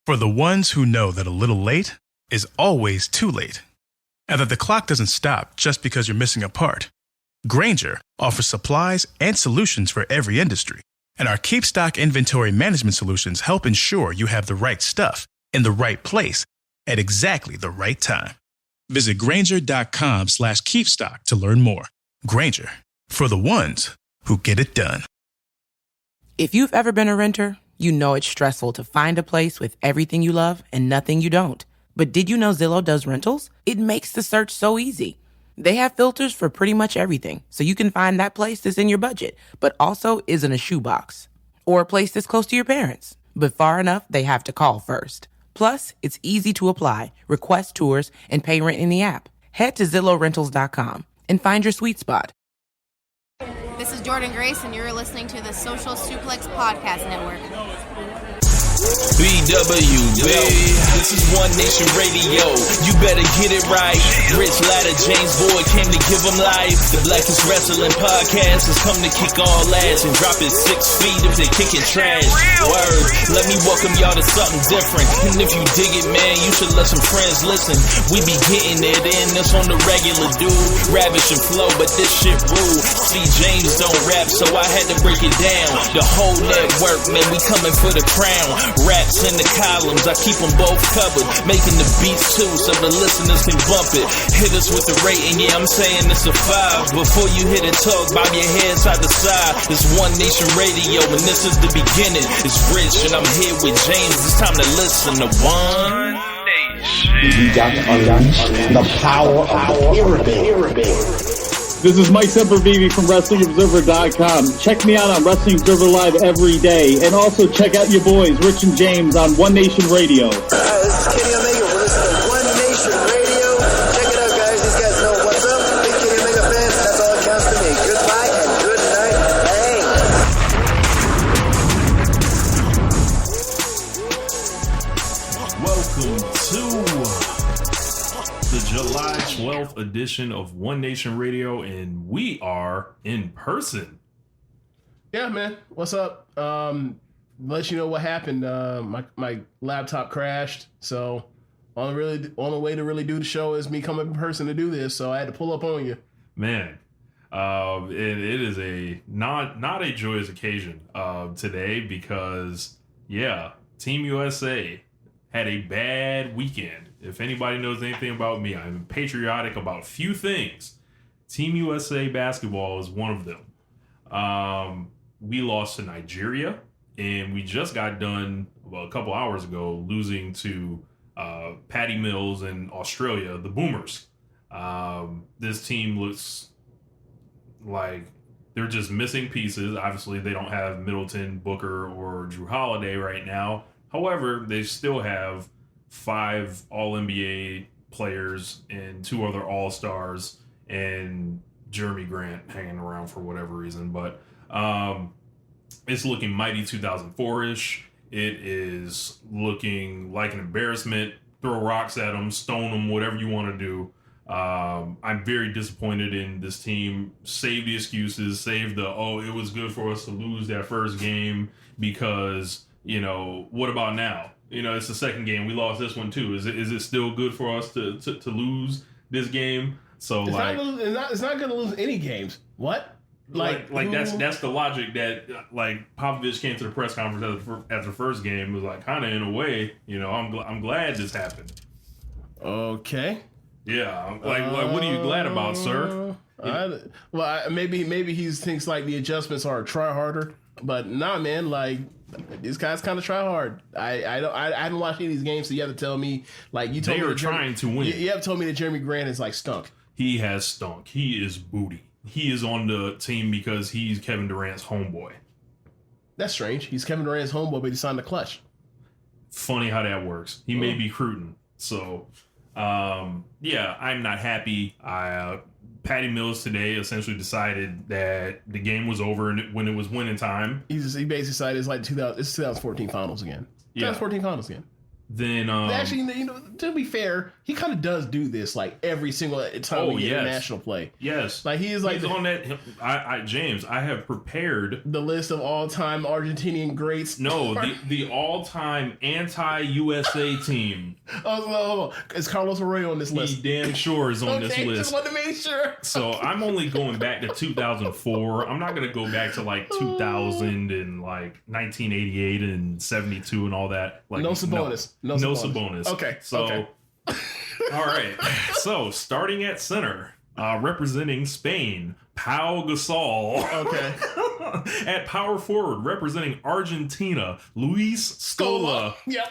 For the ones who know that a little late is always too late, and that the clock doesn't stop just because you're missing a part, Grainger offers supplies and solutions for every industry. And our Keep Stock inventory management solutions help ensure you have the right stuff in the right place at exactly the right time. Visit Grainger.com/keepstock to learn more. Grainger, for the ones who get it done. If you've ever been a renter, you know it's stressful to find a place with everything you love and nothing you don't. But did you know Zillow does rentals? It makes the search so easy. They have filters for pretty much everything, so you can find that place that's in your budget, but also isn't a shoebox. Or a place that's close to your parents, but far enough they have to call first. Plus, it's easy to apply, request tours, and pay rent in the app. Head to ZillowRentals.com and find your sweet spot. This is Jordan Grace, and you're listening to the Social Suplex Podcast Network. BWB, this is One Nation Radio. You better get it right. Rich Latta, James Boyd came to give them life. The Blackest Wrestling Podcast has come to kick all ass and drop it 6 feet if they kicking trash. Word, let me welcome y'all to something different. And if you dig it, man, you should let some friends listen. We be getting it in, this on the regular dude. Ravish and flow, but this shit rude. See, James don't rap, so I had to break it down. The whole network, man, we coming for the crown. Raps in the columns, I keep them both covered. Making the beats too, so the listeners can bump it. Hit us with the rating, yeah, I'm saying it's a 5. Before you hit it, talk, bob your head side to side. It's One Nation Radio, and this is the beginning. It's Rich, and I'm here with James. It's time to listen to One Nation. We got to unleash the power of the pyramid. This is Mike Sempervive from WrestlingObserver.com. Check me out on Wrestling Observer Live every day. And also check out your boys, Rich and James, on One Nation Radio. This is Kenny Omega. We're listening to One Nation Radio. Check it out, guys. These guys know what's up. Big Kenny Omega fans. That's all that counts to me. Goodbye and good night. Bang. Welcome to the July 12th edition of One Nation Radio, and we are in person. Yeah, man. What's up? Let you know what happened. My laptop crashed, so only way to really do the show is me coming in person to do this. So I had to pull up on you, Man. It is a not a joyous occasion today because Team USA had a bad weekend. If anybody knows anything about me, I'm patriotic about few things. Team USA basketball is one of them. We lost to Nigeria, and we just got done a couple hours ago losing to Patty Mills in Australia, the Boomers. This team looks like they're just missing pieces. Obviously, they don't have Middleton, Booker, or Drew Holiday right now. However, they still have 5 All-NBA players and 2 other All-Stars and Jeremy Grant hanging around for whatever reason. But it's looking mighty 2004-ish. It is looking like an embarrassment. Throw rocks at them, stone them, whatever you want to do. I'm very disappointed in this team. Save the excuses. Save the, it was good for us to lose that first game because, what about now? It's the second game. We lost this one too. Is it still good for us to lose this game? So it's not going to lose any games. What? That's the logic that Popovich came to the press conference after the first game. It was kind of in a way, I'm glad this happened. Okay. Yeah. What are you glad about, sir? Maybe he thinks the adjustments are try harder, but nah, man. These guys kind of try hard. I haven't watched any of these games, so you have to tell me you told they me are trying to win. You have told me that Jeremy Grant is stunk. He has stunk. He is booty. He is on the team because he's Kevin Durant's homeboy. That's strange. He's Kevin Durant's homeboy, but he signed the clutch. Funny how that works. He may be Cruton. So, I'm not happy. Patty Mills today essentially decided that the game was over when it was winning time. He basically decided it's 2014 finals again. 2014 finals again. Then actually, to be fair, he kind of does do this like every single time we get international play. Yes, like he's on that. James, I have prepared the list of all-time Argentinian greats. No, the all-time anti-USA team. Oh, is Carlos Arroyo on this list? He damn sure is on this list. Just want to make sure. So I'm only going back to 2004. I'm not going to go back to like 2000 and like 1988 and 72 and all that. Like no Sabonis. No Sabonis. Okay. So, all right. So, starting at center, representing Spain, Pau Gasol. Okay. At power forward, representing Argentina, Luis Scola. Yep.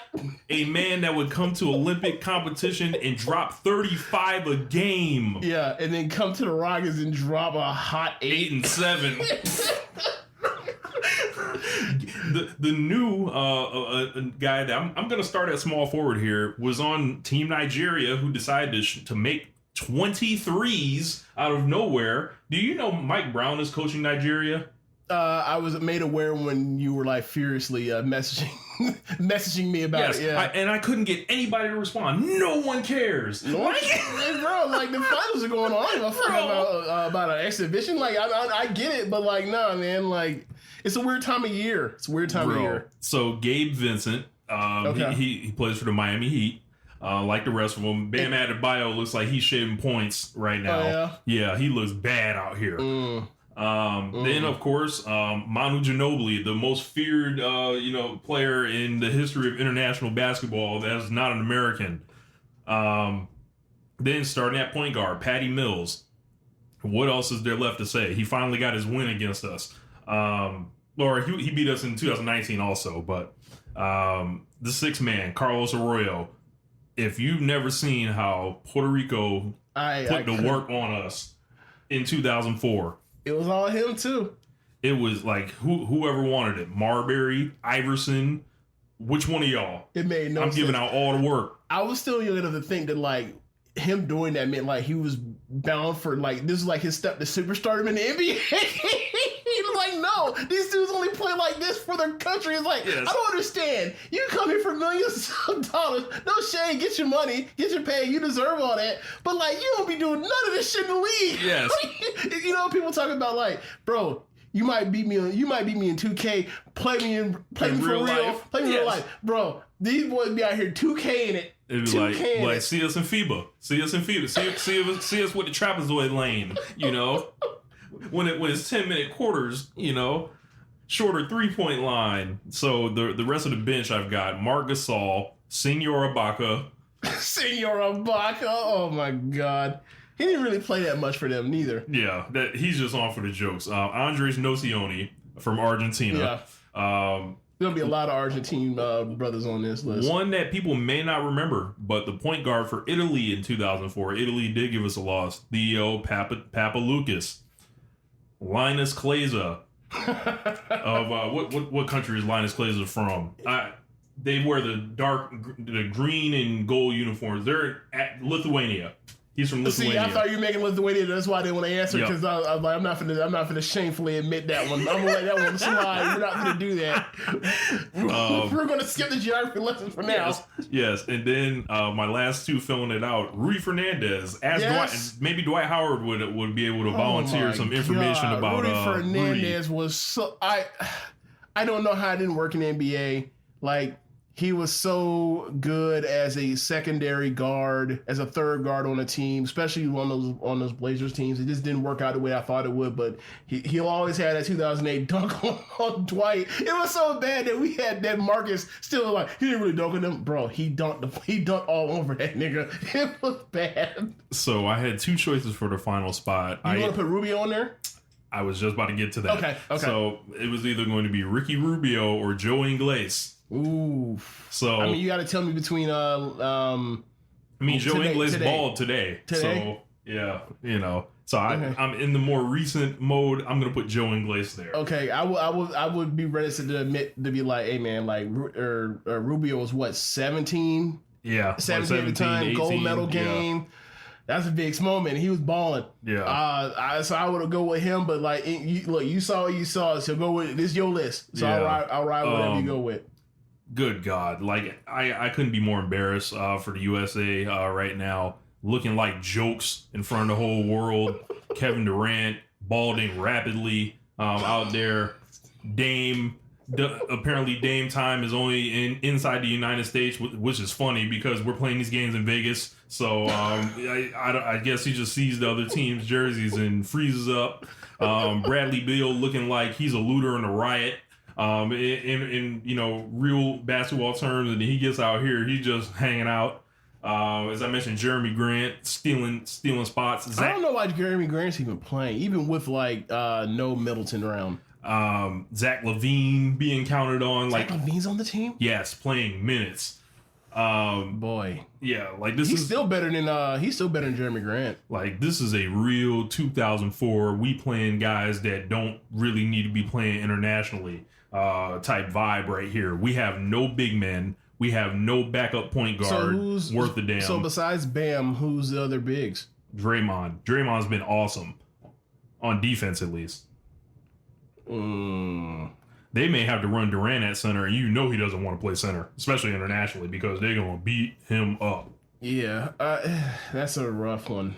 A man that would come to Olympic competition and drop 35 a game. Yeah, and then come to the Rockets and drop a hot 8 and 7. The new guy that I'm going to start at small forward here was on Team Nigeria, who decided to make 23s out of nowhere. Do you know Mike Brown is coaching Nigeria? I was made aware when you were like furiously messaging me about it. Yeah, and I couldn't get anybody to respond. No one cares. Bro, like the finals are going on. I don't give a fuck about an exhibition. Like I get it, but like nah, man. Like it's a weird time of year. It's a weird time of year. So Gabe Vincent, he plays for the Miami Heat. Like the rest of them, Bam Adebayo looks like he's shaving points right now. Yeah, he looks bad out here. Then, of course, Manu Ginobili, the most feared, player in the history of international basketball that's not an American. Then, starting at point guard, Patty Mills. What else is there left to say? He finally got his win against us. Or he beat us in 2019 also. But the sixth man, Carlos Arroyo. If you've never seen how Puerto Rico put the work on us in 2004... It was all him too. It was like whoever wanted it. Marbury, Iverson, which one of y'all? It made no sense. I'm giving out all the work. I was still young enough to think that like him doing that meant like he was bound for like this is like his step to superstardom in the NBA. He was like, no, these dudes only play like this for their country. It's like, yes. I don't understand. You come here for millions of dollars. No shade, get your money, get your pay. You deserve all that. But like, you don't be doing none of this shit in the league. Yes. People talking about like, bro, you might beat me in 2K. Play me for real life. Play me in real life, bro. These boys be out here 2K in it. It'd be like see us in FIBA. See us with the trapezoid lane. When it's 10-minute quarters, shorter 3-point line. So the rest of the bench I've got Marc Gasol, Senor Ibaka. Senor Ibaka. Oh my God. He didn't really play that much for them neither. Yeah, he's just on for the jokes. Andres Nocioni from Argentina. Yeah. There'll be a lot of Argentine brothers on this list. One that people may not remember, but the point guard for Italy in 2004. Italy did give us a loss. Theo Papaloukas. Linus Kleza. Of what country is Linus Kleza from? They wear the green and gold uniforms. They're at Lithuania. He's from Lithuania. See, I thought you were making Lithuania. That's why I didn't want to answer because I was like, I'm not gonna shamefully admit that one. I'm gonna let that one slide. We're not gonna do that. We're gonna skip the geography lessons for now. Yes. And then my last two filling it out. Rudy Fernandez. Maybe Dwight Howard would be able to volunteer some information about Rudy Fernandez. Was so I don't know how it didn't work in the NBA. Like. He was so good as a secondary guard, as a third guard on a team, especially on those Blazers teams. It just didn't work out the way I thought it would, but he'll always have that 2008 dunk on Dwight. It was so bad that we had that Marcus still like, he didn't really dunk on him. Bro, he dunked all over that nigga. It was bad. So I had two choices for the final spot. You want to put Rubio on there? I was just about to get to that. Okay. So it was either going to be Ricky Rubio or Joe Ingles. Ooh. So I mean, you got to tell me between Joe Ingles balled today. So yeah, So I'm in the more recent mode. I'm gonna put Joe Ingles there. Okay, I would be reticent to admit to be like, hey man, like Rubio was what 17? Yeah, 17 at the time, 18, gold medal game. Yeah. That's a big moment. He was balling. Yeah. So I would go with him, but like, you saw what you saw. So go with this. Your list. So I'll ride whatever you go with. good God. Like, I couldn't be more embarrassed for the USA right now. Looking like jokes in front of the whole world. Kevin Durant balding rapidly out there. Apparently Dame time is only inside the United States, which is funny because we're playing these games in Vegas. So I guess he just sees the other team's jerseys and freezes up. Bradley Beal looking like he's a looter in a riot. In real basketball terms, and he gets out here, he's just hanging out. As I mentioned, Jeremy Grant stealing spots. I don't know why Jeremy Grant's even playing, even with like no Middleton around. Zach LaVine being counted on. Zach LaVine's on the team? Yes, playing minutes. Boy, yeah, like he's still better than Jeremy Grant. Like, this is a real 2004 we playing guys that don't really need to be playing internationally type vibe right here. We have no big men. We have no backup point guard worth a damn. So besides Bam, who's the other bigs? Draymond. Draymond's been awesome on defense, at least. They may have to run Durant at center, and you know he doesn't want to play center, especially internationally, because they're going to beat him up. Yeah, that's a rough one.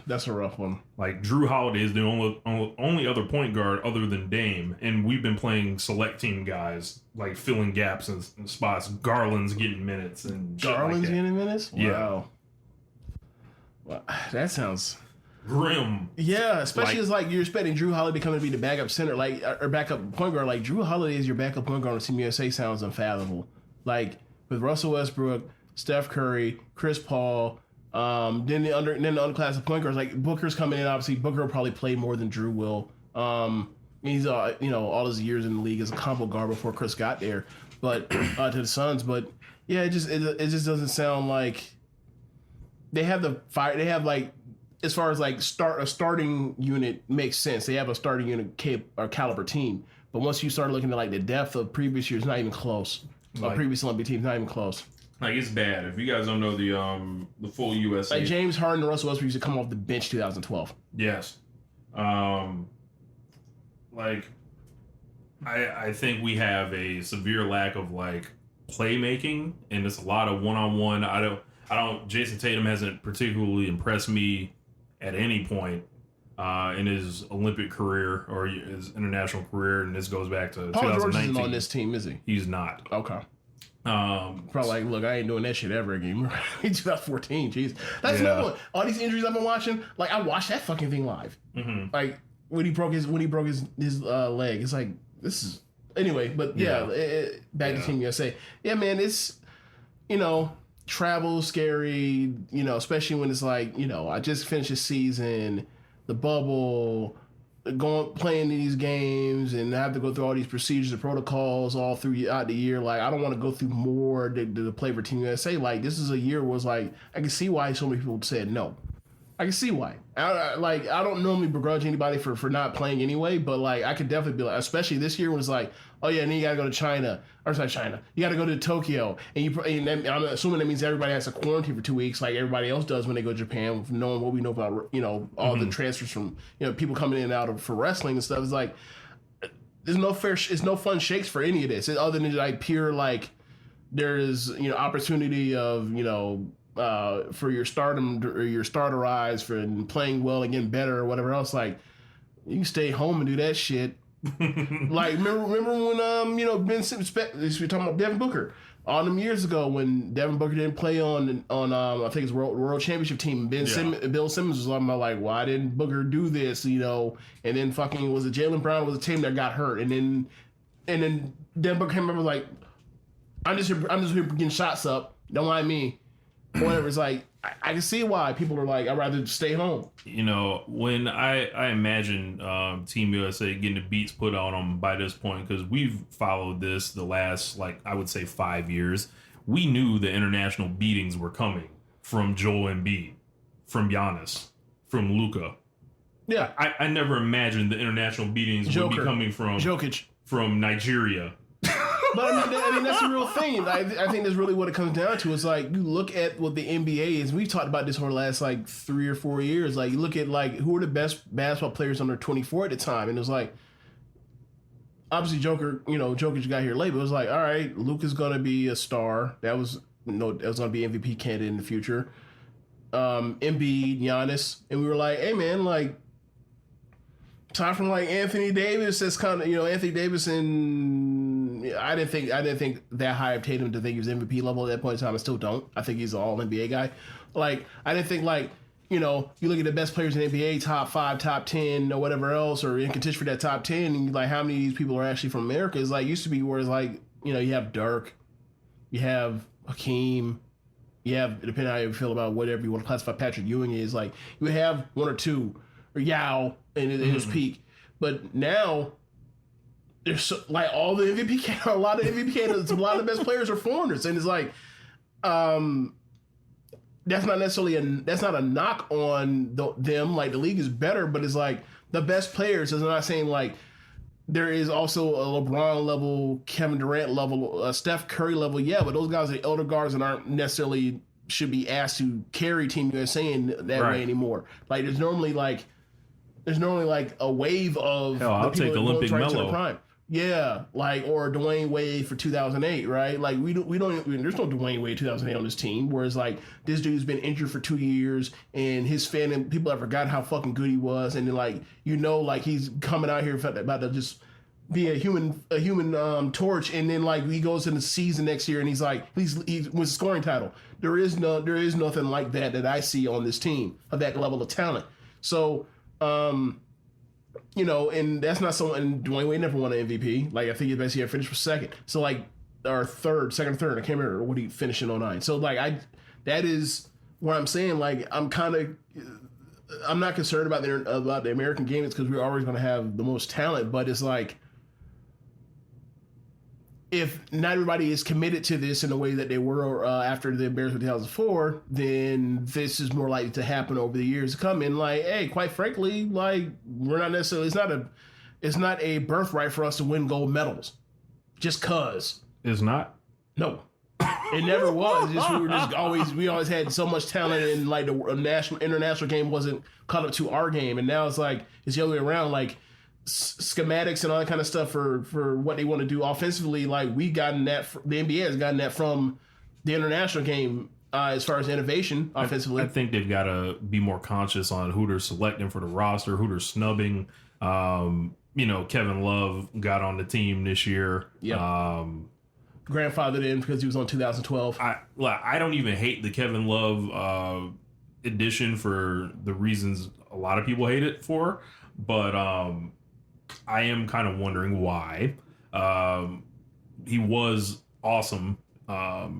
Like, Drew Holiday is the only other point guard other than Dame, and we've been playing select team guys, like filling gaps and spots. Garland's getting minutes and shit like that. Getting minutes? Yeah. Wow. Well, that sounds grim. Yeah, especially as like you're expecting Drew Holiday coming to be the backup center, like or backup point guard. Like Drew Holiday is your backup point guard on Team USA sounds unfathomable. Like with Russell Westbrook, Steph Curry, Chris Paul, then the underclass of point guards, like Booker's coming in. Obviously, Booker will probably play more than Drew will. He's all his years in the league as a combo guard before Chris got there, but to the Suns. But yeah, it just doesn't sound like they have the fire. They have like, as far as like a starting unit makes sense. They have a starting unit caliber team, but once you start looking at like the depth of previous years, not even close. Previous Olympic teams, not even close. Like, it's bad. If you guys don't know the full USA, like James Harden and Russell Westbrook used to come off the bench 2012. Yes. Like, I think we have a severe lack of like playmaking, and it's a lot of one-on-one. I don't. Jason Tatum hasn't particularly impressed me at any point in his Olympic career or his international career, and this goes back to Paul 2019. George isn't on this team, is he? He's not. Okay. Probably like, look, I ain't doing that shit ever again. 2014, jeez. That's another one. All these injuries I've been watching, like I watched that fucking thing live. Mm-hmm. Like when he broke his leg, it's like this is anyway. But back to Team USA. Yeah, man, it's travel scary. Especially when it's like I just finished a season, the bubble. Playing these games and have to go through all these procedures and protocols all throughout the year. Like, I don't want to go through more to play for Team USA. Like, this is a year where it's like, I can see why so many people said no. I can see why. I don't normally begrudge anybody for not playing anyway, but like I could definitely be like, especially this year when it's like, oh yeah, and then you gotta go to China. Or sorry, China. You gotta go to Tokyo, and I'm assuming that means everybody has to quarantine for 2 weeks, like everybody else does when they go to Japan, knowing what we know about all the transfers from people coming in and out for wrestling and stuff. It's like it's no fun shakes for any of this, other than like pure like there is opportunity of for your stardom or your starter rise for playing well and getting better or whatever else. Like you can stay home and do that shit. Like remember when Ben Simmons, we're talking about Devin Booker all them years ago when Devin Booker didn't play on I think it's World Championship team. Bill Simmons was talking about like, why didn't Booker do this? And then fucking was it Jaylen Brown was a team that got hurt, and then Devin Booker came over like, I'm just here getting shots up. Don't mind me. Whatever. It's like I can see why people are like, I'd rather stay home. When I imagine Team USA getting the beats put on them by this point, because we've followed this the last, like, I would say 5 years. We knew the international beatings were coming from Joel Embiid, from Giannis, from Luka. Yeah. I never imagined the international beatings would be coming from Jokic, from Nigeria. But I mean that's the real thing. I think that's really what it comes down to. It's like you look at what the NBA is. We've talked about this over the last like 3 or 4 years. Like you look at like who are the best basketball players under 24 at the time, and it was like obviously Jokic got here late, but it was like, all right, Luka's gonna be a star. That was gonna be MVP candidate in the future. Embiid, Giannis, and we were like, hey man, like time from like Anthony Davis. That's kind of Anthony Davis, and I didn't think that high of Tatum to think he was MVP level at that point in time. I still don't. I think he's an All NBA guy. Like I didn't think like. You look at the best players in the NBA, top 5, top 10, or whatever else, or in contention for that top 10, and like how many of these people are actually from America? It's like used to be where it's like, you have Dirk, you have Hakeem, you have, depending on how you feel about whatever you want to classify Patrick Ewing is, like you would have one or two, or Yao in his peak. But now, there's like all the MVP, a lot of MVP candidates, a lot of the best players are foreigners, and it's like, that's not necessarily that's not a knock on them. Like the league is better, but it's like the best players. I'm not saying like there is also a LeBron level, Kevin Durant level, Steph Curry level. Yeah, but those guys are elder guards and aren't necessarily should be asked to carry Team USA in that way anymore. Like there's normally like a wave of I'll take Olympic Melo. Yeah, like or Dwayne Wade for 2008, right? Like we don't there's no Dwayne Wade 2008 on this team. Whereas like this dude's been injured for 2 years, and his fan and people have forgotten how fucking good he was, and then like like he's coming out here about to just be a human torch, and then like he goes in the season next year and he's wins a scoring title. There is nothing like that I see on this team of that level of talent. So. And that's not someone. And Dwayne Wade never won an MVP. Like I think his best year finished for second. So like second or third. I can't remember what he finished in 2009. So like that is what I'm saying. Like I'm not concerned about the American game. It's because we're always going to have the most talent. But it's like if not everybody is committed to this in the way that they were after the embarrassment of 2004, then this is more likely to happen over the years to come. And like, hey, quite frankly, like we're not necessarily. It's not a birthright for us to win gold medals, just cause. It's not. No, it never was. We always had so much talent, and like the international game wasn't caught up to our game, and now it's like it's the other way around. Like. Schematics and all that kind of stuff for what they want to do offensively, like we gotten that, the NBA has gotten that from the international game as far as innovation offensively. I think they've got to be more conscious on who they're selecting for the roster, who they're snubbing. Kevin Love got on the team this year. Yeah. Grandfathered in because he was on 2012. I don't even hate the Kevin Love addition for the reasons a lot of people hate it for, but I am kind of wondering why. He was awesome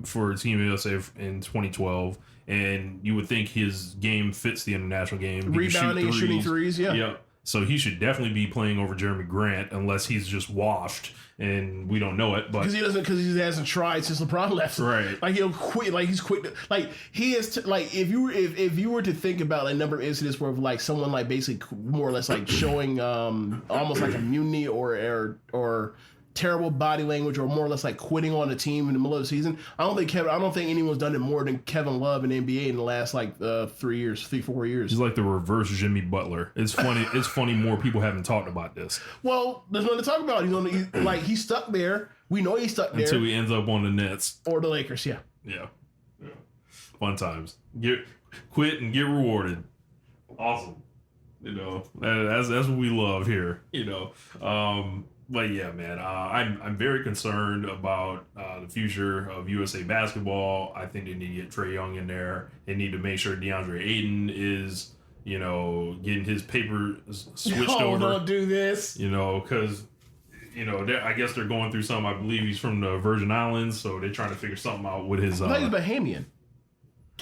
for Team USA in 2012, and you would think his game fits the international game. Rebounding, shooting threes, yeah. Yeah. So he should definitely be playing over Jeremy Grant, unless he's just washed and we don't know it. But because he hasn't tried since LeBron left. Right. Like he'll quit. Like he's quit. Like he is. Like if you were to think about a number of incidents where like someone like basically more or less like showing almost like immunity or terrible body language or more or less like quitting on the team in the middle of the season. I don't think anyone's done it more than Kevin Love in the NBA in the last like 4 years. He's like the reverse Jimmy Butler. It's funny. It's funny more people haven't talked about this. Well, there's nothing to talk about. He's stuck there. We know he's stuck there until he ends up on the Nets or the Lakers. Yeah. Fun times. Quit and get rewarded. Awesome. That's what we love here. But yeah, man, I'm very concerned about the future of USA basketball. I think they need to get Trae Young in there. They need to make sure DeAndre Ayton is, getting his paper switched over. Don't do this. Because, I guess they're going through something. I believe he's from the Virgin Islands, so they're trying to figure something out with his. I thought he's Bahamian.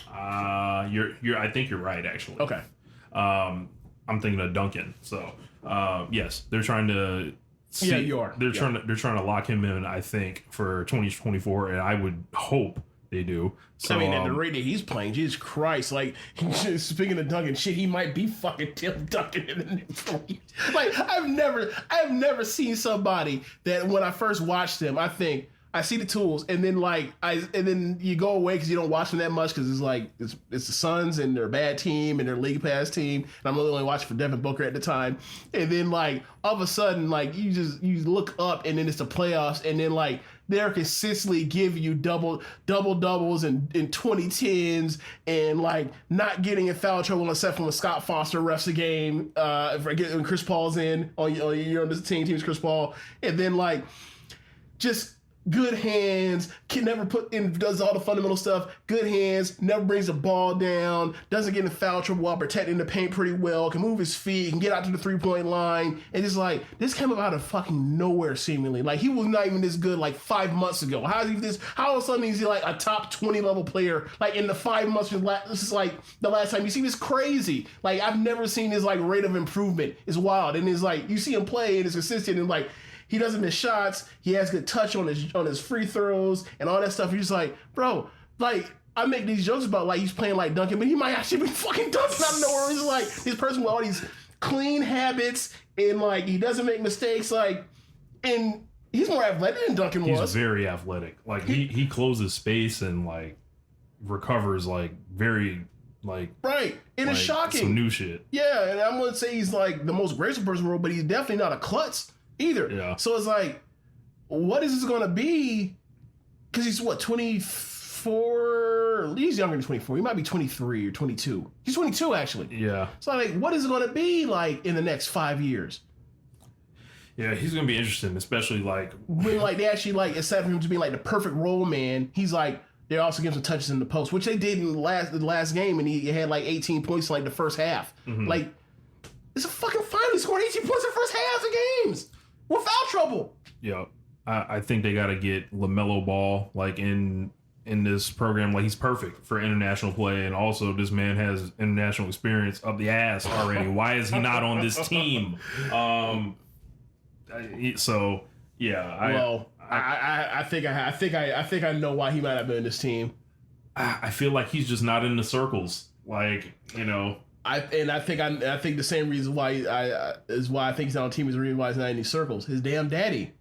I think you're right, actually. Okay. I'm thinking of Duncan. So, yes, they're trying to. You are. They're trying to lock him in, I think, for 2024, and I would hope they do. So, at the rate that he's playing, Jesus Christ! Like, speaking of Duncan, shit, he might be fucking Tim Duncan in the next 4 years. Like, I've never seen somebody that when I first watched him, I think, I see the tools, and then then you go away because you don't watch them that much because it's the Suns and they're a bad team and their league pass team, and I'm really only watching for Devin Booker at the time. And then all of a sudden you look up and then it's the playoffs, and then they're consistently give you double doubles and 2010s and not getting in foul trouble except when Scott Foster refs a game when Chris Paul's in you're on this team's Chris Paul, and then just good hands, can never put in, does all the fundamental stuff, good hands, never brings the ball down, doesn't get in foul trouble while protecting the paint pretty well, can move his feet, can get out to the 3-point line, and it's this came out of fucking nowhere seemingly. He was not even this good 5 months ago. How all of a sudden is he a top 20 level player in the 5 months, this is the last time you see this crazy. I've never seen this rate of improvement. It's wild, and it's you see him play and it's consistent, and he doesn't miss shots. He has good touch on his free throws and all that stuff. You're just bro, I make these jokes about he's playing like Duncan, but he might actually be fucking Duncan out of nowhere. He's this person with all these clean habits and he doesn't make mistakes. And he's more athletic than Duncan was. He's very athletic. He closes space and recovers very right. And it's shocking. Some new shit. Yeah, and I'm gonna say he's the most graceful person in the world, but he's definitely not a klutz either. Yeah. So it's what is this going to be? Because he's 24? He's younger than 24. He might be 23 or 22. He's 22 actually. Yeah. So what is it going to be in the next 5 years? Yeah, he's going to be interesting, especially when they actually instead of him to be the perfect role man, he's they also give some touches in the post, which they did in the last game, and he had 18 points in the first half. Mm-hmm. It's a fucking final. He scored 18 points in the first half of games. We're foul trouble. Yeah, I think they got to get LaMelo Ball in this program. He's perfect for international play, and also this man has international experience up the ass already. Why is he not on this team? So yeah, I think I know why he might not be in this team. I feel like he's just not in the circles. I think the same reason why I think he's not on the team is the reason why he's not in these circles. His damn daddy,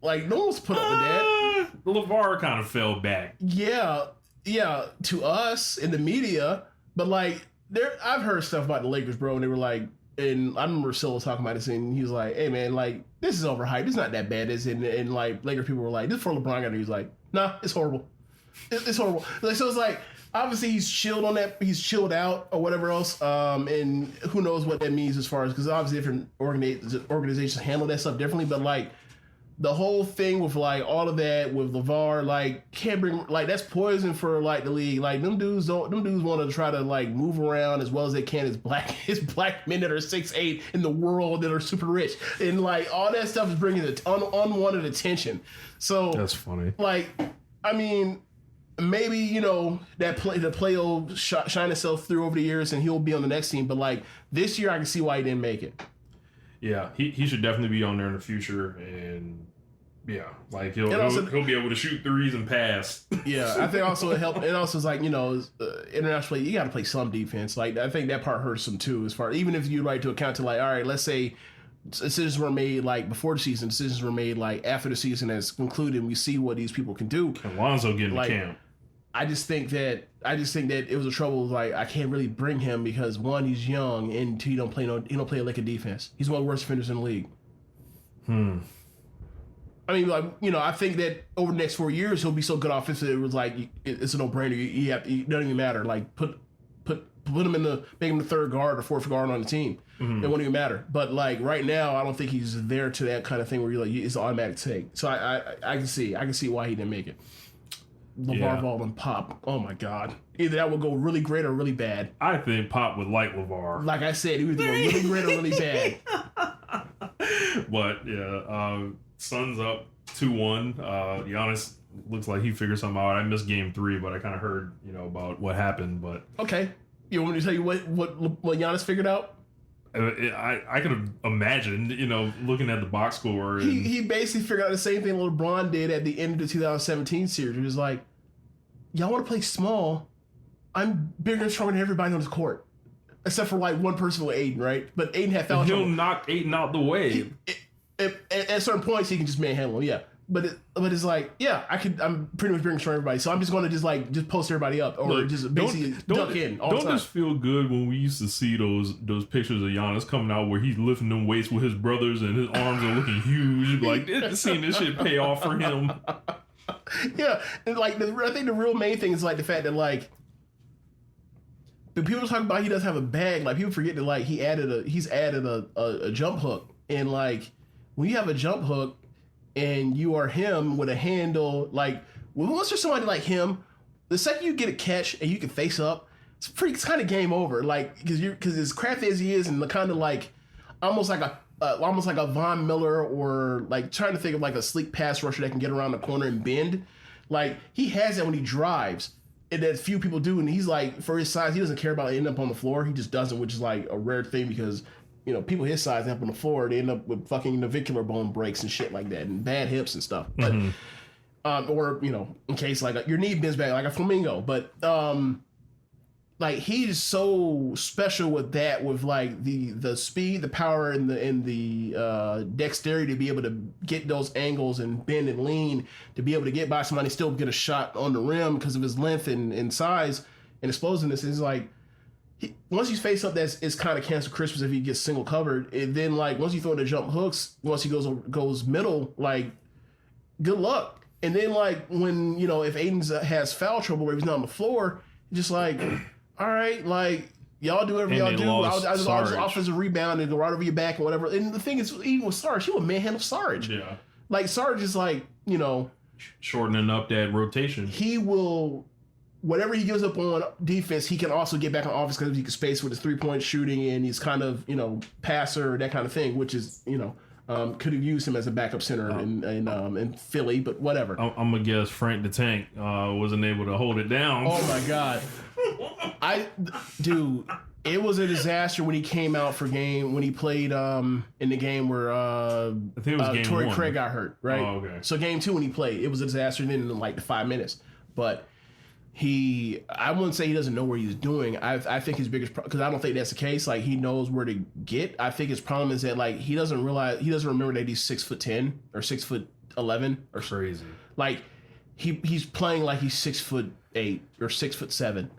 no one's put up with that. LeVar kind of fell back. Yeah, to us in the media, but I've heard stuff about the Lakers, bro, and they were and I remember Silla was talking about this, and he was hey man, this is overhyped. It's not that bad, and Lakers people were this is for LeBron. And he was nah, it's horrible. It's horrible. So it's obviously he's chilled on that. He's chilled out or whatever else. And who knows what that means as far as, because obviously different organizations handle that stuff differently. But the whole thing with all of that with LeVar, can't bring that's poison for the league. Them dudes want to try to move around as well as they can as black men that are 6'8" in the world that are super rich, and all that stuff is bringing unwanted attention. So that's funny. I mean, maybe the play will shine itself through over the years, and he'll be on the next team. But this year, I can see why he didn't make it. Yeah, he should definitely be on there in the future, and yeah, he'll be able to shoot threes and pass. Yeah, I think also it helped. It also is internationally, you got to play some defense. I think that part hurts him too. As far even if you to account to all right, let's say decisions were made before the season, decisions were made after the season has concluded, and we see what these people can do. And Lonzo getting to camp. I just think that it was a trouble. I can't really bring him because one, he's young, and two, he don't play a lick of defense. He's one of the worst defenders in the league. I mean, I think that over the next 4 years he'll be so good offensively. It was it's a no brainer. It doesn't even matter. Put him make him the third guard or fourth guard on the team. Mm-hmm. It won't even matter. But right now, I don't think he's there to that kind of thing where you're it's an automatic take. So I can see why he didn't make it. LeVar Ball and Pop. Oh my God. Either that would go really great or really bad. I think Pop would like LeVar. Like I said, he would go really great or really bad. But Suns up 2-1. Giannis looks like he figured something out. I missed game 3, but I kind of heard about what happened. But okay, you want me to tell you what Giannis figured out? I could have imagined, looking at the box score. And he basically figured out the same thing LeBron did at the end of the 2017 series. It was y'all want to play small. I'm bigger and stronger than everybody on this court. Except for one person with Aiden, right? But Aiden had foul trouble. He'll knock Aiden out the way. At certain points, he can just manhandle him, yeah. But it's like, yeah, I'm pretty much bringing for everybody. So I'm just going to just post everybody up or just basically duck in all the time. Don't this feel good when we used to see those pictures of Giannis coming out where he's lifting them weights with his brothers and his arms are looking huge? Like, seeing this shit pay off for him. Yeah. And like, I think the real main thing is like the fact that like, but people talk about he doesn't have a bag. Like, people forget that like he's added a jump hook. And like, when you have a jump hook, and you are him with a handle, like, once there's somebody like him, the second you get a catch and you can face up, it's kind of game over. Like, because as crafty as he is, and the kind of like, almost like a Von Miller, or like trying to think of like a sleek pass rusher that can get around the corner and bend. Like, he has that when he drives, and that few people do. And he's like, for his size, he doesn't care about ending up on the floor. He just doesn't, which is like a rare thing because, you know, people his size end up on the floor, they end up with fucking navicular bone breaks and shit like that, and bad hips and stuff. But, or, you know, in case like your knee bends back like a flamingo. But, like, he's so special with that, with like the speed, the power, and the dexterity to be able to get those angles and bend and lean to be able to get by somebody, still get a shot on the rim because of his length and size and explosiveness. Is like, once he's face up, it's kind of Cancer Christmas if he gets single covered. And then like, once you throw the jump hooks, once he goes middle, like, good luck. And then like, when, you know, if Aiden's has foul trouble where he's not on the floor, just like, all right, like, y'all do whatever y'all do. I'll just offensive rebound and go right over your back or whatever. And the thing is, even with Sarge, he would manhandle Sarge. Yeah. Like, Sarge is like, you know, shortening up that rotation. He will, whatever he gives up on defense, he can also get back on offense because he can space with his 3-point shooting, and he's kind of, you know, passer, that kind of thing, which is, you know, could have used him as a backup center in Philly, but whatever. I'm gonna guess Frank the Tank wasn't able to hold it down. Oh my God. Dude, it was a disaster when he came out when he played in the game where I think it was game Torrey Craig got hurt, right? Oh, okay. So game 2 when he played, it was a disaster in like the 5 minutes. But I wouldn't say he doesn't know what he's doing. I think his biggest problem, because I don't think that's the case. Like, he knows where to get. I think his problem is that like he doesn't remember that he's 6'10" or 6'11" or crazy. Like he's playing like he's 6'8" or 6'7".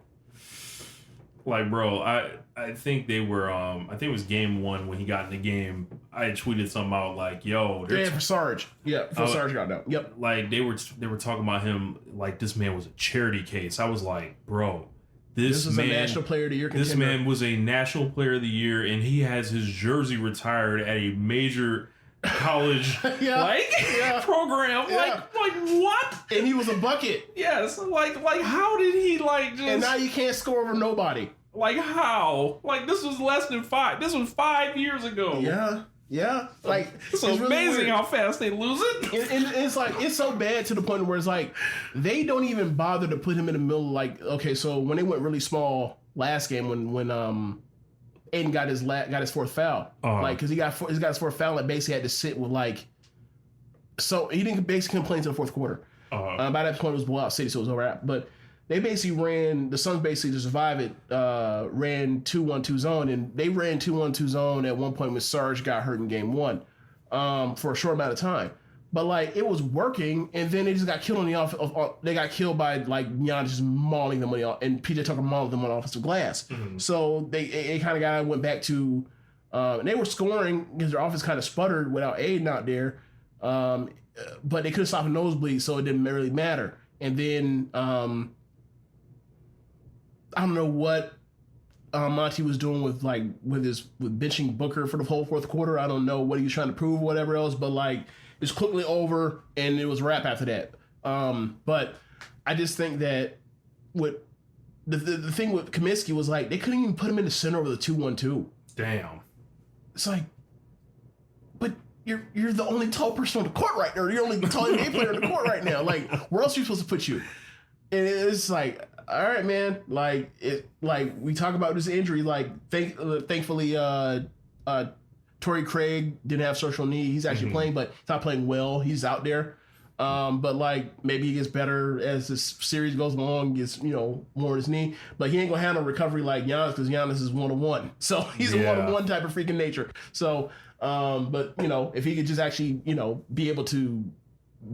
Like, bro, I think they were I think it was game 1 when he got in the game. I tweeted something out like, yo, for Sarge. Yeah, for Sarge got down. Yep. Like, they were talking about him like this man was a charity case. I was like, bro, this man, a national player of the year contender. This man was a national player of the year, and he has his jersey retired at a major college program. Yeah. Like what? And he was a bucket. Yes. Like how did he like just? And now you can't score over nobody. Like, how? Like, this was less than 5. This was 5 years ago. Yeah. Like, it's amazing really how fast they lose it. And it's like, it's so bad to the point where it's like, they don't even bother to put him in the middle. Like, okay, so when they went really small last game, when Aiden got his fourth foul, like, because he got his fourth foul, and basically had to sit with like, so he didn't basically complain until the fourth quarter. By that point, it was blowout city, so it was over. But they basically the Suns basically to survive it, ran 2-1-2 zone, and they ran 2-1-2 zone at one point when Sarge got hurt in game 1 for a short amount of time. But like, it was working, and then they just got killed on the they got killed by like Giannis just mauling them and PJ Tucker mauling them on offensive glass. Mm-hmm. So they kind of went back to, and they were scoring because their offense kind of sputtered without Aiden out there, but they couldn't stop a nosebleed, so it didn't really matter. And then I don't know what Monty was doing with benching Booker for the whole fourth quarter. I don't know what he was trying to prove or whatever else, but like, it's quickly over and it was a wrap after that. But I just think that what the thing with Kaminsky was like, they couldn't even put him in the center with a 2-1-2. Damn. It's like, but you're the only tall person on the court right now. You're the only tall NBA player on the court right now. Like, where else are you supposed to put you? And it's like, all right, man. Like, we talk about this injury. Like, thankfully, Torrey Craig didn't have social knee. He's actually playing, but he's not playing well. He's out there. But like, maybe he gets better as this series goes along, gets, more on his knee. But he ain't gonna have no recovery like Giannis, because Giannis is 1-on-1. So he's a 1-on-1 type of freaking nature. So, but if he could just actually, be able to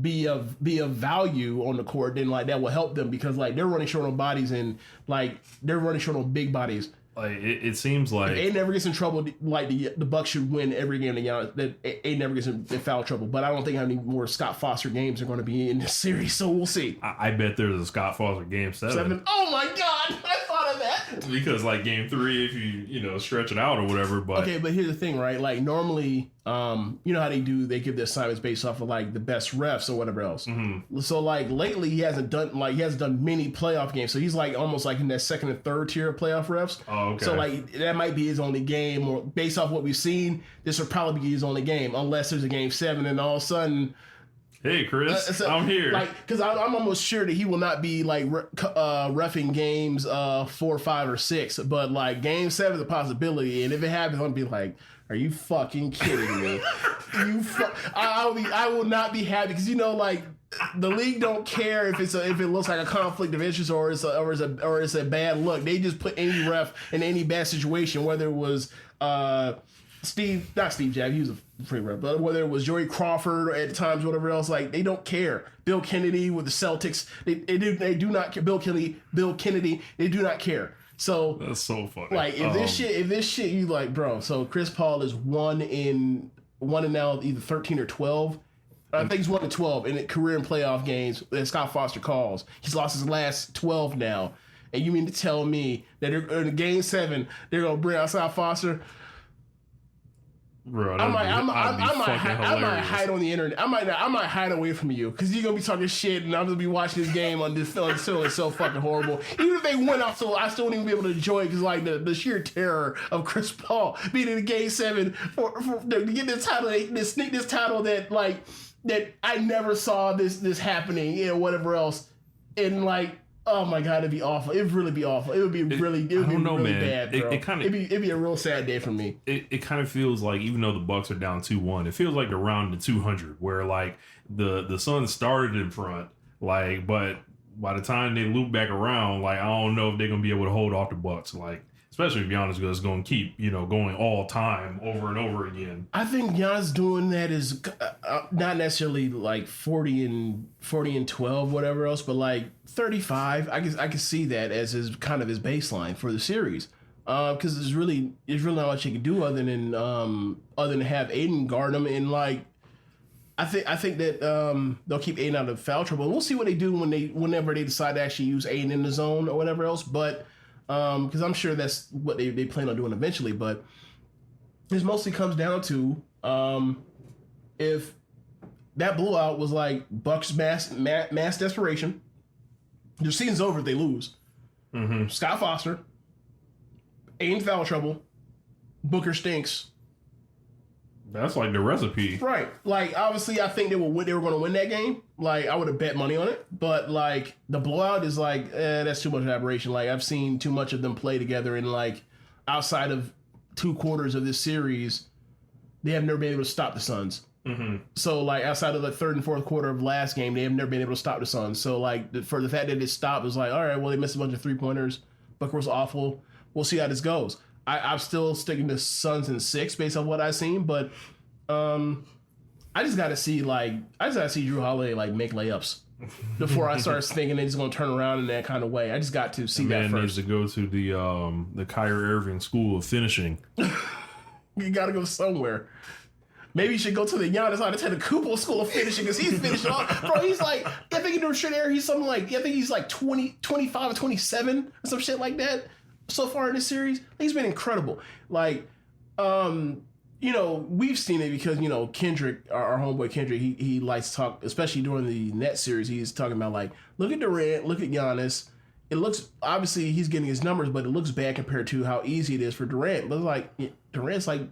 be of value on the court, then like that will help them because like they're running short on bodies and like they're running short on big bodies. Like it seems like if A never gets in trouble, like the Bucks should win every game. That A never gets in foul trouble, but I don't think how many more Scott Foster games are going to be in this series. So we'll see. I bet there's a Scott Foster game 7. Oh my god, I thought of that because like game 3, if you stretch it out or whatever. But okay, but here's the thing, right? Like normally, you know how they give the assignments based off of like the best refs or whatever else. Mm-hmm. So like lately, he hasn't done many playoff games. So he's like almost like in that second and third tier of playoff refs. Oh, okay. So like that might be his only game, or based off what we've seen, this would probably be his only game, unless there's a game 7 and all of a sudden. Hey Chris, I'm here. Like, because I'm almost sure that he will not be like reffing games 4, 5, or 6, but like game 7 is a possibility, and if it happens, I'll be like, "Are you fucking kidding me?" I will not be happy because like the league don't care if it looks like a conflict of interest or it's a bad look. They just put any ref in any bad situation, whether it was not Steve Jab, he was a free ref, but whether it was Joey Crawford at times, whatever else, like they don't care. Bill Kennedy with the Celtics, they do not care. Bill Kennedy, they do not care. So that's so funny. Like if this shit, you like, bro. So Chris Paul is one in now either 13 or 12. I think he's 1-12 in career and playoff games that Scott Foster calls. He's lost his last 12 now. And you mean to tell me that in game 7 they're gonna bring out Scott Foster? Bro, I might hide on the internet. I might hide away from you because you're gonna be talking shit, and I'm gonna be watching this game on this film. It's so fucking horrible. Even if they win off, so I still wouldn't even be able to enjoy it because like the sheer terror of Chris Paul being in game 7 to get this title, to sneak this title that I never saw this happening and whatever else, and like. Oh my god, it'd be awful. It'd really be awful. It would be really bad, bro. It'd be a real sad day for me. It kind of feels like even though the Bucks are down 2-1, it feels like they're rounding to 200, where like the Suns started in front, like, but by the time they loop back around, like I don't know if they're gonna be able to hold off the Bucks, like. Especially if Giannis is going to keep, going all time over and over again. I think Giannis doing that is not necessarily like 40 and 12, whatever else, but like 35. I can see that as his kind of his baseline for the series, because there's really not much he can do other than have Aiden guard him, and like I think that they'll keep Aiden out of foul trouble. We'll see what they do whenever they decide to actually use Aiden in the zone or whatever else, but. Because I'm sure that's what they plan on doing eventually, but this mostly comes down to if that blowout was like Bucks mass desperation, their season's over if they lose. Mm-hmm. Scott Foster, ain't foul trouble, Booker stinks. That's like the recipe. Right. Like, obviously, I think they were going to win that game. Like, I would have bet money on it. But, like, the blowout is like, that's too much aberration. Like, I've seen too much of them play together. And, like, outside of 2 quarters of this series, they have never been able to stop the Suns. Mm-hmm. So, like, outside of the 3rd and 4th quarter of last game, they have never been able to stop the Suns. So, like, for the fact that it stopped, it was like, all right, well, they missed a bunch of 3-pointers. Booker was awful. We'll see how this goes. I'm still sticking to Suns in 6 based on what I've seen, but I just gotta see Drew Holiday like make layups before I start thinking that he's gonna turn around in that kind of way. I just got to see that first. Man needs to go to the Kyrie Irving School of Finishing. You gotta go somewhere. Maybe you should go to the Giannis Antetokounmpo School of Finishing because he's finishing all. Bro, he's like, I think in the shit area, he's something like, I think he's like 20, 25 or 27 or some shit like that. So far in this series, he's been incredible. Like, we've seen it because, Kendrick, our homeboy Kendrick, he likes to talk, especially during the Nets series, he's talking about like, look at Durant, look at Giannis. It looks, obviously he's getting his numbers, but it looks bad compared to how easy it is for Durant. But like, Durant's like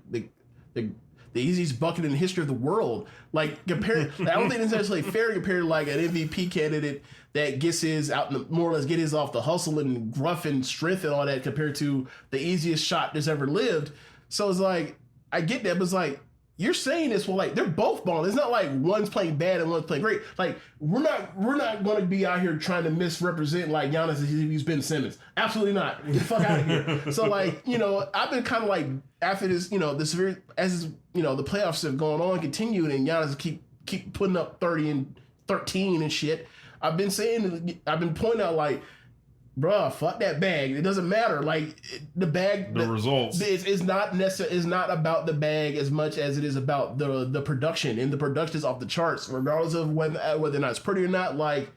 the easiest bucket in the history of the world. Like, compared, I don't think it's necessarily fair compared to like an MVP candidate that gets his out, more or less get his off the hustle and gruff and strength and all that compared to the easiest shot that's ever lived. So it's like, I get that, but it's like, you're saying this, well, like, they're both balling. It's not like one's playing bad and one's playing great. Like, we're not going to be out here trying to misrepresent like Giannis as he's Ben Simmons. Absolutely not. Get the fuck out of here. So like, I've been kind of like after this, the playoffs have gone on, continued, and Giannis keep putting up 30 and 13 and shit. I've been pointing out like, bruh, fuck that bag. It doesn't matter. Like the bag, the results is not necessarily is not about the bag as much as it is about the production, and the production is off the charts, regardless of whether or not it's pretty or not. Like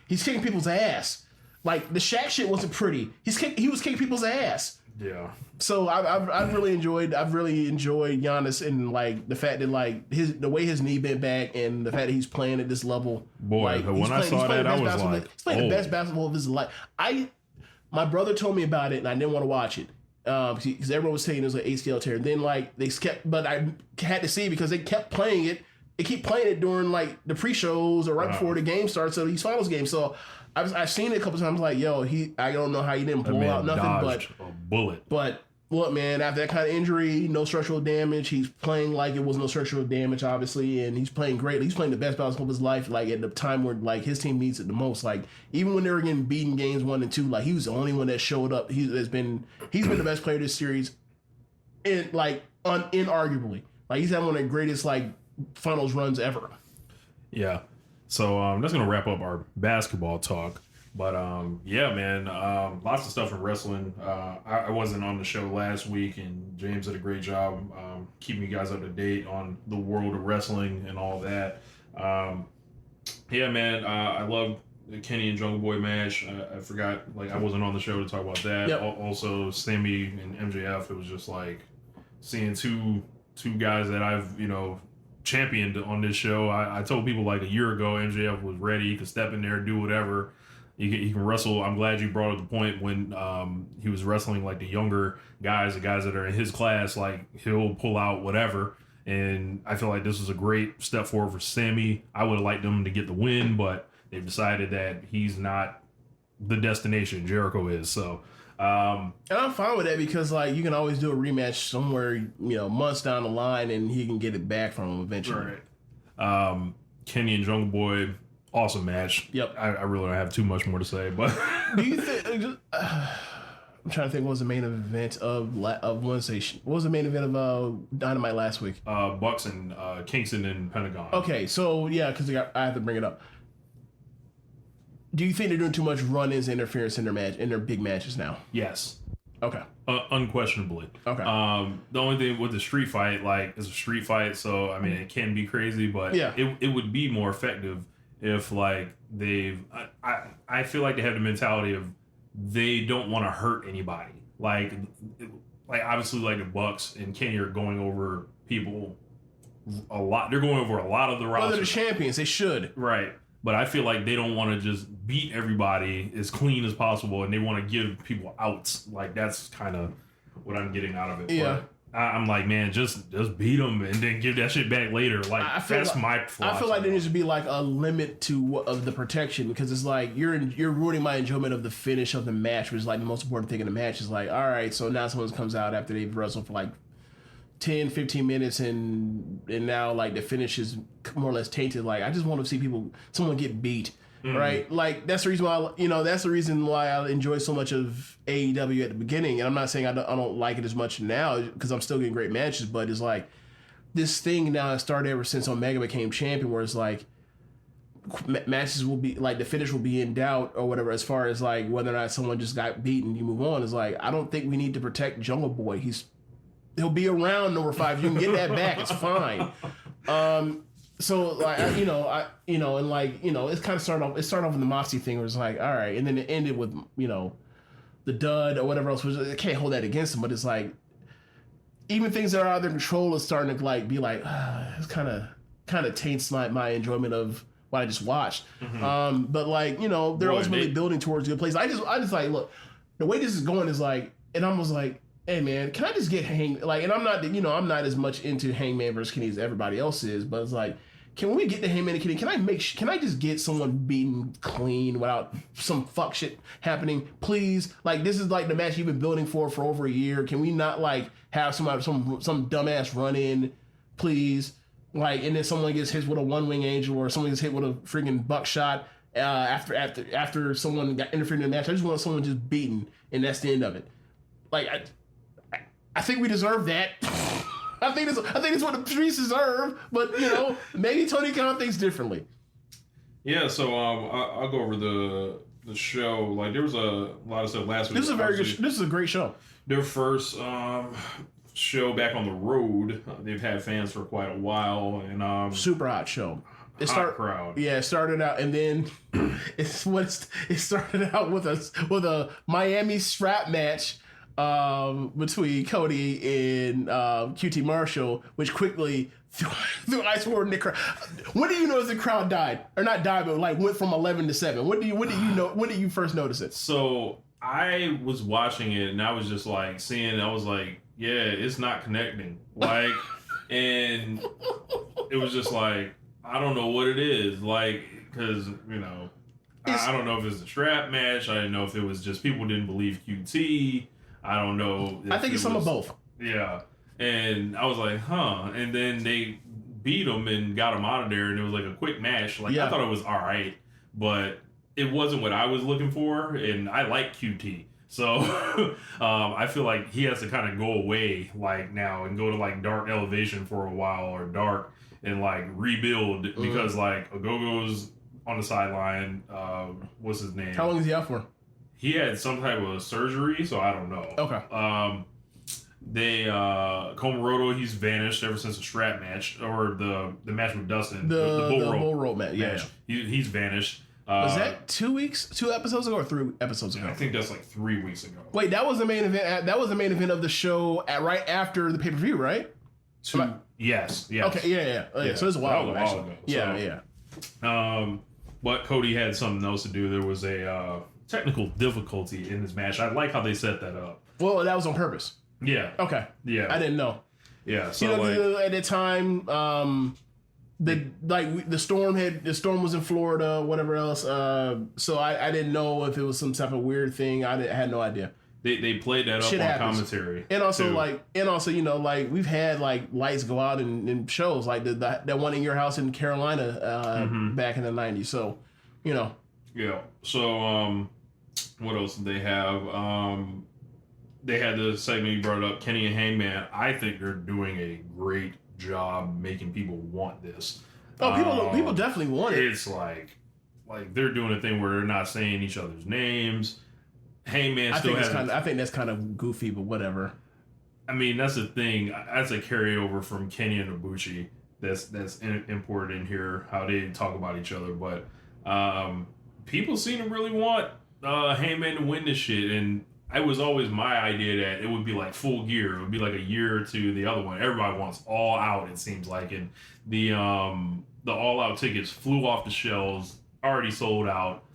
he's kicking people's ass. Like the Shaq shit wasn't pretty. He was kicking people's ass. Yeah. So I've really enjoyed Giannis, and like the fact that like the way his knee bent back and the fact that he's playing at this level. Boy, like, when I saw that, I was like, he's playing the best basketball of his life. My brother told me about it, and I didn't want to watch it because everyone was saying it was an ACL tear. And then like but I had to see it because they kept playing it. They keep playing it during like the pre-shows or right before the game starts, so these finals games. So I've seen it a couple times. Like, yo, I don't know how he didn't blow out nothing, but a bullet. But look, man, after that kind of injury, no structural damage. He's playing like it was no structural damage, obviously, and he's playing great. He's playing the best basketball of his life. Like at the time where like his team needs it the most. Like even when they were getting beaten games 1 and 2, like he was the only one that showed up. He's been the best player of this series, and like inarguably, like he's had one of the greatest like finals runs ever. Yeah. So that's gonna wrap up our basketball talk. But yeah, man, lots of stuff in wrestling. I wasn't on the show last week, and James did a great job keeping you guys up to date on the world of wrestling and all that. Yeah, man, I love the Kenny and Jungle Boy match. I forgot, like, I wasn't on the show to talk about that. Yep. Also, Sammy and MJF. It was just like seeing two guys that I've championed on this show. I told people like a year ago MJF was ready. He could step in there, do whatever. He can wrestle. I'm glad you brought up the point when he was wrestling like the younger guys, the guys that are in his class, like he'll pull out whatever. And I feel like this was a great step forward for Sammy. I would have liked them to get the win, but they've decided that he's not the destination. Jericho is. So, and I'm fine with that because like you can always do a rematch somewhere, months down the line, and he can get it back from him eventually. Right. Kenny and Jungle Boy. Awesome match. Yep. I really don't have too much more to say, but do you think? I'm trying to think. What was the main event of Wednesday? What was the main event of Dynamite last week? Bucks and Kingston and Pentagon. Okay, so yeah, because I have to bring it up. Do you think they're doing too much run-ins, interference in their big matches now? Yes. Okay. Unquestionably. Okay. The only thing with the street fight, like, it's a street fight, so I mean it can be crazy, but yeah, it would be more effective if like I feel like they have the mentality of they don't want to hurt anybody. Like obviously like the Bucks and Kenny are going over people a lot. They're going over a lot of the roster. Well, they're the champions. They should. Right. But I feel like they don't want to just beat everybody as clean as possible, and they want to give people outs. Like that's kind of what I'm getting out of it. Yeah. But I'm like, man, just beat them and then give that shit back later. Like that's my philosophy. I feel like there needs to be like a limit of the protection because it's like you're ruining my enjoyment of the finish of the match, which is like the most important thing in the match. Is like, all right, so now someone comes out after they've wrestled for like 10, 15 minutes and now like the finish is more or less tainted. Like I just want to see someone get beat. Mm-hmm. Right, like that's the reason why I enjoy so much of AEW at the beginning. And I'm not saying I don't like it as much now because I'm still getting great matches, but it's like this thing now has started ever since Omega became champion, where it's like matches will be like the finish will be in doubt or whatever. As far as like whether or not someone just got beaten, you move on. It's like I don't think we need to protect Jungle Boy. He'll be around number 5. You can get that back. It's fine. So like and like it's kind of started off with the Moxie thing where it's like all right, and then it ended with the dud or whatever else. Which I can't hold that against him, but it's like even things that are out of their control is starting to like be like it's kind of taints my enjoyment of what I just watched. Mm-hmm. But like they're ultimately building towards a good place. I just like look, the way this is going is like it almost like. Hey man, can I just get Hangman? Like, and I'm not, I'm not as much into Hangman versus Kenny as everybody else is, but it's like, can we get the Hangman and Kenny? Can I just get someone beaten clean without some fuck shit happening, please? Like, this is like the match you've been building for over a year. Can we not like have some dumbass run in, please? Like, and then someone gets hit with a one wing angel or someone gets hit with a freaking buckshot after someone got interfered in the match. I just want someone just beaten, and that's the end of it. Like, I think we deserve that. I think it's what the streets deserve. But maybe Tony Khan thinks differently. Yeah, so I'll go over the show. Like there was a lot of stuff last week. This is a very good. This is a great show. Their first show back on the road. They've had fans for quite a while, and super hot show. Hot crowd. Yeah, it started out, and then it started out with a Miami strap match between Cody and QT Marshall, which quickly threw ice water in the crowd. When do you notice the crowd died, or not died, but like went from 11 to 7? When did you first notice it? So I was watching it, and I was just like seeing. I was like, yeah, it's not connecting. Like, and it was just like, I don't know what it is. Like, because I don't know if it's a strap match. I didn't know if it was just people didn't believe QT. I don't know. I think it's some of both. Yeah. And I was like, huh. And then they beat him and got him out of there, and it was like a quick match. Like, I thought it was all right, but it wasn't what I was looking for, and I like QT. So I feel like he has to kind of go away like now and go to like Dark Elevation for a while, or Dark, and like rebuild, because like Ogogo's on the sideline. What's his name? How long is he out for? He had some type of surgery, so I don't know. Okay. Komoroto, he's vanished ever since the strap match, or the match with Dustin, the bull rope match. Yeah. He's vanished. Was that 2 episodes ago, or 3 episodes ago? I think that's like 3 weeks ago. Wait, that was the main event. That was the main event of the show right after the pay-per-view, right? Yes. Okay, yeah. So it's a while ago, actually. Yeah. But Cody had something else to do. There was a technical difficulty in this match. I like how they set that up. Well, that was on purpose. Yeah. Okay. Yeah. I didn't know. Yeah. So at the time, the storm was in Florida, whatever else. So I didn't know if it was some type of weird thing. I had no idea. They played that up on commentary, and also we've had like lights go out in shows like that one in your house in Carolina back in the 90s. So yeah. So what else did they have? They had the segment you brought up, Kenny and Hangman. I think they're doing a great job making people want this. Oh, people definitely want it. It's like they're doing a thing where they're not saying each other's names. Hangman still has. I think that's kind of goofy, but whatever. I mean, that's the thing. That's a carryover from Kenny and Ibushi. That's important in here, how they talk about each other. But people seem to really want Hangman to win this shit, and it was always my idea that it would be like Full Gear. It would be like a year to the other one. Everybody wants All Out, it seems like, and the All Out tickets flew off the shelves, already sold out.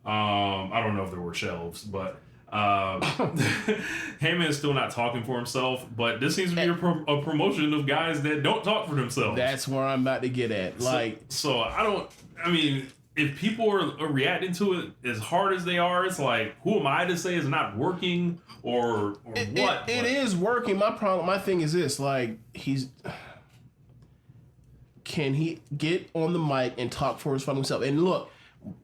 I don't know if there were shelves, but Heyman is still not talking for himself. But this seems to be a promotion of guys that don't talk for themselves. That's where I'm about to get at. If people are reacting to it as hard as they are, it's like, who am I to say it's not working or what? It is working. My thing is this: like, can he get on the mic and talk for his fucking himself? And look,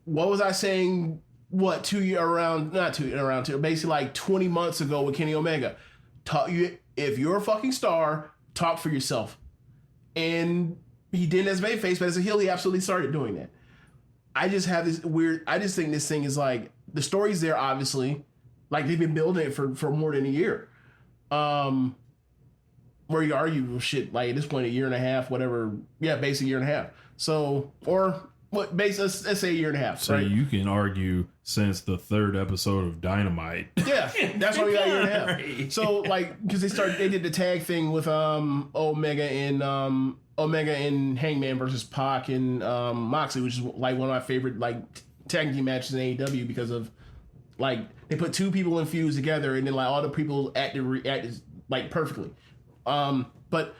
what was I saying? Basically like 20 months ago with Kenny Omega. If you're a fucking star, talk for yourself. And he didn't as babyface, but as a heel, he absolutely started doing that. I just have this weird. I just think this thing is like, the story's there, obviously. Like, they've been building it for more than a year. Where you argue shit, like, at this point, a year and a half, whatever. Yeah, basically a year and a half. So, or what? Let's say a year and a half. So right? You can argue since the 3rd episode of Dynamite. Yeah, that's why we got a year and a half. Right. So, like, because they did the tag thing with Omega and Hangman versus Pac and Moxley, which is like one of my favorite like tag team matches in AEW, because of like they put two people infused together and then like all the people acted like perfectly. But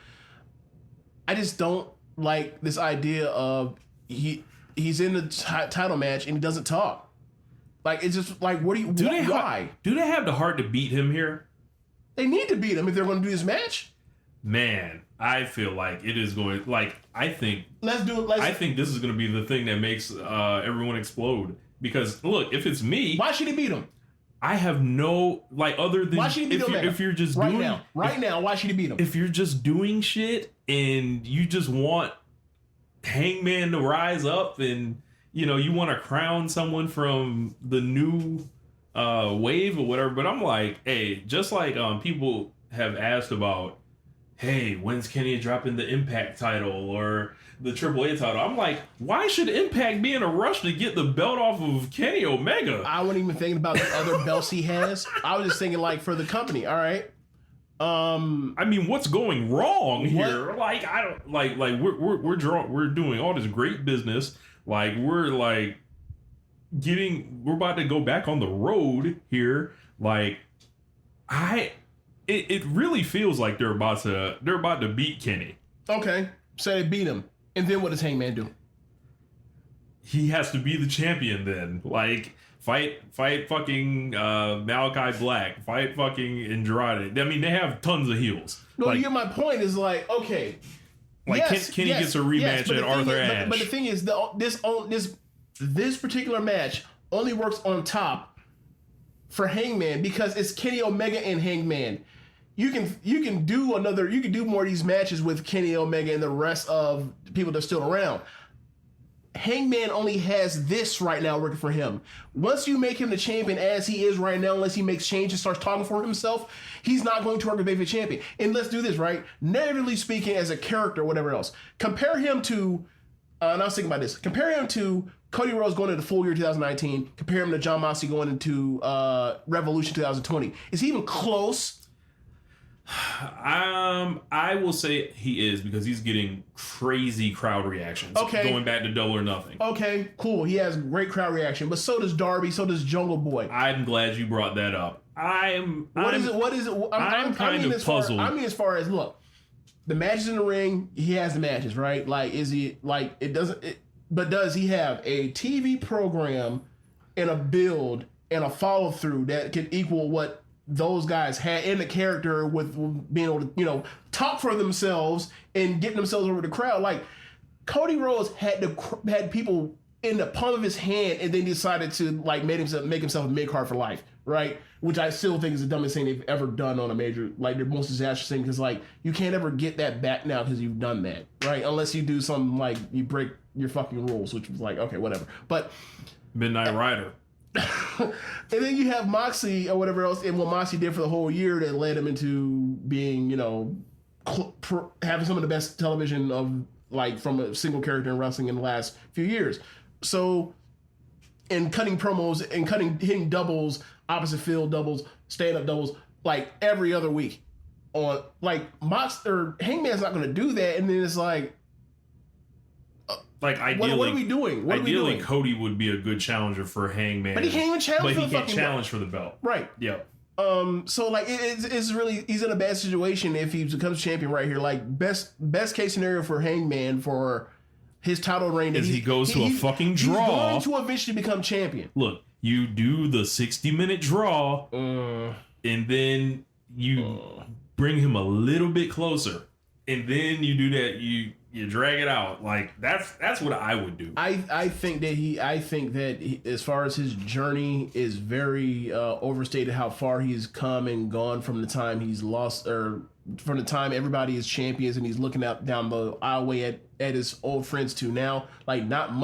I just don't like this idea of he's in the title match and he doesn't talk. Like, it's just like, why? Do they have the heart to beat him here? They need to beat him if they're going to do this match. Man, I feel like it is going. Like, I think let's do it. I think this is going to be the thing that makes everyone explode. Because look, if it's me, why should he beat him? I have no other than why should he beat him? If you're just right doing now, why should he beat him? If you're just doing shit and you just want Hangman to rise up and you want to crown someone from the new wave or whatever. But I'm like, hey, just like people have asked about, hey, when's Kenny dropping the Impact title or the AAA title? I'm like, why should Impact be in a rush to get the belt off of Kenny Omega? I wasn't even thinking about the other belts he has. I was just thinking like for the company. All right. I mean, what's going wrong here? Like, I don't like we're doing all this great business. Like, we're about to go back on the road here. Like, it really feels like they're about to beat Kenny. Okay, so they beat him, and then what does Hangman do? He has to be the champion then. Like, fight fucking Malachi Black, fight fucking Andrade. I mean, they have tons of heels. No, you get my point. Is like, okay, like Kenny gets a rematch at Arthur Ashe. But the thing is, this particular match only works on top for Hangman because it's Kenny Omega and Hangman. You can do more of these matches with Kenny Omega and the rest of the people that are still around. Hangman only has this right now working for him. Once you make him the champion as he is right now, unless he makes changes and starts talking for himself, he's not going to work with the champion. And let's do this, right? Narratively speaking, as a character, whatever else, compare him to, and I was thinking about this, compare him to Cody Rhodes going into full year 2019, compare him to Jon Moxley going into Revolution 2020. Is he even close? I will say he is because he's getting crazy crowd reactions. Okay. Going back to Double or Nothing. Okay, cool. He has great crowd reaction, but so does Darby, so does Jungle Boy. I'm glad you brought that up. I'm kind of puzzled. As far as, look, the matches in the ring, he has the matches, right? Like, is he, like, but does he have a TV program and a build and a follow through that can equal what those guys had in the character with being able to, talk for themselves and getting themselves over the crowd? Like, Cody Rhodes had people in the palm of his hand and then decided to like make himself a mid-card for life, right? Which I still think is the dumbest thing they've ever done on a major, like the most disastrous thing, because like you can't ever get that back now because you've done that, right? Unless you do something like you break your fucking rules, which was like, okay, whatever. But Midnight Rider. And then you have Moxley or whatever else, and what Moxley did for the whole year that led him into being, having some of the best television of like from a single character in wrestling in the last few years. So, and cutting promos and hitting doubles, opposite field doubles, stand up doubles, like every other week on like Hangman's not going to do that, and then it's like. Like, ideally, what are we doing? Ideally, Cody would be a good challenger for Hangman. But he can't even challenge for the fucking challenge belt. for the belt. Right. Yep. So, like, it's really, he's in a bad situation if he becomes champion right here. Like, best case scenario for Hangman for his title reign is he goes to a fucking draw. He's going to eventually become champion. Look, you do the 60-minute draw, and then you bring him a little bit closer, and then you do that, you drag it out. Like, that's what I would do. I think that as far as his journey is very overstated, how far he's come and gone from the time he's lost, or from the time everybody is champions and he's looking out down the aisleway at his old friends to now. Like, not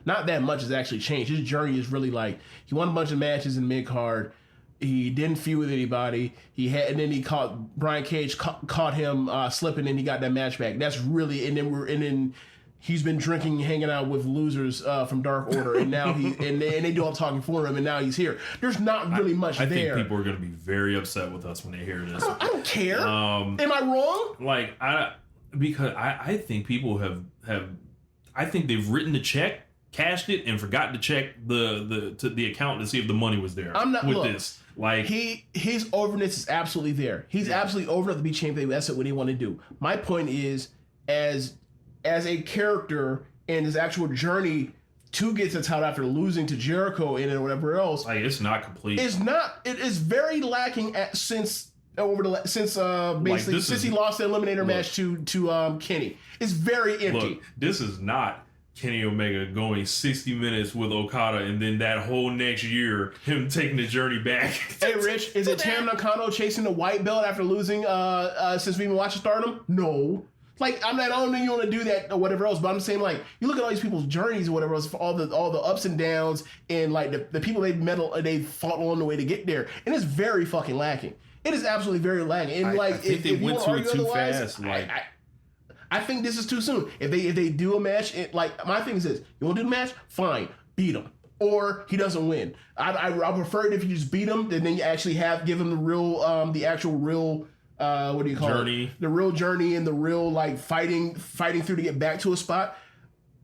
that much has actually changed. His journey is really like, he won a bunch of matches in mid-card. He didn't feud with anybody. And then he caught Brian Cage caught him slipping, and he got that match back. That's really, and then he's been drinking, hanging out with losers from Dark Order, and now and they do all the talking for him, and now he's here. There's not really much there. I think people are going to be very upset with us when they hear this. I don't care. Am I wrong? Like, because I think people have I think they've written the check, cashed it, and forgot to check the account to see if the money was there. I'm not with this. Like, his overness is absolutely there. He's absolutely over enough to be champion. That's what he want to do. My point is, as a character and his actual journey to get to the title after losing to Jericho and whatever else, like, it's not complete. It's not. It is very lacking since he lost the Eliminator match to Kenny. It's very empty. Look, this is not Kenny Omega going 60 minutes with Okada, and then that whole next year, him taking the journey back. Hey, Rich, is it Tam Nakano chasing the white belt after losing since we've been watching Stardom? No. Like, I don't know you want to do that or whatever else, but I'm saying, like, you look at all these people's journeys or whatever else, for all the ups and downs, and like the people they fought on the way to get there, and it's very fucking lacking. It is absolutely very lacking. And I think they went to it too fast. I think this is too soon. If they do a match, like, my thing is this: you want to do the match, fine, beat him, or he doesn't win. I prefer it if you just beat him, and then you actually give him the actual real. What do you call journey. it? The real journey and the real, like, fighting through to get back to a spot.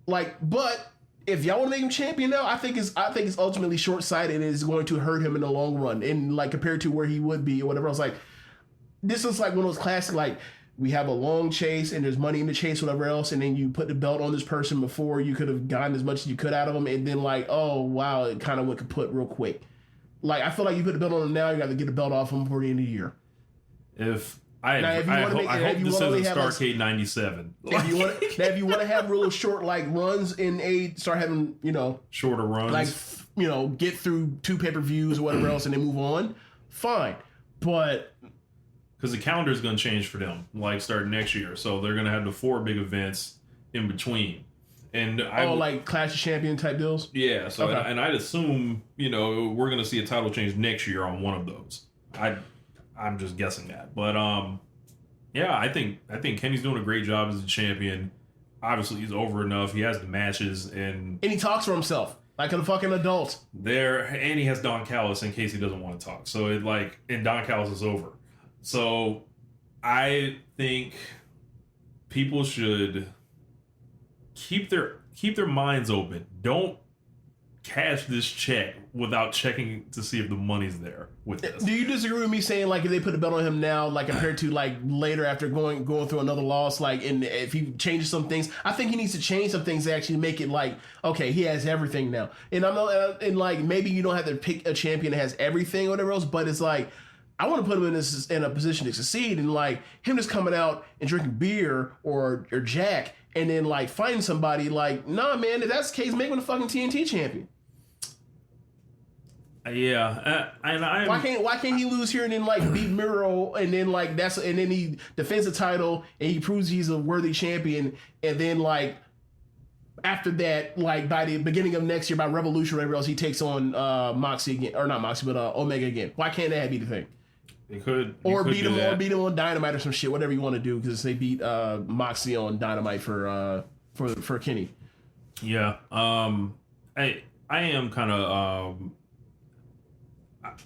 Like, but if y'all want to make him champion now, I think it's ultimately short-sighted and it's going to hurt him in the long run. And, like, compared to where he would be or whatever else, like, this is like one of those classic, like, we have a long chase and there's money in the chase, whatever else, and then you put the belt on this person before you could have gotten as much as you could out of them, and then, like, oh wow, it kind of went kaput real quick. Like, I feel like you put the belt on him now, you got to get the belt off him before the end of the year. I hope this isn't Starrcade 97. If you want to have real short, like, runs in start having, shorter runs, like, get through 2 pay-per-views or whatever else and then move on, fine. But because the calendar is going to change for them, like, starting next year, so they're going to have the 4 big events in between. And like Clash of Champion type deals. Yeah. So okay. And I'd assume we're going to see a title change next year on one of those. I'm just guessing that, but yeah, I think Kenny's doing a great job as a champion. Obviously, he's over enough. He has the matches, and he talks for himself like a fucking adult. And he has Don Callis in case he doesn't want to talk. So and Don Callis is over. So I think people should keep their minds open. Don't cash this check without checking to see if the money's there with this. Do you disagree with me saying, like, if they put a belt on him now, like, compared to, like, later after going through another loss, like, and if he changes some things, I think he needs to change some things to actually make it like, okay, he has everything now. And I'm not, and like, maybe you don't have to pick a champion that has everything or whatever else, but it's like, I want to put him in a position to succeed, and like him just coming out and drinking beer or Jack and then, like, fighting somebody, like, nah, man, if that's the case, make him the fucking TNT champion. Yeah, why can't he lose here and then, like, beat Miro and then, like, and then he defends the title and he proves he's a worthy champion, and then, like, after that, like, by the beginning of next year, by Revolution or whatever else, he takes on Moxie again, or not Moxie, but Omega again. Why can't that be the thing? They could, beat him on Dynamite or some shit, whatever you want to do, because they beat Moxie on Dynamite for Kenny. Yeah, I am kind of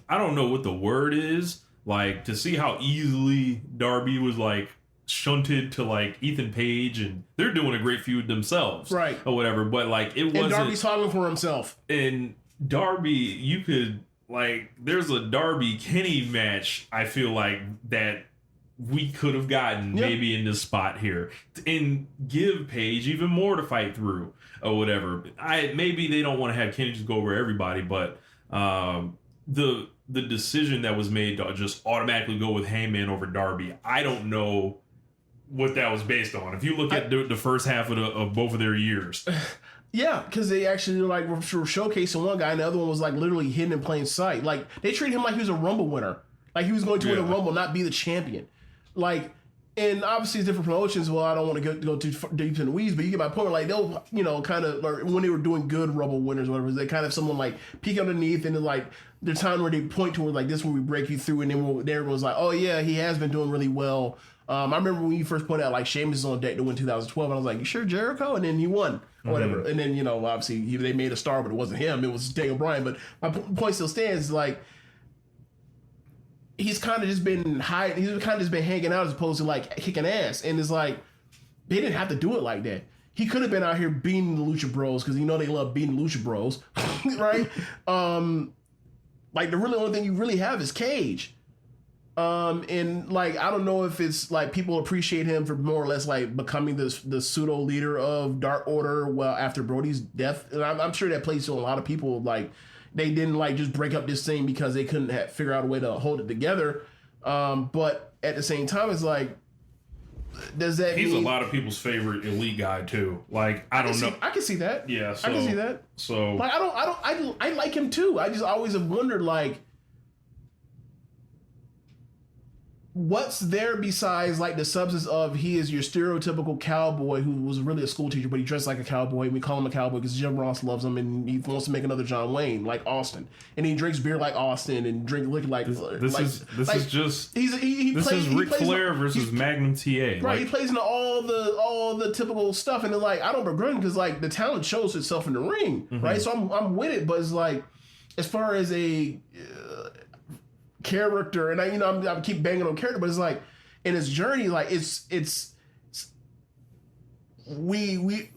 I don't know what the word is, like, to see how easily Darby was, like, shunted to, like, Ethan Page, and they're doing a great feud themselves, right, or whatever. But, like, it wasn't. And Darby's talking for himself. And Darby, you could, like, there's a Darby Kenny match, I feel like, that we could have gotten maybe in this spot here, and give Page even more to fight through or whatever. Maybe they don't want to have Kenny just go over everybody, but the decision that was made to just automatically go with Hangman over Darby, I don't know what that was based on. If you look at the first half of both of their years. Yeah, because they actually, like, were showcasing one guy and the other one was, like, literally hidden in plain sight. Like, they treated him like he was a Rumble winner. Like, he was going to win a Rumble, not be the champion. Like, and obviously it's different promotions. Well, I don't want to go too deep in the weeds, but you get my point. Like, they'll, kind of, like, when they were doing good Rumble winners or whatever, they kind of have someone, like, peek underneath, and then, like, there's time where they point towards, like, this is where we break you through, and then everyone's like, oh yeah, he has been doing really well. I remember when you first pointed out, like, Sheamus is on deck to win 2012, and I was like, you sure, Jericho? And then he won, or whatever. And then, obviously they made a star, but it wasn't him, it was Daniel Bryan. But my point still stands, like, he's kind of just been hanging out as opposed to, like, kicking ass. And it's like, they didn't have to do it like that. He could have been out here beating the Lucha Bros, because they love beating Lucha Bros, right? Like, the really only thing you really have is Cage. And, like, I don't know if it's, like, people appreciate him for more or less, like, becoming the pseudo leader of Dark Order, well, after Brody's death. And I'm sure that plays to a lot of people, like, they didn't, like, just break up this thing because they couldn't figure out a way to hold it together. But at the same time, it's like, does that He's mean... a lot of people's favorite elite guy, too. Like, I don't know. I can see that. Yeah, so... I can see that. So... Like, I like him, too. I just always have wondered, like... what's there besides like the substance of he is your stereotypical cowboy who was really a school teacher, but he dressed like a cowboy, and we call him a cowboy because Jim Ross loves him and he wants to make another John Wayne like Austin, and he drinks beer like Austin and drink liquor like this is Ric Flair versus Magnum TA. Right, like, he plays into all the typical stuff, and it's like I don't begrudge because like the talent shows itself in the ring, right? So I'm with it, but it's like as far as a character, and I keep banging on character, but it's like in his journey, like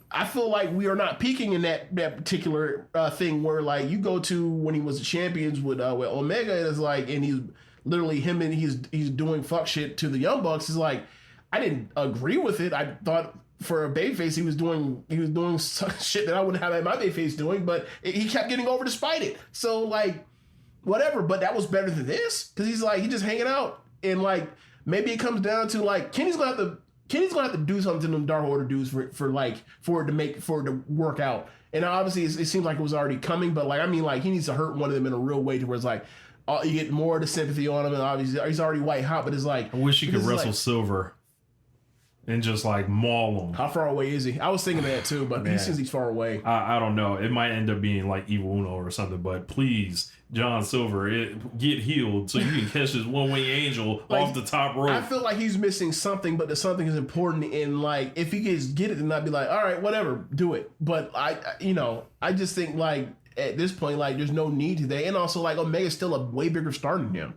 I feel like we are not peaking in that particular thing where like you go to when he was the champions with Omega, and it's like, and he's literally him and he's doing fuck shit to the Young Bucks. It's like I didn't agree with it. I thought for a babyface he was doing shit that I wouldn't have had my babyface doing, but he kept getting over despite it. So like whatever, but that was better than this because he's just hanging out, and like maybe it comes down to like Kenny's gonna have to do something to them Dark Order dudes for it to work out. And obviously it seems like it was already coming, but like I mean like he needs to hurt one of them in a real way to where it's like you get more of the sympathy on him, and obviously he's already white hot, but it's like I wish he could wrestle Silver and just like maul him. How far away is he? I was thinking that too, but he seems he's far away. I don't know. It might end up being like Evil Uno or something, but please, John Silver, get healed so you can catch this one-wing angel off the top rope. I feel like he's missing something, but the something is important. And like, if he gets get it, then I'd be like, all right, whatever, do it. But I just think like at this point, like there's no need to that. And also like Omega's still a way bigger star than him.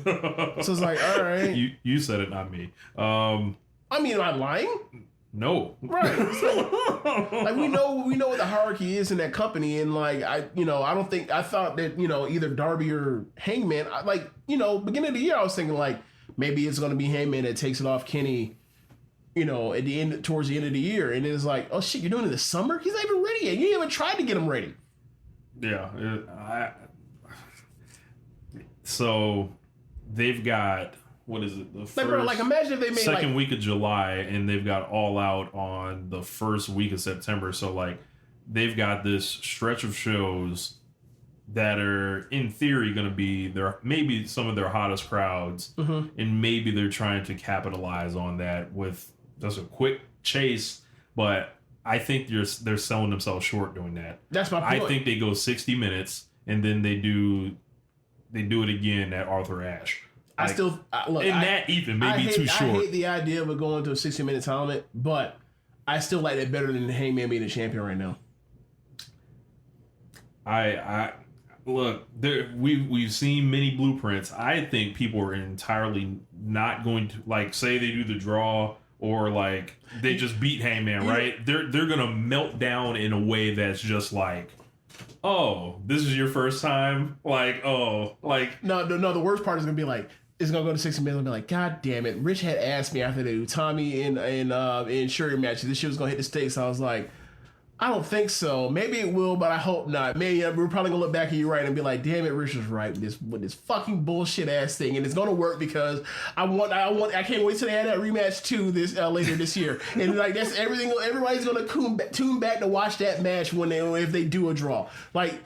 So it's like, all right, you said it, not me. I mean, am I lying? No. Right. Like we know what the hierarchy is in that company, and like I thought that either Darby or Hangman. Beginning of the year I was thinking like maybe it's going to be Hangman that takes it off Kenny, at the end towards the end of the year, and it's like, oh shit, you're doing it this summer? He's not even ready yet. You didn't even try to get him ready. Yeah. So they've got. What is it? The first, imagine if they made second week of July, and they've got All Out on the first week of September. So like, they've got this stretch of shows that are in theory going to be maybe some of their hottest crowds, and maybe they're trying to capitalize on that with just a quick chase. But I think they're selling themselves short doing that. That's my point. I think they go 60 minutes, and then they do it again at Arthur Ashe. Like, that even maybe too short. I hate the idea of it going to a 60-minute tournament, but I still like that better than Hangman being the champion right now. I look, we've seen many blueprints. I think people are entirely not going to like say they do the draw or like they just beat Hangman, right? They're gonna melt down in a way that's just like, oh, this is your first time, like, oh, like no. The worst part is gonna be like. It's gonna go to 60 minutes and be like, God damn it! Rich had asked me after the Tommy and Shuri match, this shit was gonna hit the stakes. I was like, I don't think so. Maybe it will, but I hope not. Maybe we're probably gonna look back at you right and be like, damn it, Rich was right with this fucking bullshit ass thing, and it's gonna work because I can't wait till they have that rematch too this later this year, and like that's everything. Everybody's gonna tune back to watch that match if they do a draw, like.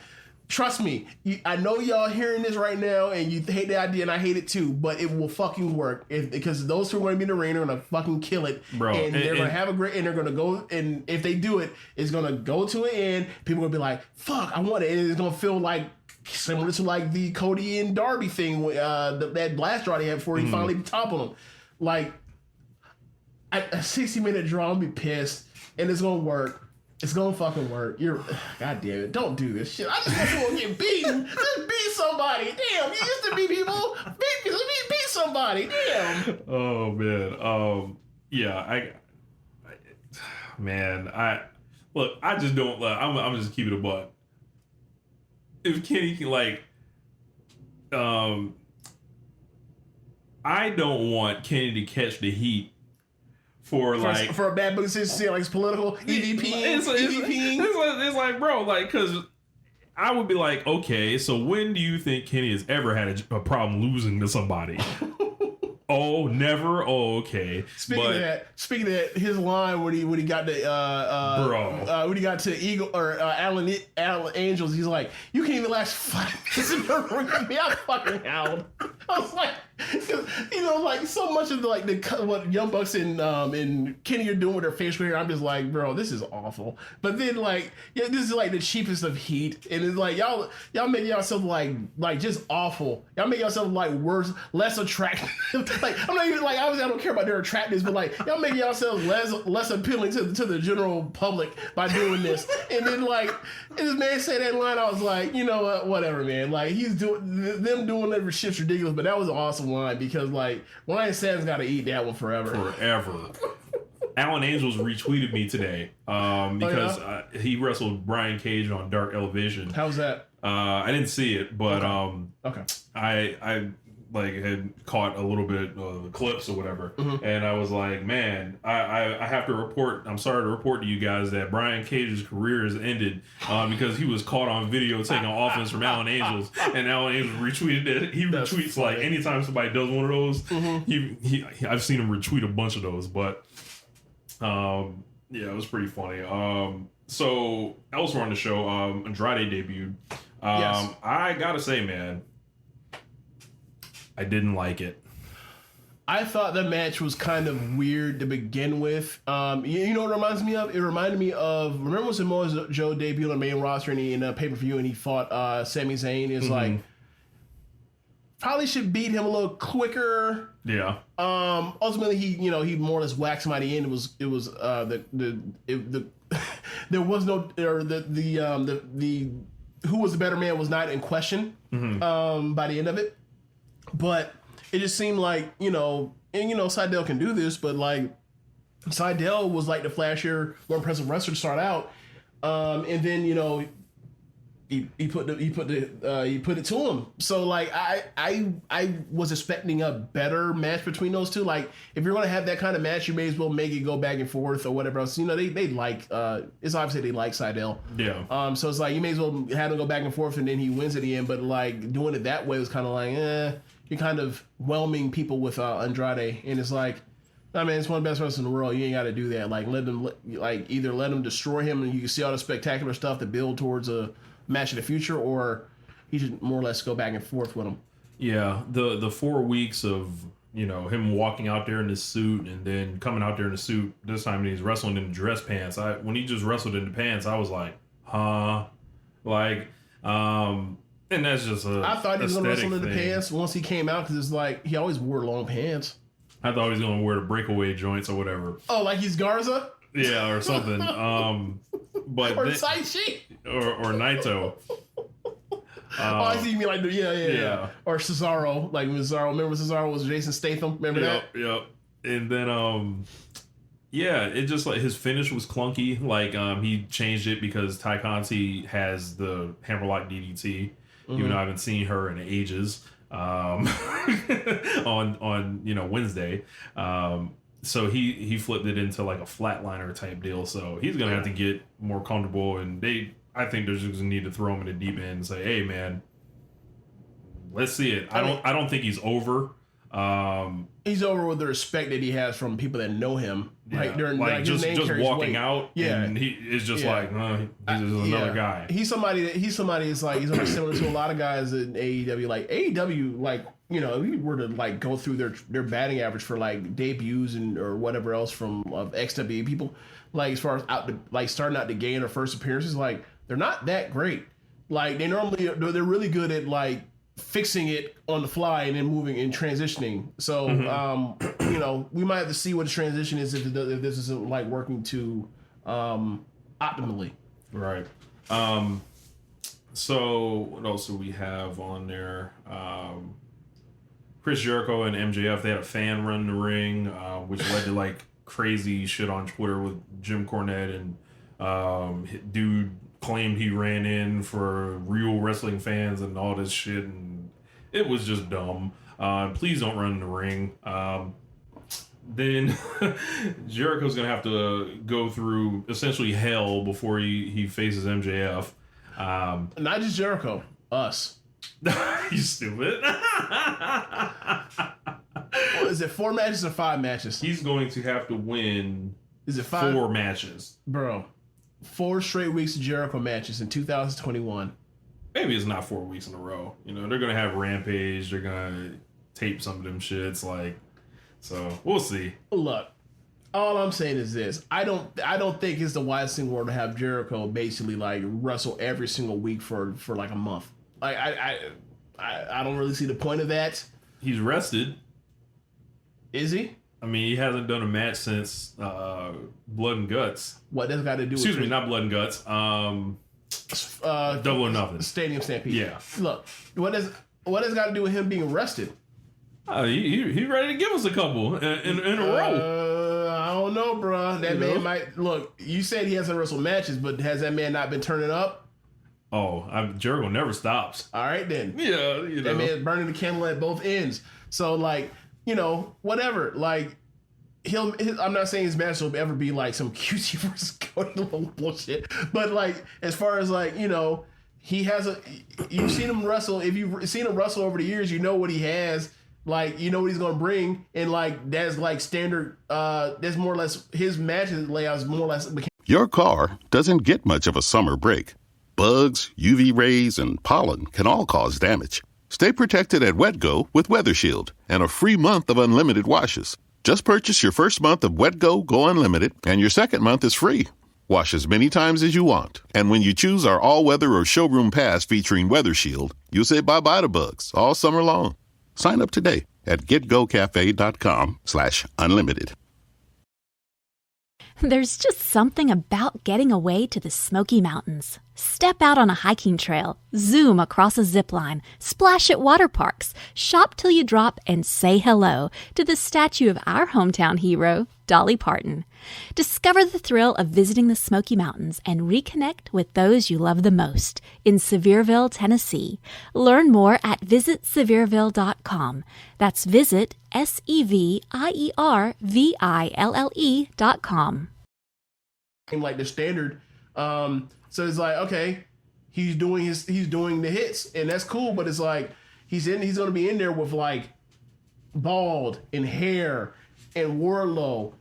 Trust me, I know y'all hearing this right now and you hate the idea and I hate it too, but it will fucking work because those two are going to be in the ring, are going to fucking kill it, bro. And they're going to have a great, and they're going to go, and if they do it, it's going to go to an end. People are going to be like, fuck, I want it. And it's going to feel like similar to like the Cody and Darby thing, that blast draw they had before he finally toppled him. Like, a 60-minute draw, I'll be pissed, and it's going to work. It's gonna fucking work. God damn it! Don't do this shit. I just want people to get beaten. Just beat somebody. Damn, you used to beat people. Beat somebody. Damn. Oh man. Yeah. I just don't. I'm just keeping it a buck. If Kenny can I don't want Kenny to catch the heat. For a bad book decision, like it's political, EVP. It's like, bro, like, because I would be like, okay, so when do you think Kenny has ever had a problem losing to somebody? Oh, never. Oh, okay. Speaking of that, his line when he got to when he got to Eagle or Alan Angels, he's like, you can't even last 5 minutes in the ring with me. I fucking howled. I was like, he like so much of what Young Bucks and Kenny are doing with their facial hair, I'm just like, bro, this is awful. But then this is like the cheapest of heat, and it's like y'all make yourself like just awful. Y'all make yourself like worse, less attractive. Like I'm not even like obviously I don't care about their attractiveness, but like y'all make yourselves less appealing to the general public by doing this. And then this man said that line, I was like, you know what, whatever, man. Like he's doing that shit's ridiculous, but that was an awesome line because Ryan Satin's got to eat that one forever. Alan Angels retweeted me today because he wrestled Brian Cage on Dark Elevation. How's that? I didn't see it, but okay. I had caught a little bit of the clips or whatever, and I was like, man, I have to report. I'm sorry to report to you guys that Brian Cage's career has ended because he was caught on video taking offense from Alan Angels, and Alan Angels retweeted it. He retweets like anytime somebody does one of those. I've seen him retweet a bunch of those, but it was pretty funny. So elsewhere on the show, Andrade debuted. Yes. I gotta say, man, I didn't like it. I thought the match was kind of weird to begin with. You know what it reminds me of? It reminded me of, remember when Samoa Joe debuted on the main roster and in a pay-per-view and he fought Sami Zayn? It's like, probably should beat him a little quicker. Yeah. Ultimately, he more or less whacked him at the end. There was no, or the who was the better man was not in question by the end of it. But it just seemed like, Seidel can do this, but Seidel was like the flashier, more impressive wrestler to start out. And then, he put it to him. So I was expecting a better match between those two. Like if you're gonna have that kind of match, you may as well make it go back and forth or whatever else. They like it's obviously they like Seidel. Yeah. So it's like you may as well have him go back and forth and then he wins at the end. But doing it that way was kind of you're kind of whelming people with Andrade, and it's like, I mean, it's one of the best wrestlers in the world. You ain't got to do that. Either let him destroy him, and you can see all the spectacular stuff to build towards a match in the future, or he should more or less go back and forth with him. Yeah, the 4 weeks of him walking out there in his suit and then coming out there in the suit this time and he's wrestling in the dress pants. When he just wrestled in the pants, I was like, huh, and that's just I thought he was gonna wrestle in the pants once he came out because it's like he always wore long pants. I thought he was gonna wear the breakaway joints or whatever. Oh, like he's Garza? Yeah, or something. But or Taichi or Naito. I see you mean yeah. Or Cesaro, like Cesaro. Remember Cesaro was Jason Statham? Remember that? Yep. And then it just his finish was clunky. He changed it because Ty Conti has the hammerlock DDT, even though I haven't seen her in ages. On Wednesday. So he flipped it into a flatliner type deal. So he's gonna have to get more comfortable, and I think they're just gonna need to throw him in the deep end and say, "Hey, man, let's see it." I don't think he's over. He's over with the respect that he has from people that know him. Just walking out. Yeah, and he is just he's just another guy. He's somebody he's almost similar to a lot of guys in AEW. If you were to go through their batting average for debuts or whatever else from XWE people, as far as starting out the game or first appearances, they're not that great. They normally they're really good at fixing it on the fly and then moving and transitioning. So we might have to see what the transition is if this isn't working too optimally. Right. So what else do we have on there? Chris Jericho and MJF, they had a fan run the ring, which led to crazy shit on Twitter with Jim Cornette, and dude claimed he ran in for real wrestling fans and all this shit, and it was just dumb. Please don't run in the ring. Then Jericho's gonna have to go through essentially hell before he faces MJF. Not just Jericho, us. You stupid. Is it 4 matches or 5 matches? He's going to have to win. Is it 5? 4 matches, bro. 4 straight weeks of Jericho matches in 2021. Maybe it's not 4 weeks in a row. They're gonna have Rampage. They're gonna tape some of them shits. Like, so we'll see. Look, all I'm saying is this: I don't think it's the wisest thing in the world to have Jericho basically like wrestle every single week for like a month. Like I don't really see the point of that. He's rested. Is he? I mean, he hasn't done a match since Blood and Guts. What that's got to do? Excuse me, not Blood and Guts. Double or Nothing. Stadium Stampede. Yeah. Look, what has got to do with him being arrested? He's ready to give us a couple in a row. I don't know, bro. That man might look. You said he hasn't wrestled matches, but has that man not been turning up? Oh, Jericho never stops. All right, then. Yeah, that man's burning the candle at both ends. So, like, whatever. Like, I'm not saying his match will ever be like some QT versus Cody bullshit, but like, as far as like, he has you've seen him wrestle. If you've seen him wrestle over the years, you know what he has. Like, you know what he's going to bring, and like that's like standard. That's more or less his matches layouts. More or less. Your car doesn't get much of a summer break. Bugs, UV rays, and pollen can all cause damage. Stay protected at WetGo with Weather Shield and a free month of unlimited washes. Just purchase your first month of WetGo Go Unlimited, and your second month is free. Wash as many times as you want. And when you choose our all-weather or showroom pass featuring Weather Shield, you'll say bye-bye to bugs all summer long. Sign up today at getgocafe.com/unlimited. There's just something about getting away to the Smoky Mountains. Step out on a hiking trail, zoom across a zip line, splash at water parks, shop till you drop, and say hello to the statue of our hometown hero, Dolly Parton. Discover the thrill of visiting the Smoky Mountains and reconnect with those you love the most in Sevierville, Tennessee. Learn more at visitsevierville.com. That's visit SEVIERVILLE.com. Like the standard, so it's like, okay, he's doing the hits, and that's cool, but it's like he's gonna be in there with like bald and hair and Warlow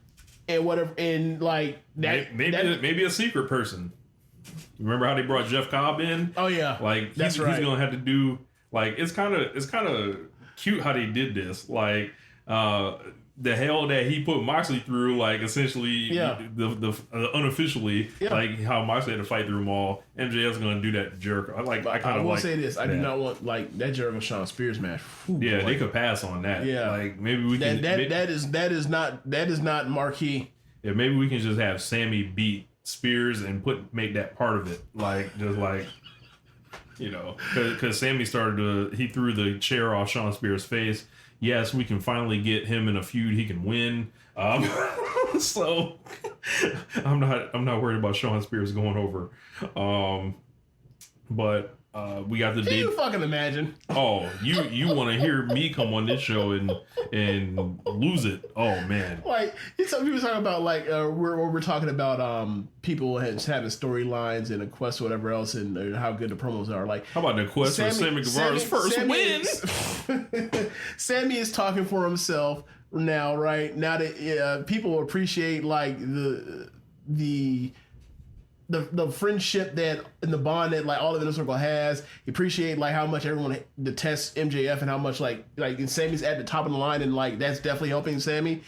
and whatever, and like that maybe a secret person. Remember how they brought Jeff Cobb in? Oh yeah, like he's gonna have to do like it's kind of cute how they did this, like the hell that he put Moxley through, like essentially the unofficially, like how Moxley had to fight through them all. MJF's gonna do that to Jericho. I will say this: I do not want like that Jericho Shawn Spears match. Ooh, yeah, boy. They could pass on that. Yeah, like maybe we can. That is not marquee. Yeah, maybe we can just have Sammy beat Spears and make that part of it, like just like. Because Sammy he threw the chair off Shawn Spears' face. Yes, we can finally get him in a feud he can win. So I'm not worried about Shawn Spears going over. But we got the Can you fucking imagine? Oh, you want to hear me come on this show and lose it? Oh man! Like some people talking about like we're talking about people having storylines and a quest or whatever else, and how good the promos are. Like, how about the quest for Sammy Guevara's first win? Sammy is talking for himself now, right? Now that people appreciate like the friendship that and the bond that like all of Inner Circle has. Appreciate like how much everyone detests MJF and how much like Sammy's at the top of the line, and like that's definitely helping Sammy.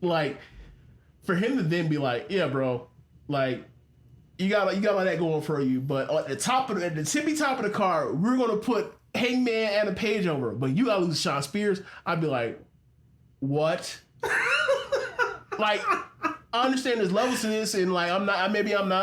Like for him to then be like, yeah, bro, like you got all that going for you, but at the tippy top of the card, we're gonna put Hangman and a Page over, but you gotta lose Shawn Spears. I'd be like, what? Like, I understand there's levels to this, and like I'm not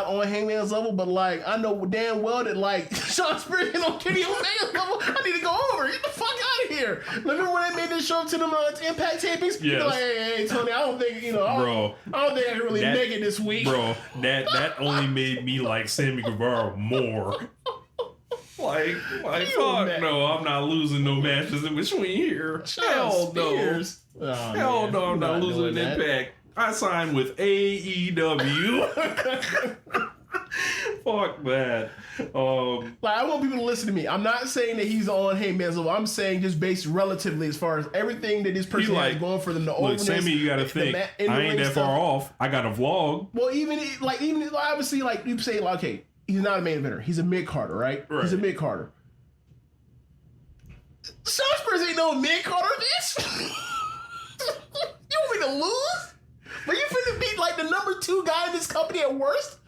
on Hangman's level, but like I know damn well that like Shawn Spears ain't on Kenny Omega's level. I need to go over. Get the fuck out of here. Remember when they made this show to them Impact tapings? Yes. Like, hey, Tony, I don't think bro. I don't think I can really make it this week, bro. That only made me like Sammy Guevara more. Like fuck no, I'm not losing no matches in between here. Hell no. Hell no, I'm not losing an Impact. I signed with AEW. Fuck that. Like I want people to listen to me. I'm not saying that he's on Hangman's level. I'm saying just based relatively as far as everything that this person has going for them. The look, Sammy, you gotta think. I ain't that far off. I got a vlog. Well, even obviously, like you say, like, okay, he's not a main eventer. He's a mid-carder, right? He's a mid-carder. Spurs ain't no mid-carder, bitch. You want me to lose? But you finna beat like the number 2 guy in this company at worst?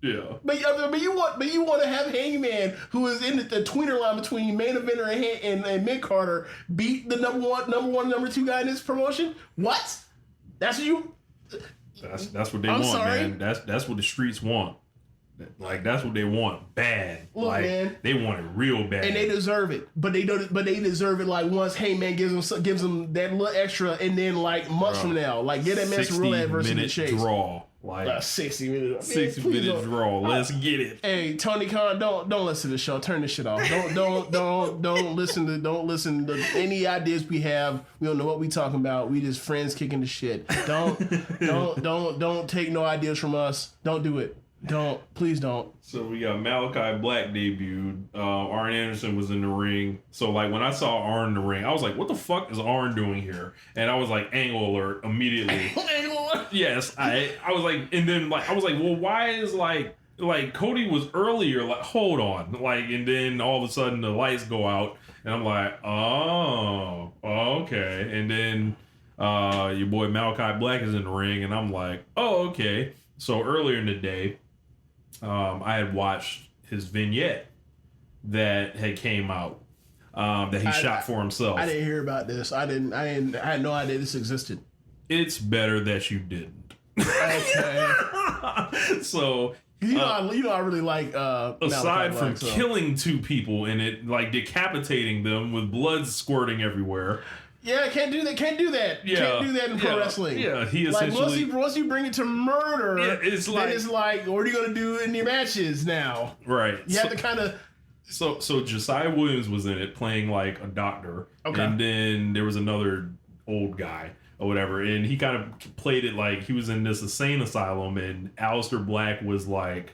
Yeah. But you want to have Hangman, who is in the tweener line between main eventer and mid-carder, beat the number one, number 2 guy in this promotion? What? That's what you... That's what they want, man. That's what the streets want. Like, that's what they want bad. Look, like, man, they want it real bad, and they deserve it. But they don't. But they deserve it. Like once Hangman gives them that little extra, and then like months from now, like get that man some real adversity to chase. Draw. Like 60 minutes. 60-minute draw. Let's get it. Hey, Tony Khan, don't listen to the show. Turn this shit off. Don't listen to any ideas we have. We don't know what we talking about. We just friends kicking the shit. Don't take no ideas from us. Don't do it. Please don't. So we got Malachi Black debuted. Arn Anderson was in the ring. So like when I saw Arn in the ring, I was like, "What the fuck is Arn doing here?" And I was like, "Angle alert!" Immediately. Angle alert. Yes, I was like, and then like I was like, "Well, why is like Cody was earlier? Like, hold on!" Like, and then all of a sudden the lights go out, and I'm like, "Oh, okay." And then your boy Malachi Black is in the ring, and I'm like, "Oh, okay." So earlier in the day, I had watched his vignette that had came out that he shot for himself. I didn't hear about this. I had no idea this existed. It's better that you didn't. Okay. So I really like. Aside from killing 2 people and it like decapitating them with blood squirting everywhere. Yeah, can't do that. Can't do that in pro wrestling. Yeah, he essentially like once you bring it to murder, it's like what are you gonna do in your matches now? Right. You have to kind of. So Josiah Williams was in it playing like a doctor, and then there was another old guy or whatever, and he kind of played it like he was in this insane asylum, and Aleister Black was like,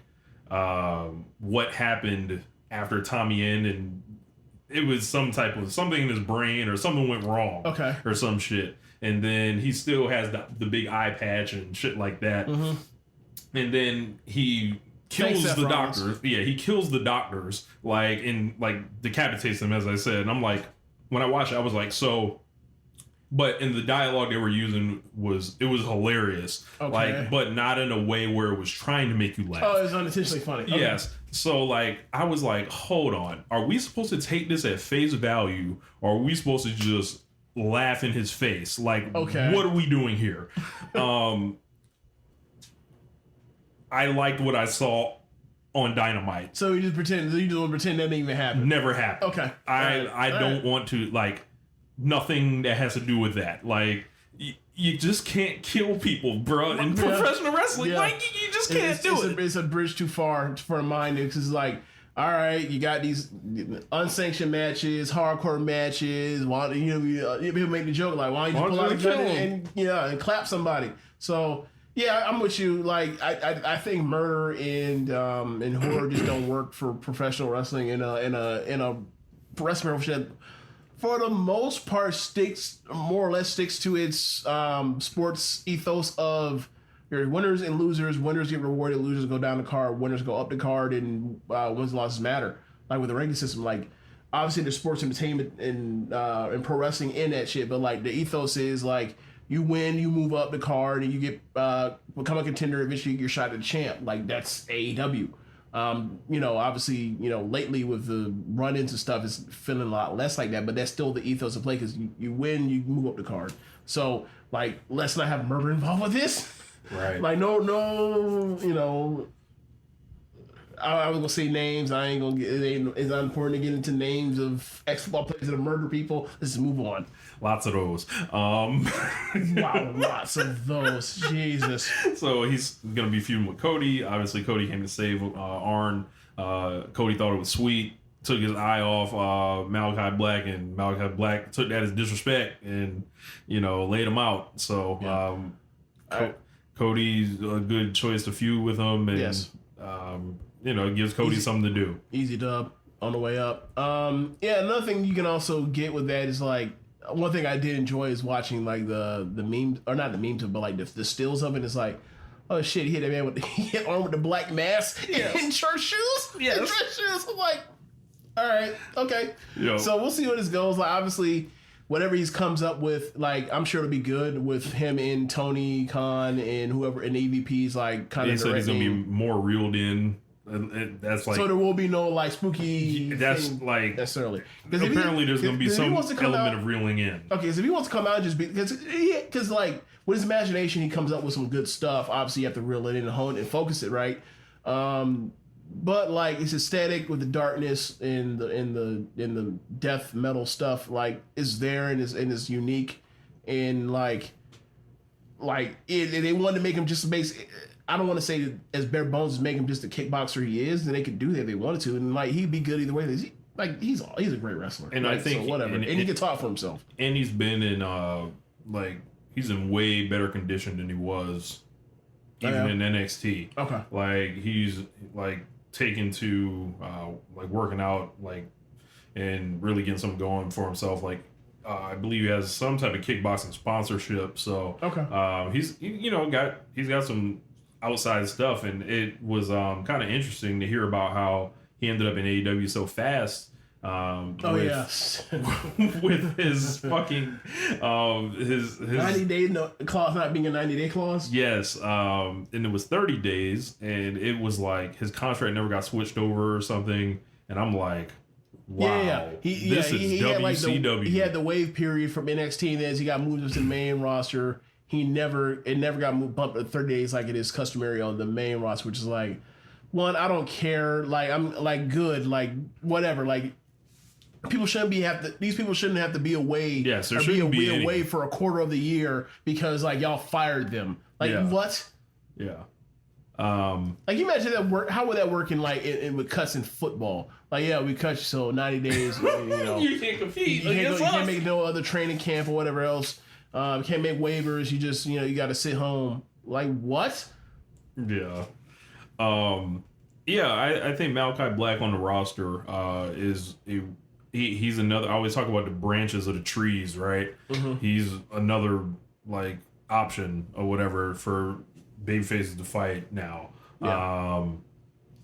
what happened after Tommy End and. It was some type of something in his brain or something went wrong. Okay. Or some shit. And then he still has the big eye patch and shit like that. Mm-hmm. And then he kills the doctors. Yeah, he kills the doctors, like, and like decapitates them, as I said. And I'm like, when I watched it, I was like, so. But in the dialogue they were using was hilarious. Okay. Like, but not in a way where it was trying to make you laugh. Oh, it was unintentionally funny. Okay. Yes. So like I was like, hold on. Are we supposed to take this at face value, or are we supposed to just laugh in his face? Like, what are we doing here? I liked what I saw on Dynamite. So you just want to pretend that didn't even happen. Never happened. Okay. I don't want to like nothing that has to do with that. Like you just can't kill people, bro. In professional wrestling, like you just can't do it. It's a bridge too far for mine because it's like, all right, you got these unsanctioned matches, hardcore matches. Why people make the joke like, why don't you pull out a gun and clap somebody? So yeah, I'm with you. Like I think murder and horror just don't work for professional wrestling in a wrestling promotion. For the most part, more or less sticks to its sports ethos of your winners and losers. Winners get rewarded, losers go down the card, winners go up the card, and wins and losses matter. Like with the ranking system, like obviously there's sports entertainment and pro wrestling in that shit, but like the ethos is like you win, you move up the card, and you get become a contender. Eventually, you're shot at the champ. Like that's AEW. Obviously, lately with the run-ins and stuff, it's feeling a lot less like that, but that's still the ethos of play because you win, you move up the card. So, like, let's not have murder involved with this. Right. Like, no, I was going to say names. I ain't going to get, it's not important to get into names of ex-football players that have murdered people. Let's just move on. Lots of those. Wow, lots of those. Jesus. So he's going to be feuding with Cody. Obviously, Cody came to save Arn. Cody thought it was sweet. Took his eye off Malachi Black, and Malachi Black took that as disrespect and, laid him out. So Cody's a good choice to feud with him. And, yes. It gives Cody something to do. Easy dub on the way up. Another thing you can also get with that is like, one thing I did enjoy is watching like the memes, or not the memes, but like the stills of it. It's like, oh shit, he hit that man he hit Arn with the black mask in church shoes. Yes. In church shoes. I'm like, All right. Okay. So we'll see where this goes. Like, obviously, whatever he comes up with, like, I'm sure it'll be good with him and Tony Khan and whoever and EVPs, like, kind of. He said he's gonna be more reeled in. And that's like, so there will be no like spooky. That's thing like necessarily. Apparently, there's gonna be some element of reeling in. Okay, so if he wants to come out and just be because like with his imagination, he comes up with some good stuff. Obviously, you have to reel it in and hone it and focus it right. But like it's aesthetic with the darkness and the death metal stuff, like is there and is unique and like they wanted to make him just basic. I don't want to say as bare bones as make him just the kickboxer he is, and they could do that if they wanted to, and like he'd be good either way. He's a great wrestler, and I think so whatever, and he can talk for himself. And he's been in he's in way better condition than he was even in NXT. Okay, like he's like taken to like working out and really getting something going for himself. Like I believe he has some type of kickboxing sponsorship. So okay, he's got some outside stuff, and it was kind of interesting to hear about how he ended up in AEW so fast. With his fucking his 90-day clause not being a 90-day clause. Yes, and it was 30 days, and it was like his contract never got switched over or something. And I'm like, wow, this is WCW. He had the wave period from NXT, and as he got moved to the main roster, it never got moved bumped to 30 days like it is customary on the main roster, which is like, one, I don't care. Like I'm like good, like whatever, like. These people shouldn't have to be away. Yes, there shouldn't be away for a quarter of the year because like y'all fired them. Like what? Yeah. Like you imagine that work. How would that work in like with cuts in football? Like we cut you so 90 days. You can't compete. You can't make no other training camp or whatever else. You can't make waivers. You just you got to sit home. Like what? Yeah. I think Malachi Black on the roster is he's another. I always talk about the branches of the trees, right? Mm-hmm. He's another like option or whatever for babyfaces to fight now. Yeah.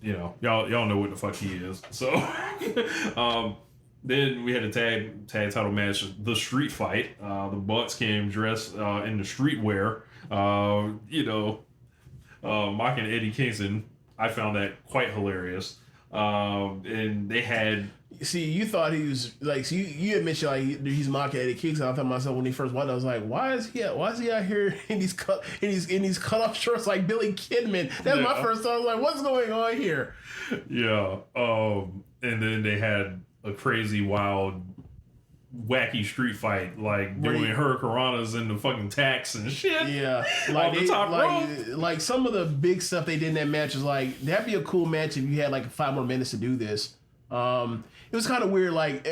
Y'all know what the fuck he is. So then we had a tag title match, the street fight. The Bucks came dressed in the streetwear. Mocking Eddie Kingston. I found that quite hilarious. And they had. See, you thought he was like. So you admit he's mocking Eddie Kingston. I thought to myself when he first won, I was like, why is he out here in these cut off shorts like Billy Kidman? That's my first thought. I was like, what's going on here? Yeah. And then they had a crazy, wild, wacky street fight, like doing hurricanranas and the fucking tacks and shit. Yeah, like the top rope. Like some of the big stuff they did in that match is like that'd be a cool match if you had like 5 more minutes to do this. It was kind of weird, like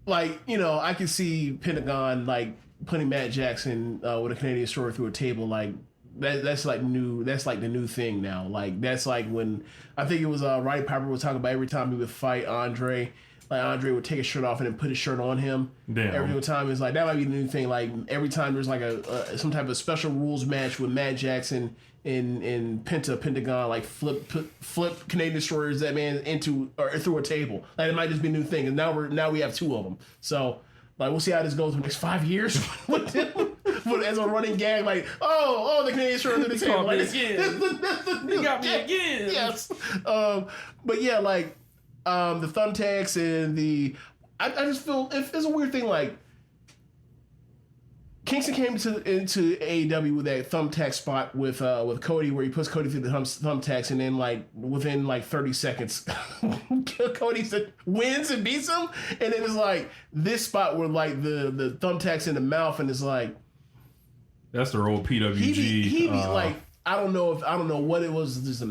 I could see Pentagon like putting Matt Jackson with a Canadian story through a table, like that's like new. That's like the new thing now. Like that's like when I think it was Roddy Piper was talking about every time he would fight Andre. Like Andre would take his shirt off and then put his shirt on him. Damn. Every time it's like that might be the new thing. Like every time there's like some type of special rules match with Matt Jackson in Pentagon, like flip Canadian Destroyers that man into or through a table. Like it might just be a new thing. And now we have 2 of them. So like we'll see how this goes for the next 5 years with him. As a running gag, like the Canadian Destroyers through the table. Like, you got me again. Yes. But yeah, like. The thumbtacks and I just feel it's a weird thing. Like Kingston came into AEW with that thumbtack spot with Cody, where he puts Cody through the thumbtacks, and then like within like 30 seconds, Cody wins and beats him, and then it's like this spot where like the thumbtacks in the mouth, and it's like that's their old PWG. He be like. I don't know what it was, just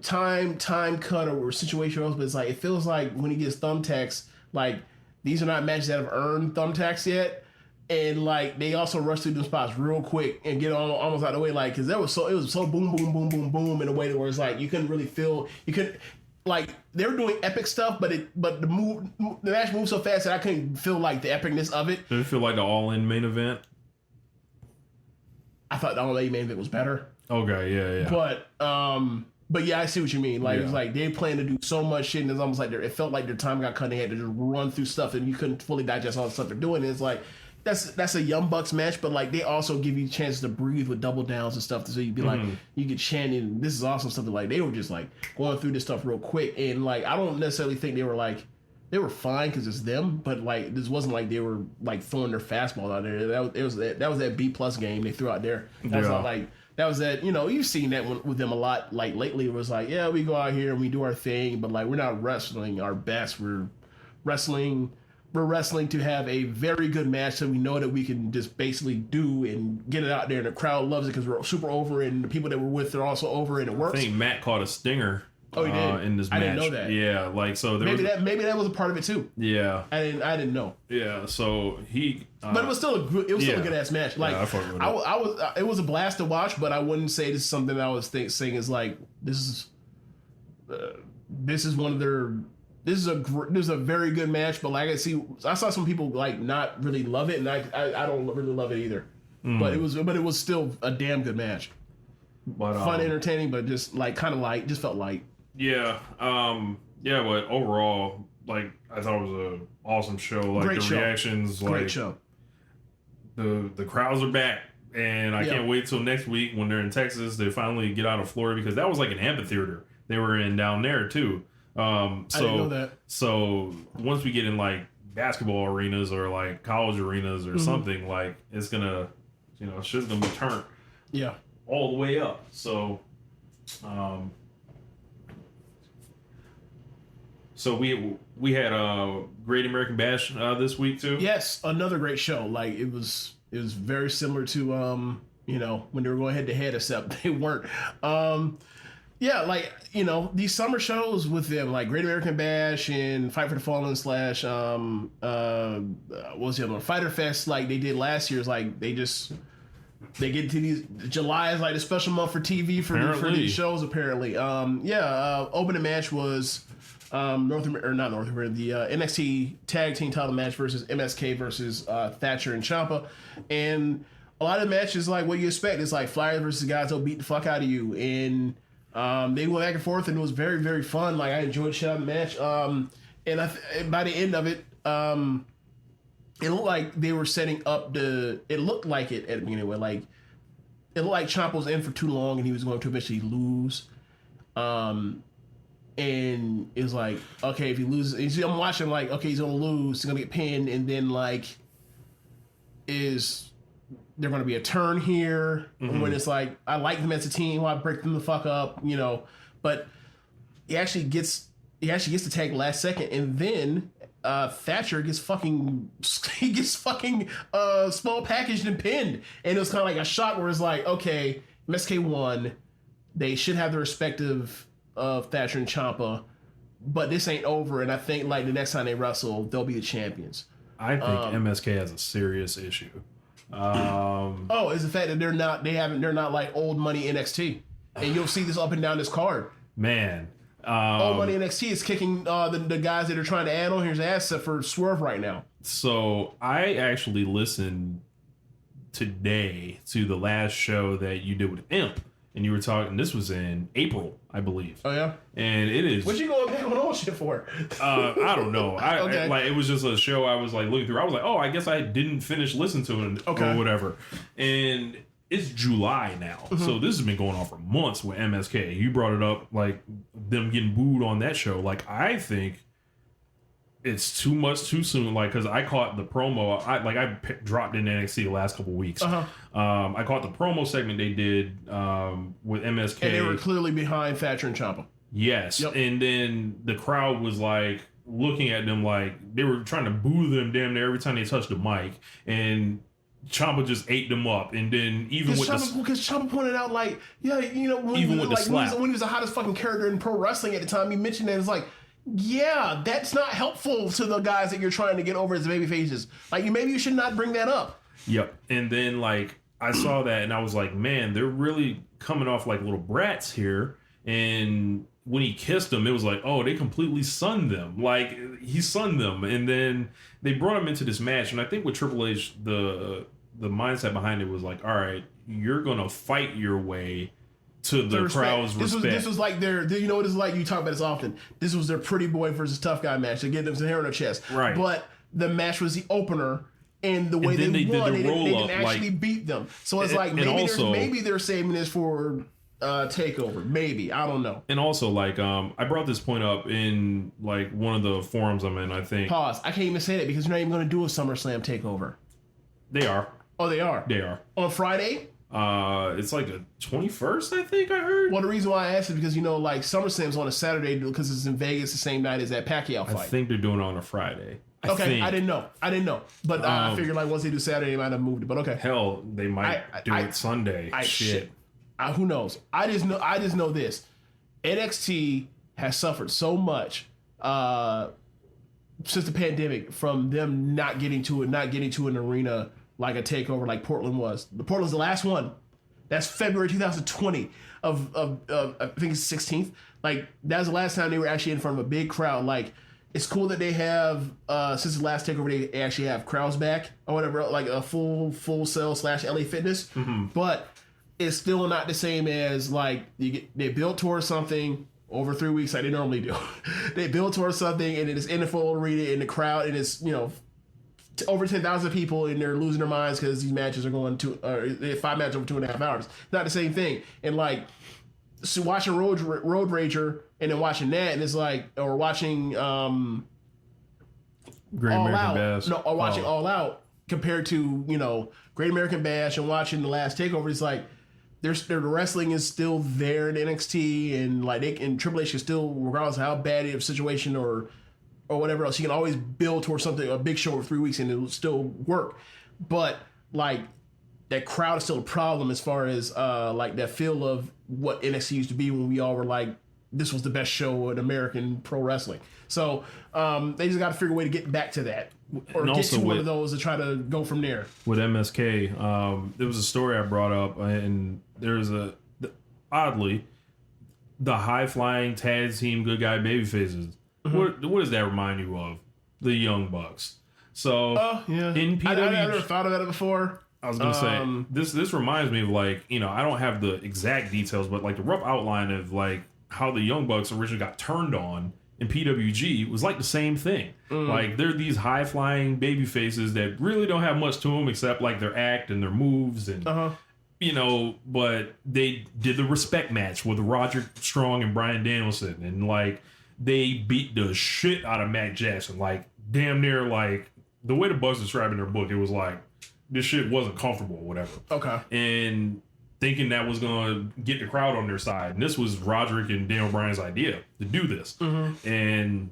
time cut or situation else, but it's like it feels like when he gets thumbtacks, like these are not matches that have earned thumbtacks yet, and like they also rush through them spots real quick and get almost out of the way, like because it was so boom boom boom boom boom in a way where it's like you couldn't really feel like they were doing epic stuff, but the match moved so fast that I couldn't feel like the epicness of it. Did it feel like the All-In main event? I thought the All-In main event was better. Okay, yeah. But But yeah, I see what you mean. Like, Yeah. it was like they planned to do so much shit, and it's almost like it felt like their time got cut. And they had to just run through stuff, and you couldn't fully digest all the stuff they're doing. And it's like that's a Young Bucks match, but like they also give you chances to breathe with double downs and stuff. So you'd be like, you get chanting. This is awesome stuff. Like they were just like going through this stuff real quick, and like I don't necessarily think they were fine because it's them, but like this wasn't like they were like throwing their fastball out there. That was that B+ game they threw out there. That's not like. That was that, you've seen that with them a lot. Like lately, it was like, yeah, we go out here and we do our thing, but like we're not wrestling our best. We're wrestling to have a very good match that we know that we can just basically do and get it out there, and the crowd loves it because we're super over, and the people that we're with are also over, and it works. I think Matt caught a stinger. Oh, he did? In this match. I didn't know that. Yeah, like so. Maybe that was a part of it too. Yeah, I didn't know. Yeah, so he. But it was still a good ass match. Like I fucked with it. It was a blast to watch, but I wouldn't say this is something that I was saying is like this is one of their. This is a very good match, but like I saw some people like not really love it, and I don't really love it either. But it was still a damn good match. But, fun, entertaining, but just like kind of light. Just felt light. Yeah, but overall, like I thought it was an awesome show. Like Great the show. reactions, Great like show. The crowds are back, and I can't wait till next week when they're in Texas. They finally get out of Florida because that was like an amphitheater they were in down there too. I didn't know that. So once we get in like basketball arenas or like college arenas or something, like it's gonna, shit's gonna be turned. Yeah. All the way up. So, we had Great American Bash this week too. Yes, another great show. Like it was very similar to when they were going head to head, except they weren't. Yeah, like these summer shows with them, like Great American Bash and Fight for the Fallen / what was the other one? Fighter Fest, like they did last year. Is like they get to these. July is like a special month for TV for these shows apparently. Opening match was not North America, the NXT Tag Team Title match versus MSK versus Thatcher and Ciampa, and a lot of the matches like what you expect. It's like Flyers versus guys that'll beat the fuck out of you, and they went back and forth, and it was very, very fun. Like I enjoyed the shit out of the match. And by the end of it, it looked like they were setting up it looked like it at the beginning where like it looked like Ciampa was in for too long and he was going to eventually lose. And it was like, okay, if he loses, I'm watching like, okay, he's gonna lose, he's gonna get pinned, and then like is there gonna be a turn here when it's like I like them as a team, I break them the fuck up, but he actually gets to tag last second, and then Thatcher gets fucking small packaged and pinned, and it was kind of like a shock where it's like, okay, MSK won, they should have the respective of Thatcher and Ciampa, but this ain't over, and I think like the next time they wrestle, they'll be the champions. I think MSK has a serious issue. Is the fact that they're not like old money NXT, and you'll see this up and down this card. Man. Old money NXT is kicking the guys that are trying to add on here's asset for Swerve right now. So I actually listened today to the last show that you did with Imp, and you were talking. This was in April, I believe. Oh yeah, and it is. What you going on shit for? I don't know. Okay. Like it was just a show I was like looking through. I was like, oh, I guess I didn't finish listening to it or whatever, and. It's July now, so this has been going on for months with MSK. You brought it up, like them getting booed on that show. Like I think it's too much too soon. Like because I caught the promo. I dropped in NXT the last couple weeks. I caught the promo segment they did with MSK, and they were clearly behind Thatcher and Ciampa. Yes, and then the crowd was like looking at them like they were trying to boo them damn near every time they touched the mic, and Ciampa just ate them up, and then even with because Ciampa pointed out like, yeah, when even he with was, the like, slap, when he was the hottest fucking character in pro wrestling at the time, he mentioned that it's like, yeah, that's not helpful to the guys that you're trying to get over as baby faces. Like maybe you should not bring that up. Yep. And then like I saw that and I was like, man, they're really coming off like little brats here. And when he kissed them, it was like, oh, they completely sunned them. Like he sunned them, and then they brought him into this match. And I think with Triple H, the mindset behind it was like, all right, you're gonna fight your way to the crowd's respect. This was like you know what it's like, you talk about this often. This was their pretty boy versus tough guy match to get them some hair on their chest. Right. But the match was the opener, and the way they won, they didn't actually beat them. So it's like maybe they're saving this for Takeover. Maybe, I don't know. And also, like, I brought this point up in like one of the forums I'm in. I think. Pause. I can't even say that because you're not even going to do a SummerSlam Takeover. They are. Oh, they are. They are on Friday. It's like the 21st, I think I heard. Well, the reason why I asked is because, you know, like SummerSlam's on a Saturday because it's in Vegas the same night as that Pacquiao fight. I think they're doing it on a Friday. I didn't know. But I figured like once they do Saturday, they might have moved it. But okay. Hell, they might do it Sunday. Shit. Who knows? I just know this. NXT has suffered so much since the pandemic from them not getting to an arena like a Takeover like Portland was. Portland's the last one. That's February 2020 of I think it's 16th. Like that was the last time they were actually in front of a big crowd. Like it's cool that they have since the last Takeover they actually have crowds back or whatever, like a full sell / LA Fitness. Mm-hmm. But it's still not the same as like they built towards something over 3 weeks like they normally do. They build towards something and it's in the full arena in the crowd and it's, you know, over 10,000 people and they're losing their minds because these matches are going 5 matches over 2.5 hours. Not the same thing. And like, so watching Road Rager and then watching that and it's like, or watching Great All American Out, Bash. no, or watching All Out compared to, you know, Great American Bash and watching the last Takeover. It's like, their wrestling is still there in NXT and like and Triple H can still, regardless of how bad of a situation or whatever else, he can always build towards something, a big show over 3 weeks and it'll still work. But like that crowd is still a problem as far as like that feel of what NXT used to be when we all were like, this was the best show in American pro wrestling. So they just got to figure a way to get back to that or get to one of those to try to go from there. With MSK, there was a story I brought up and there's oddly, the high-flying tag team good guy baby faces. Mm-hmm. What does that remind you of? The Young Bucks. So in PWG, I never thought of that before. I was gonna say this reminds me of like, you know, I don't have the exact details, but like the rough outline of like how the Young Bucks originally got turned on in PWG was like the same thing. Like they're these high flying baby faces that really don't have much to them except like their act and their moves and you know, but they did the respect match with Roderick Strong and Bryan Danielson and like they beat the shit out of Matt Jackson. Like damn near like the way the Bucks described in their book, it was like this shit wasn't comfortable or whatever. Okay. And thinking that was going to get the crowd on their side. And this was Roderick and Daniel Bryan's idea to do this. Mm-hmm. And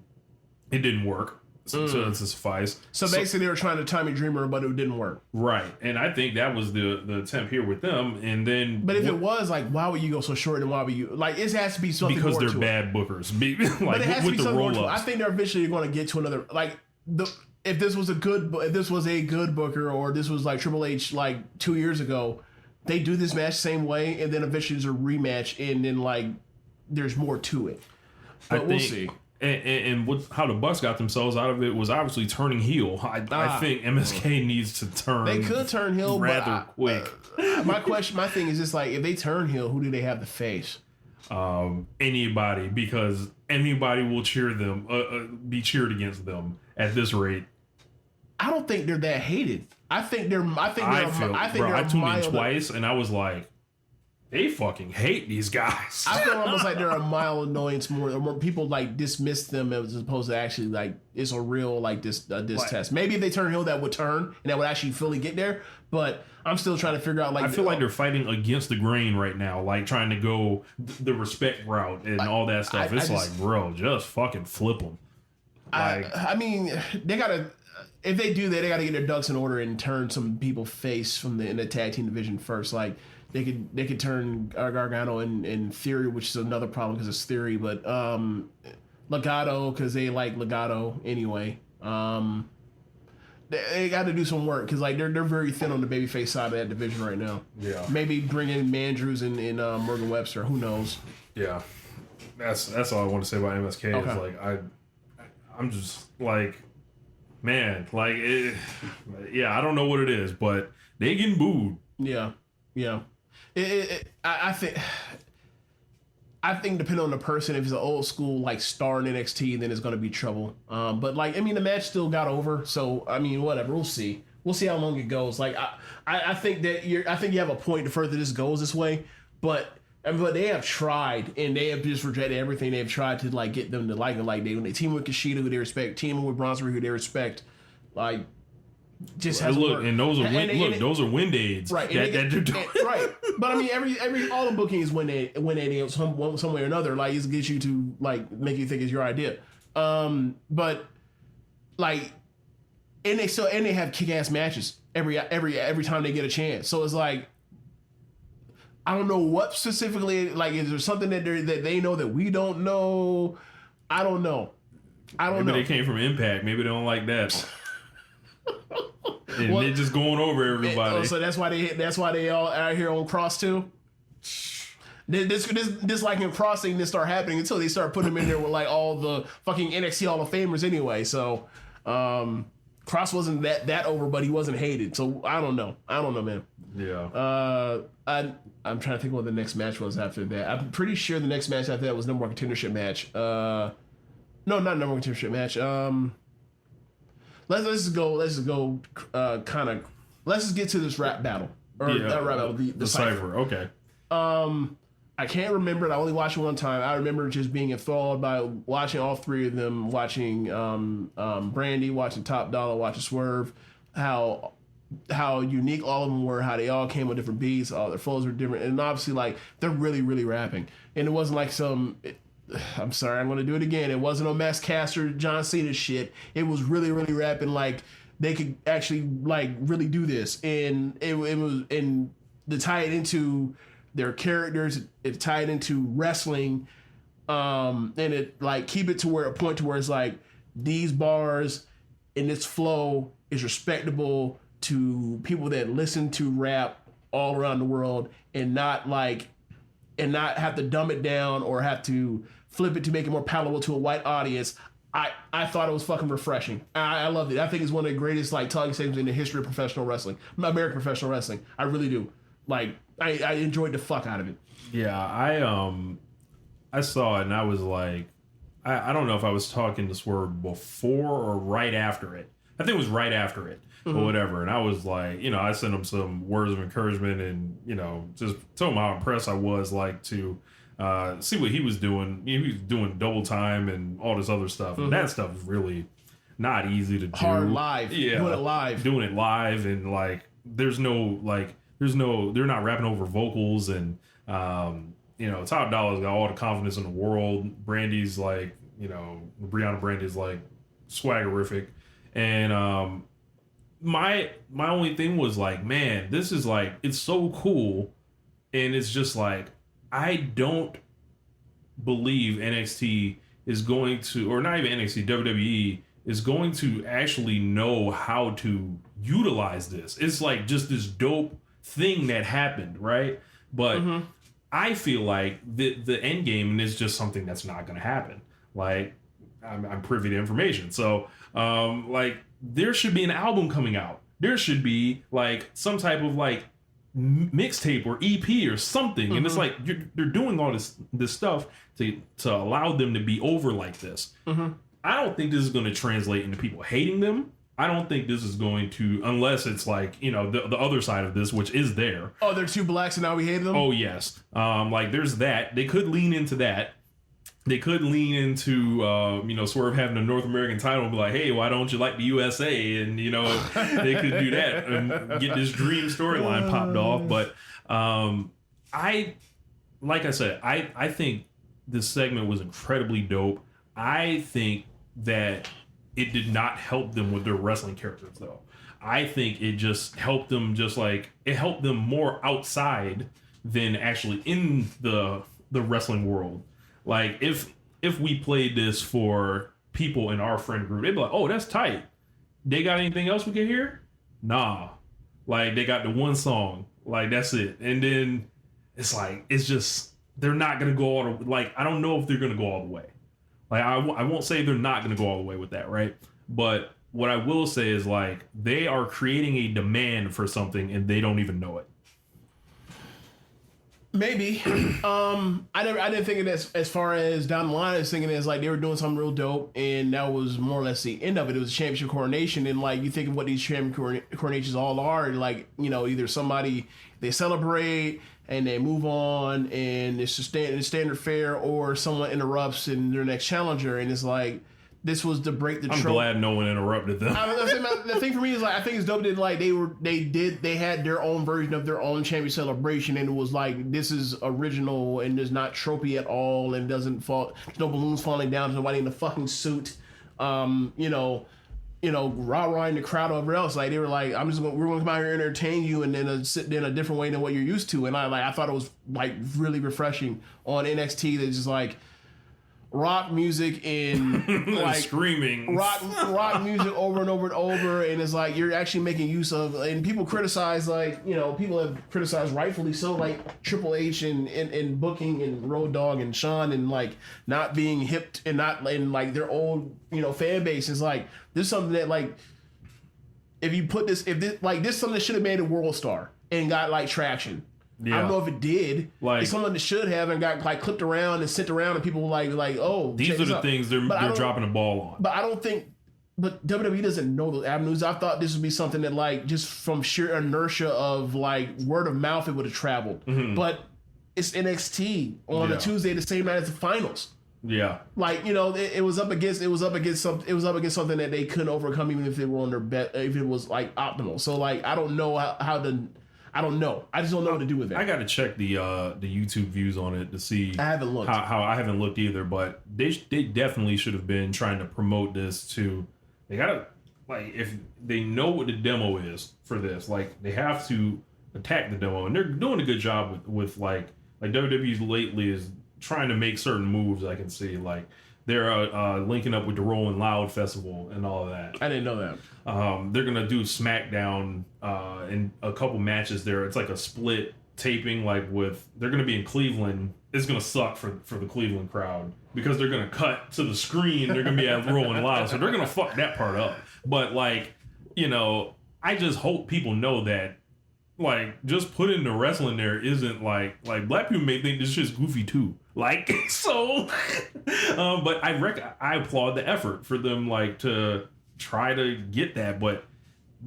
it didn't work. So to suffice. So basically they were trying to Tommy Dreamer, but it didn't work. Right. And I think that was the attempt here with them. And then... But if it was, like, why would you go so short and why would you... Like, it has to be something because more to it. Because they're bad bookers. Like, but it has to be something more to it. I think they're eventually going to get to another... Like, if this was a good booker or this was like Triple H like 2 years ago, they do this match the same way and then eventually there's a rematch and then like there's more to it. But we'll see. And how the Bucks got themselves out of it was obviously turning heel. I think MSK needs to turn. They could turn heel rather quick. My thing is just like if they turn heel, who do they have to face? Anybody, because anybody will cheer them, be cheered against them at this rate. I don't think they're that hated. I tuned in twice and I was like, they fucking hate these guys. I feel almost like they're a mild annoyance more people like dismiss them as opposed to actually like it's a real like this test. Maybe if they turn heel that would turn and that would actually fully get there. But I'm still trying to figure out like I feel like they're fighting against the grain right now, like trying to go the respect route and all that stuff. It's like, bro, just fucking flip them. Like, I mean, they gotta. If they do that, they got to get their ducks in order and turn some people face in the tag team division first. Like they could turn Gargano in Theory, which is another problem because it's Theory, but Legado because they like Legado anyway. They got to do some work because like they're very thin on the babyface side of that division right now. Yeah, maybe bring in Mandrews and Morgan Webster. Who knows? Yeah, that's all I want to say about MSK. Okay. Is like I'm just like. Man, like, I don't know what it is, but they getting booed. Yeah. I think I think depending on the person, if it's an old school like star in NXT, then it's going to be trouble. But like, I mean, the match still got over, so I mean, whatever. We'll see. We'll see how long it goes. Like, I think that I think you have a point the further this goes this way, but they have tried and they have just rejected everything. They've tried to like get them to like it. Like when they team with Kushida, who they respect, team with Bronson, who they respect, like. Just has look, and those are those are wind aids, right? That you're doing. Right, but I mean, every all the bookings when they some way or another, like it gets you to like make you think it's your idea. But like, and they have kick ass matches every time they get a chance. So it's like, I don't know what specifically. Like, is there something that they know that we don't know? I don't know. Maybe they came from Impact. Maybe they don't like that. And they're just going over everybody. So that's why they all out here on Cross too. This like in crossing didn't start happening until they start putting them in there with like all the fucking NXT Hall of Famers anyway. So Cross wasn't that over, but he wasn't hated. So I don't know, man. Yeah. I'm trying to think what the next match was after that. I'm pretty sure the next match after that was number one contendership match. No, not number one contendership match. Let's just go. Let's just get to this rap battle the Cypher. Okay. I can't remember it. I only watched it one time. I remember just being enthralled by watching all three of them, watching Brandy, watching Top Dollar, watching Swerve, how unique all of them were, how they all came with different beats, all their flows were different, and obviously like they're really, really rapping. And it wasn't like I'm sorry, I'm going to do it again. It wasn't a Mass Caster, John Cena shit. It was really, really rapping like they could actually like really do this. And it was, and to tie it into their characters, it tied into wrestling, and it like keep it to a point to where it's like these bars and this flow is respectable to people that listen to rap all around the world, and not have to dumb it down or have to flip it to make it more palatable to a white audience. I thought it was fucking refreshing. I loved it. I think it's one of the greatest like talking segments in the history of professional wrestling, American professional wrestling. I really do. Like I enjoyed the fuck out of it. Yeah, I saw it and I was like, I don't know if I was talking to Swerve before or right after it. I think it was right after it. Or whatever, and I was like, I sent him some words of encouragement, and just told him how impressed I was, like to see what he was doing. He was doing double time and all this other stuff, and that stuff is really not easy to do. Hard live, yeah, doing it live, and like they're not rapping over vocals, and Top Dollar's got all the confidence in the world. Brandy's like, Brianna Brandy's like swaggerific, and my only thing was like, man, this is like, it's so cool, and it's just like, I don't believe NXT is going to, or not even NXT, WWE is going to actually know how to utilize this. It's like just this dope thing that happened, right? But I feel like the end game is just something that's not going to happen. Like, I'm privy to information, so like, there should be an album coming out. There should be like some type of like mixtape or EP or something. And it's like they're doing all this stuff to allow them to be over like this. I don't think this is going to translate into people hating them. I don't think this is going to, unless it's like, the other side of this, which is there. Oh, they're two blacks and now we hate them? Oh, yes. Like there's that. They could lean into that. They could lean into, Swerve having a North American title and be like, hey, why don't you like the USA? And, they could do that and get this dream storyline popped off. But I think this segment was incredibly dope. I think that it did not help them with their wrestling characters, though. I think it just helped them, it helped them more outside than actually in the wrestling world. Like, if we played this for people in our friend group, they'd be like, oh, that's tight. They got anything else we can hear? Nah. Like, they got the one song. Like, that's it. And then it's like, it's just, they're not going to go all the, like, I don't know if they're going to go all the way. Like, I won't say they're not going to go all the way with that, right? But what I will say is, like, they are creating a demand for something and they don't even know it. Maybe. I didn't think of it as far as down the line. I was thinking as like they were doing something real dope, and that was more or less the end of it. It was a championship coronation, and like you think of what these championship coronations all are, like either somebody they celebrate and they move on, and it's just standard fare, or someone interrupts and their next challenger, and it's like. This was to break the trope. I'm glad no one interrupted them. The thing for me is like I think it's dope that like they had their own version of their own champion celebration, and it was like this is original and there's not tropey at all, and doesn't fall. There's no balloons falling down. There's nobody in a fucking suit. Rah-rah in the crowd or whatever else. Like they were like, we're gonna come out here and entertain you, and then sit in a different way than what you're used to. And I thought it was like really refreshing on NXT. That's just like. Rock music and like screaming rock music over and over and over, and it's like you're actually making use of. And people criticize people have criticized rightfully so like Triple H and booking and Road Dogg and Shawn and like not being hipped and not in like their old fan base. Is like this is something that like if this is something that should have made a world star and got like traction. Yeah. I don't know if it did. Like it's something that should have and got like clipped around and sent around, and people were like, oh, these are the things they're dropping the ball on. But I don't think. But WWE doesn't know those avenues. I thought this would be something that like just from sheer inertia of like word of mouth, it would have traveled. Mm-hmm. But it's NXT on a Tuesday, the same night as the finals. Yeah, like it was up against something that they couldn't overcome, even if they were on their bet, if it was like optimal. So like I don't know how to. I don't know. I just don't know what to do with it. I got to check the YouTube views on it to see. I haven't looked. How I haven't looked either, but they definitely should have been trying to promote this to. They gotta like if they know what the demo is for this, like they have to attack the demo, and they're doing a good job with like WWE lately is trying to make certain moves. I can see like. They're linking up with the Rolling Loud Festival and all of that. I didn't know that. They're going to do SmackDown in a couple matches there. It's like a split taping. They're going to be in Cleveland. It's going to suck for the Cleveland crowd because they're going to cut to the screen. They're going to be at Rolling Loud. So they're going to fuck that part up. But I just hope people know that just putting the wrestling there isn't like black people may think this shit's goofy too. But I applaud the effort for them to try to get that. But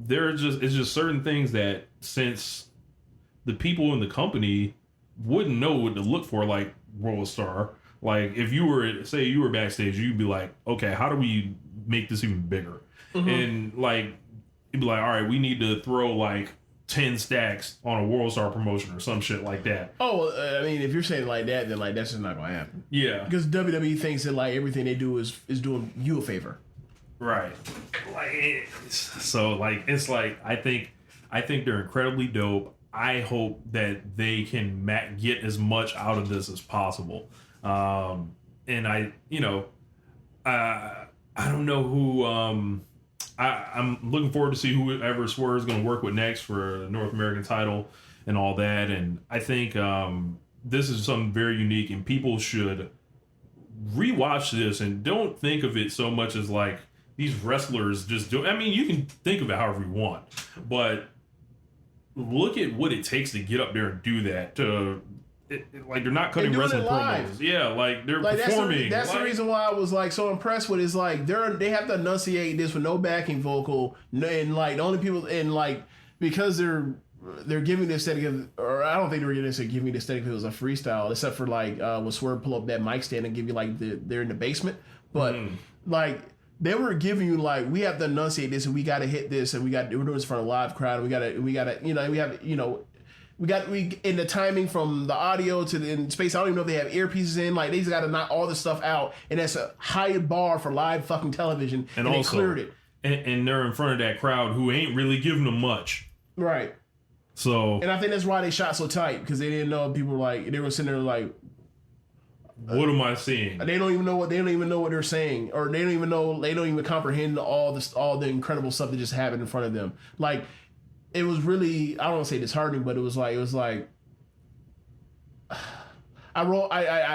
it's just certain things that since the people in the company wouldn't know what to look for, like World Star. Like if you were backstage, you'd be like, okay, how do we make this even bigger? Mm-hmm. And you'd be like, all right, we need to throw 10 stacks on a World Star promotion or some shit like that. Oh, I mean, if you're saying like that, then that's just not gonna happen. Yeah, because WWE thinks that everything they do is doing you a favor. Right. I think they're incredibly dope. I hope that they can get as much out of this as possible. And I don't know who. I'm looking forward to see whoever Swerve is going to work with next for the North American title and all that. And I think this is something very unique, and people should rewatch this and don't think of it so much as these wrestlers just do. I mean, you can think of it however you want, but look at what it takes to get up there and do that. They're not cutting wrestling promos. Yeah, they're performing. That's the reason why I was so impressed with it. Is they have to enunciate this with no backing vocal, and the only people because they're giving the aesthetic of, or I don't think they were giving the aesthetic if it was a freestyle, except for when Swerve pull up that mic stand and give you they're in the basement, but they were giving you we have to enunciate this and we got to hit this and we're doing this in front of a live crowd and we got to in the timing from the audio to the space. I don't even know if they have earpieces in. They just got to knock all this stuff out, and that's a high bar for live fucking television. And also, they cleared it. And they're in front of that crowd who ain't really giving them much. Right. So. And I think that's why they shot so tight, because they didn't know people they were sitting there what am I seeing? They don't even know what they're saying, or they don't even comprehend all the incredible stuff that just happened in front of them. It was really, I don't want to say disheartening, but it was I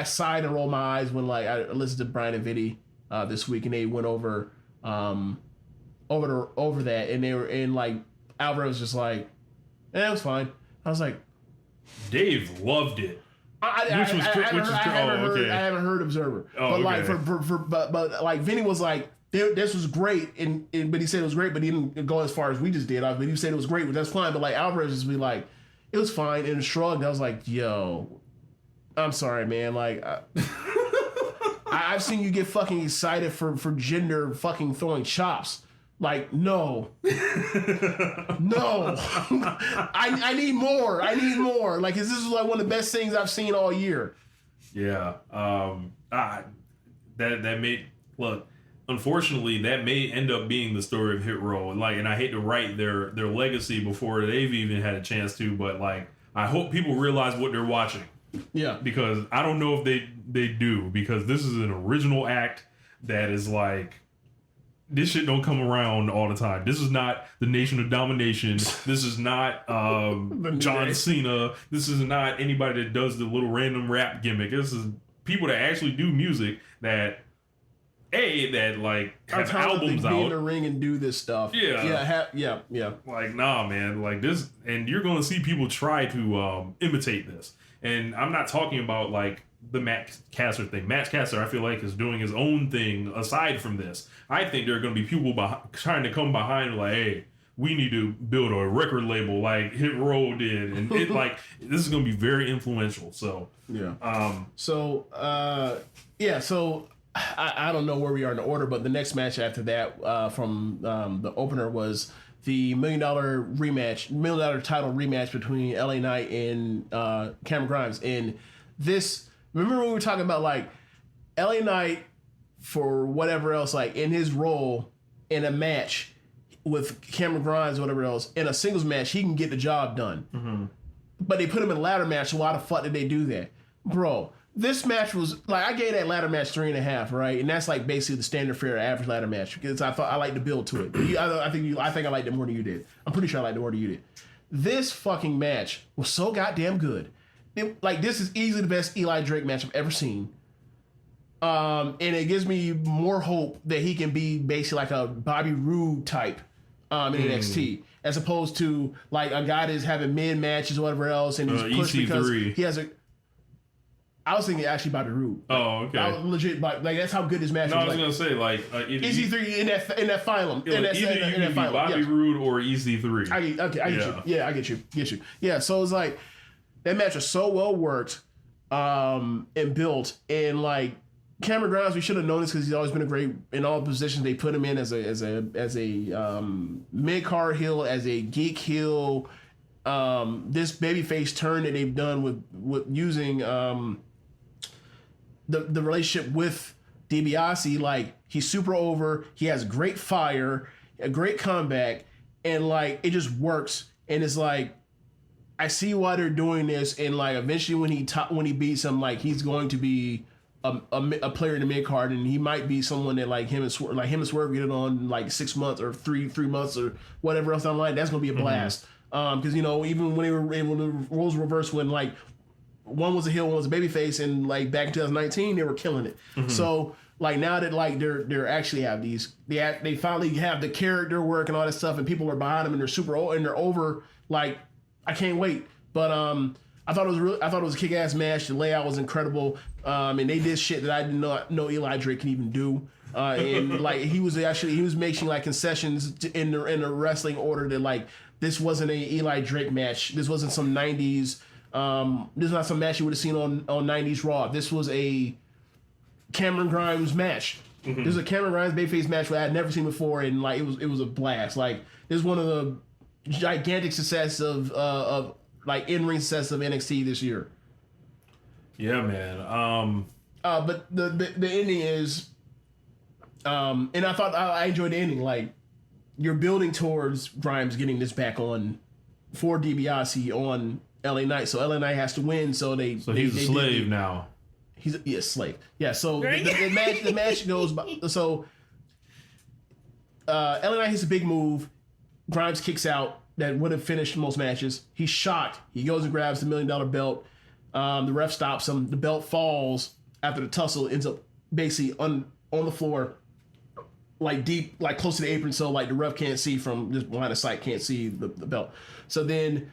sighed and rolled my eyes when I listened to Brian and Vinny this week, and they went over that, and they were in Alvaro was just it was fine. I was like, Dave loved it. I haven't heard Observer, but like but like Vinny was like, this was great, and but he said it was great, but he didn't go as far as we just did. But he said it was great, but that's fine. But like Alvarez just be like, it was fine, and shrugged. I was like, yo, I'm sorry, man. Like I've seen you get fucking excited for Jinder fucking throwing chops. Like, no. No. I need more. I need more. Like, this is like one of the best things I've seen all year. Yeah. That may look. Unfortunately, that may end up being the story of Hitrow. And I hate to write their legacy before they've even had a chance to, but like, I hope people realize what they're watching. Yeah. Because I don't know if they do, because this is an original act that is like, this shit don't come around all the time. This is not the Nation of Domination. This is not John Cena. This is not anybody that does the little random rap gimmick. This is people that actually do music that like have albums out. Be in the ring and do this stuff. Yeah. Yeah. Like, nah, man. Like this, and you're gonna see people try to imitate this. And I'm not talking about like the Matt Caster thing. Matt Caster, I feel like, is doing his own thing aside from this. I think there are going to be people trying to come behind like, hey, we need to build a record label like Hitrow did, and it like this is going to be very influential. So yeah. So I don't know where we are in the order, but the next match after that from the opener was the $1 million title rematch between LA Knight and Cameron Grimes. And this, remember when we were talking about like LA Knight for whatever else, like in his role in a match with Cameron Grimes or whatever else, in a singles match, he can get the job done. Mm-hmm. But they put him in a ladder match, so why the fuck did they do that? Bro, this match was like, I gave that ladder match 3.5, right? And that's like basically the standard fare average ladder match because I thought I liked the build to it. I think I liked it more than you did. I'm pretty sure I liked it more than you did. This fucking match was so goddamn good. This is easily the best Eli Drake match I've ever seen. And it gives me more hope that he can be basically like a Bobby Roode type in NXT, as opposed to like a guy that's having mid matches or whatever else, and he's pushed because he has a. I was thinking actually Bobby Roode. Oh, okay. I was legit, like that's how good his match was. I was gonna say like EC3 in that phylum. Either you can be Bobby Roode or EC3. I get you. Yeah, I get you. Yeah, so it's like that match was so well worked and built, and like Cameron Grimes, we should have known this because he's always been a great in all positions they put him in as a mid card heel, as a geek heel. This babyface turn that they've done with using the relationship with DiBiase, like he's super over, he has great fire, a great comeback, and like it just works. And it's like I see why they're doing this, and like eventually when he beats him, like he's going to be a player in the mid card, and he might be someone that like him and Swerve get it on like 6 months or three months or whatever else down the line. That's gonna be a blast. Because even when the roles reversed, when like one was a heel, one was a babyface, and like back in 2019 they were killing it. Mm-hmm. So like now that like they're actually have these, they finally have the character work and all that stuff, and people are behind them and they're super old and they're over. Like I can't wait. But I thought it was a kick-ass match. The layout was incredible, and they did shit that I did not know Eli Drake can even do. And like he was making like concessions in the wrestling order that like this wasn't a Eli Drake match. This wasn't some 90s. This is not some match you would have seen on 90s Raw. This was a Cameron Grimes match. Mm-hmm. This is a Cameron Grimes babyface match that I had never seen before, and like it was a blast. Like this is one of the gigantic success of like in-ring success of NXT this year. Yeah, man. But the ending is, and I thought I enjoyed the ending. Like you're building towards Grimes getting this back on for DiBiase on LA Knight, so LA Knight has to win. So he's a slave now. He's a slave. Yeah. So the match goes by. So LA Knight hits a big move. Grimes kicks out. That would have finished most matches. He's shocked. He goes and grabs the $1 million belt. The ref stops him. The belt falls after the tussle. Ends up basically on the floor, like deep, like close to the apron, so like the ref can't see from just behind the sight, can't see the belt. So then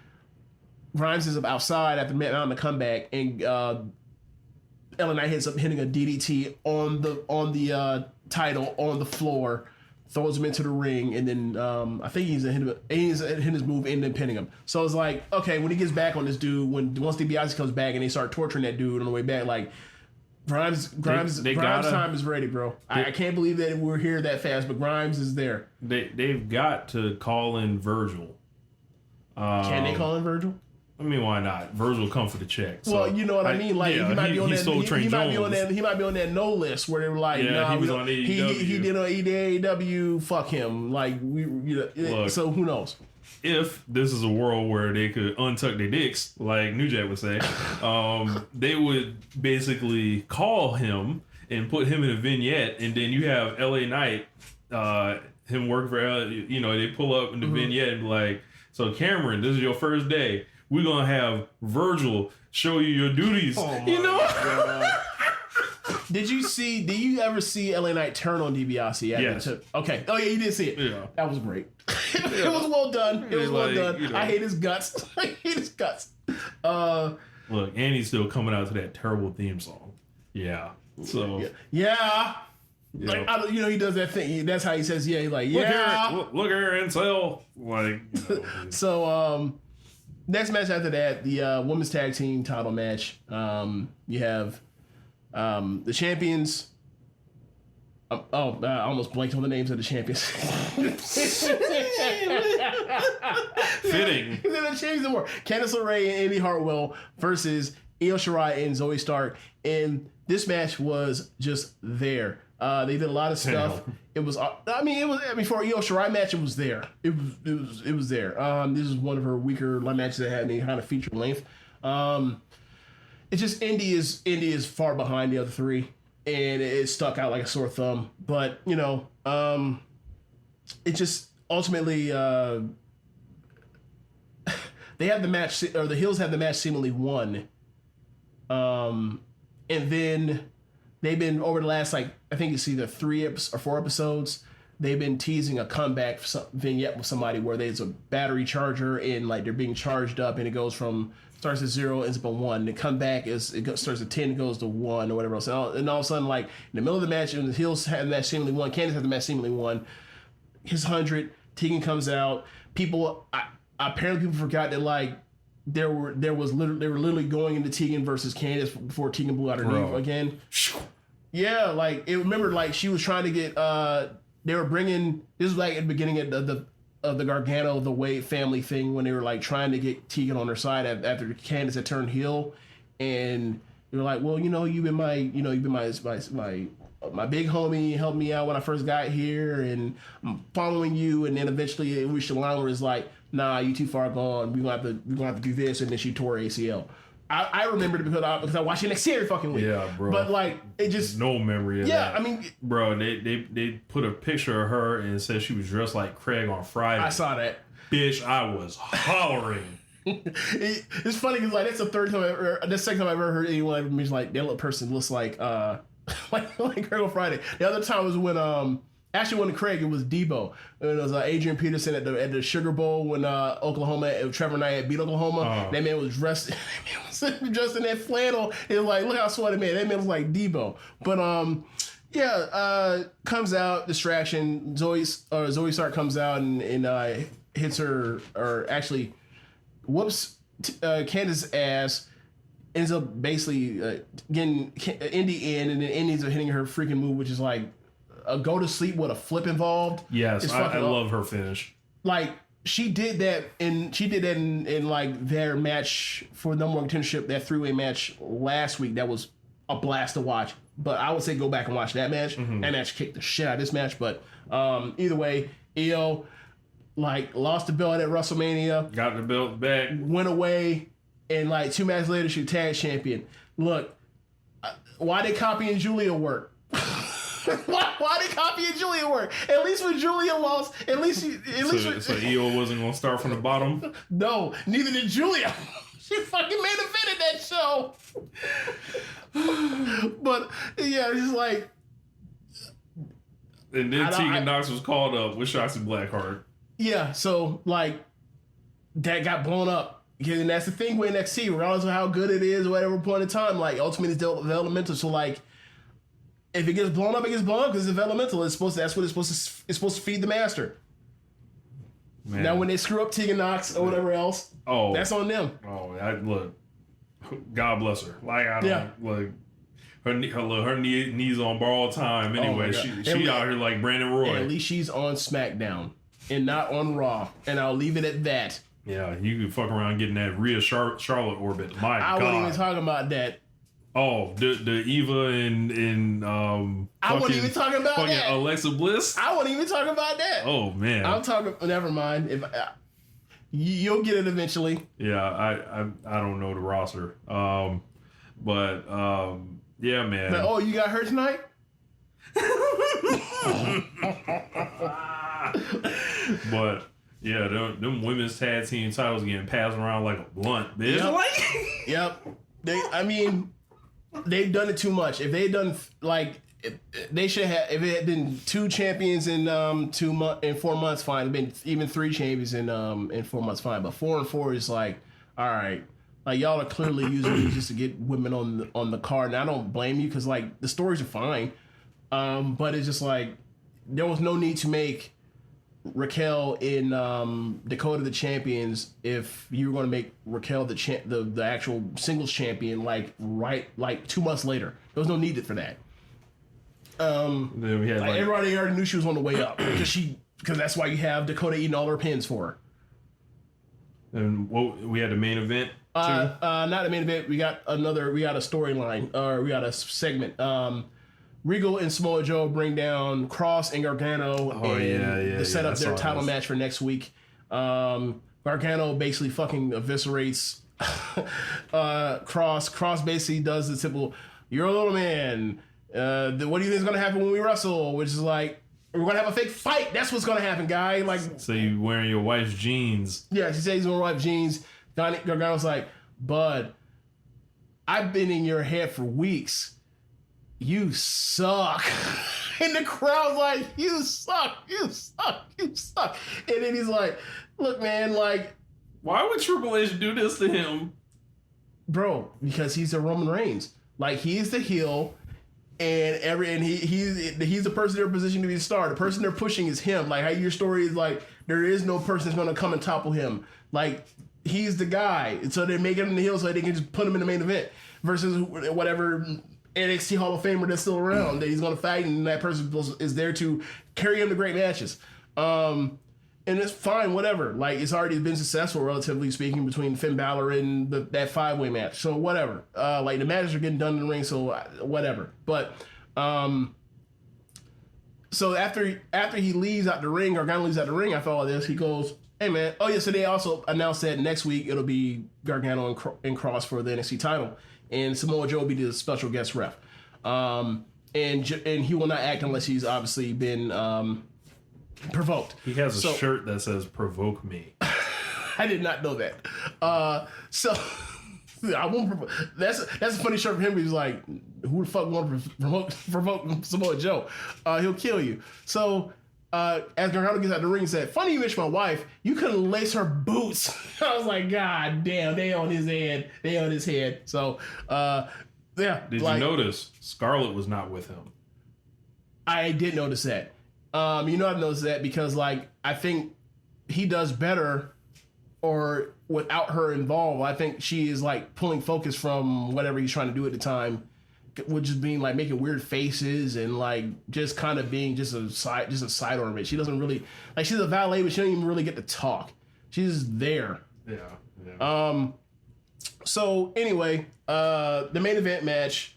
Grimes is outside after on the comeback, and LA Knight ends up hitting a DDT on the title on the floor, throws him into the ring, and then I think he's hit his move and then pinning him. So it's like, okay, when he gets back on this dude, once DiBiase comes back and they start torturing that dude on the way back, like Grimes time is ready, bro. I can't believe that we're here that fast, but Grimes is there. They've got to call in Virgil. Can they call in Virgil? I mean, why not? Virgil come for the check. So well, you know what I mean. Like he might be on that. He might be on that no list where they were like, he was on AEW. He did on AEW. Fuck him. Like Look, so who knows? If this is a world where they could untuck their dicks, like New Jack would say, they would basically call him and put him in a vignette, and then you have LA Knight, him working for they pull up in the vignette and be like, so Cameron, this is your first day. We're going to have Virgil show you your duties. Did you ever see LA Knight turn on DiBiase? Yes. Okay. Oh, yeah, you did see it. Yeah. That was great. It was well done. It was well done. I hate his guts. Look, and he's still coming out to that terrible theme song. Yeah. So. Yeah. Like, he does that thing. That's how he says, yeah. He's like, yeah. Look here and sell. Like, So, next match after that, the women's tag team title match. You have the champions. I almost blanked on the names of the champions. Fitting. The champions more. Candice LeRae and Indi Hartwell versus Io Shirai and Zoe Stark. And this match was just there. They did a lot of stuff. It was for Io Shirai match, it was there. It was there. This is one of her weaker matches that had any kind of feature length. It's just Indi is far behind the other three, and it stuck out like a sore thumb. But it just ultimately they have the match, or the Hills have the match seemingly won, and then they've been over the last, like, I think it's either 3 or 4 episodes, they've been teasing a comeback vignette with somebody where there's a battery charger and like they're being charged up, and it starts at 0, ends up at 1. The comeback starts at 10, goes to 1 or whatever else. And all of a sudden, like in the middle of the match, and the Hills had the match seemingly won, Candice had the match seemingly won. His 100, Tegan comes out. Apparently people forgot that like they were literally going into Tegan versus Candice before Tegan blew out her knee again. Yeah, like remember, like she was trying to get. They were bringing. This was like at the beginning of the Gargano the Wade family thing when they were like trying to get Tegan on their side after Candice had turned heel, and they were like, well, you've been my big homie, helped me out when I first got here, and I'm following you. And then eventually it reached the line where it's like, nah, you too far gone. We're gonna have to do this, and then she tore ACL. I remembered it because I watched it NXT every fucking week. Yeah, bro. But like, it just no memory of that. Yeah, I mean, bro, they put a picture of her and said she was dressed like Craig on Friday. I saw that. Bitch, I was hollering. It's funny because like that's the second time I've ever heard anyone mention like that little person looks like like Craig on Friday. The other time was when when Craig, it was Debo. It was Adrian Peterson at the Sugar Bowl when Trevor Knight had beat Oklahoma. That man was dressed in that flannel. It was like, look how sweaty man. That man was like Debo. But comes out, distraction. Zoe Stark comes out and hits her, or actually whoops Candice's ass. Ends up basically getting Indi in, and then Indi's hitting her freaking move, which is like a go to sleep with a flip involved. Yes, I love her finish. Like she did that in like their match for the number one contendership, that 3-way match last week. That was a blast to watch. But I would say go back and watch that match. Mm-hmm. That match kicked the shit out of this match. But either way, Io like lost the belt at WrestleMania, got the belt back, went away, and like 2 matches later she was tag champion. Look, why did copying Julia work? Why did copying Julia work? At least when Julia lost, so Io wasn't gonna start from the bottom. No, neither did Julia. She fucking main evented that show. But yeah, it's just like. And then Tegan Knox was called up with Shotzi Blackheart. Yeah, so like that got blown up. And that's the thing with NXT, regardless of how good it is, whatever point in time, like ultimately it's developmental. So like, if it gets blown up, it gets blown up because it's developmental. It's supposed to, that's what it's supposed to feed the master. Man. Now when they screw up Tegan Nox or whatever else, that's on them. Look, God bless her. Like I don't like her knees on borrowed time. Anyway, she out here like Brandon Roy. At least she's on SmackDown and not on Raw, and I'll leave it at that. Yeah, you can fuck around getting that Rhea Charlotte orbit. My God, I wasn't even talking about that. Oh, the Eva and I wasn't even talking about that. Alexa Bliss. I wasn't even talking about that. Oh man, I'm talking. Never mind. If you'll get it eventually. Yeah, I don't know the roster. But yeah, man. But, you got hurt tonight. But yeah, them women's tag team titles getting passed around like a blunt, bitch. Yep. They've done it too much. If they had done they should have. If it had been 2 champions in 4 months, fine. It'd been even 3 champions in 4 months, fine. But 4 and 4 is like, all right. Like y'all are clearly using it just to get women on the card. And I don't blame you because like the stories are fine, but it's just like there was no need to make Raquel in Dakota the champions if you were going to make Raquel the actual singles champion like 2 months later. There was no need for that. Then we had everybody already knew she was on the way up because that's why you have Dakota eating all her pins for her. And we had the main event. Not the main event. We got a storyline, or we got a segment. Regal and Samoa Joe bring down Cross and Gargano to set up their title match for next week. Gargano basically fucking eviscerates Cross. Cross basically does the typical, "You're a little man. What do you think is going to happen when we wrestle?" Which is like, we're going to have a fake fight. That's what's going to happen, guy. Like, so you wearing your wife's jeans. Yeah, she says he's wearing wife's jeans. Gargano's like, "Bud, I've been in your head for weeks. You suck." And the crowd's like, "You suck, you suck, you suck." And then he's like, "Look, man, like, why would Triple H do this to him?" Bro, because he's the Roman Reigns. Like, he's the heel, and he's the person they're positioned to be the star. The person they're pushing is him. Like, how your story is like, there is no person that's going to come and topple him. Like, he's the guy. And so they make him the heel so they can just put him in the main event versus whatever NXT Hall of Famer that's still around that he's going to fight, and that person is there to carry him to great matches. And it's fine, whatever. Like, it's already been successful, relatively speaking, between Finn Balor and that 5-way match. So whatever. Like, the matches are getting done in the ring, so whatever. But so after he leaves out the ring, Gargano leaves out the ring, after all this, he goes, "Hey, man." Oh, yeah, so they also announced that next week it'll be Gargano and Cross for the NXT title. And Samoa Joe will be the special guest ref. And he will not act unless he's obviously been provoked. He has a shirt that says "Provoke Me." I did not know that. So I won't provoke. That's a funny shirt for him. He's like, who the fuck want to provoke Samoa Joe? He'll kill you. So as Gargano gets out the ring, he said, "Funny you mention my wife. You couldn't lace her boots." I was like, God damn, they on his head. They on his head. So, yeah. Did you notice Scarlett was not with him? I did notice that. I noticed that because, like, I think he does better or without her involved. I think she is, like, pulling focus from whatever he's trying to do at the time, which is being like making weird faces and like just kind of being just a side ornament. She doesn't really, like, she's a valet, but she don't even really get to talk. She's there. Yeah. So anyway, the main event match,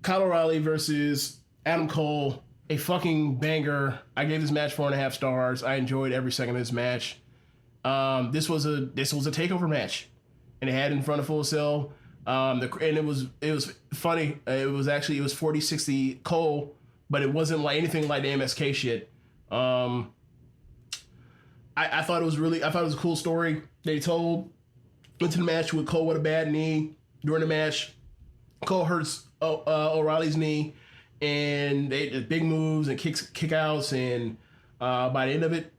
Kyle O'Reilly versus Adam Cole, a fucking banger. I gave this match 4.5 stars. I enjoyed every second of this match. This was a takeover match, and it had in front of Full Sail. And it was funny. It was 40-60 Cole, but it wasn't like anything like the MSK shit. I thought it was a cool story they told. Went to the match with Cole with a bad knee. During the match, Cole hurts O'Reilly's knee, and they did big moves and kick outs, and by the end of it,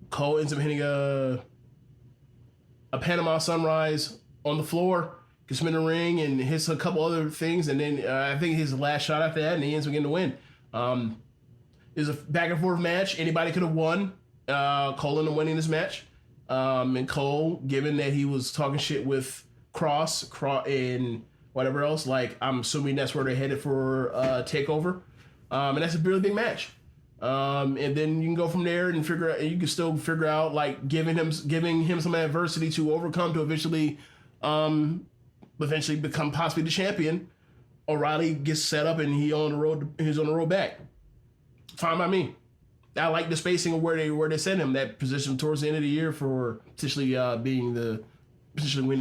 Cole ends up hitting a Panama Sunrise on the floor, gets him in the ring, and hits a couple other things, and then I think his last shot after that, and he ends up getting the win. It was a back and forth match. Anybody could have won. Cole ended up winning this match. And Cole, given that he was talking shit with Cross and whatever else, like, I'm assuming that's where they're headed for TakeOver. And that's a really big match. And then you can go from there and figure out, you can still figure out, like, giving him some adversity to overcome to eventually become possibly the champion. O'Reilly gets set up and he's on the road back. Fine by me. I like the spacing of where they sent him, that position towards the end of the year for potentially winning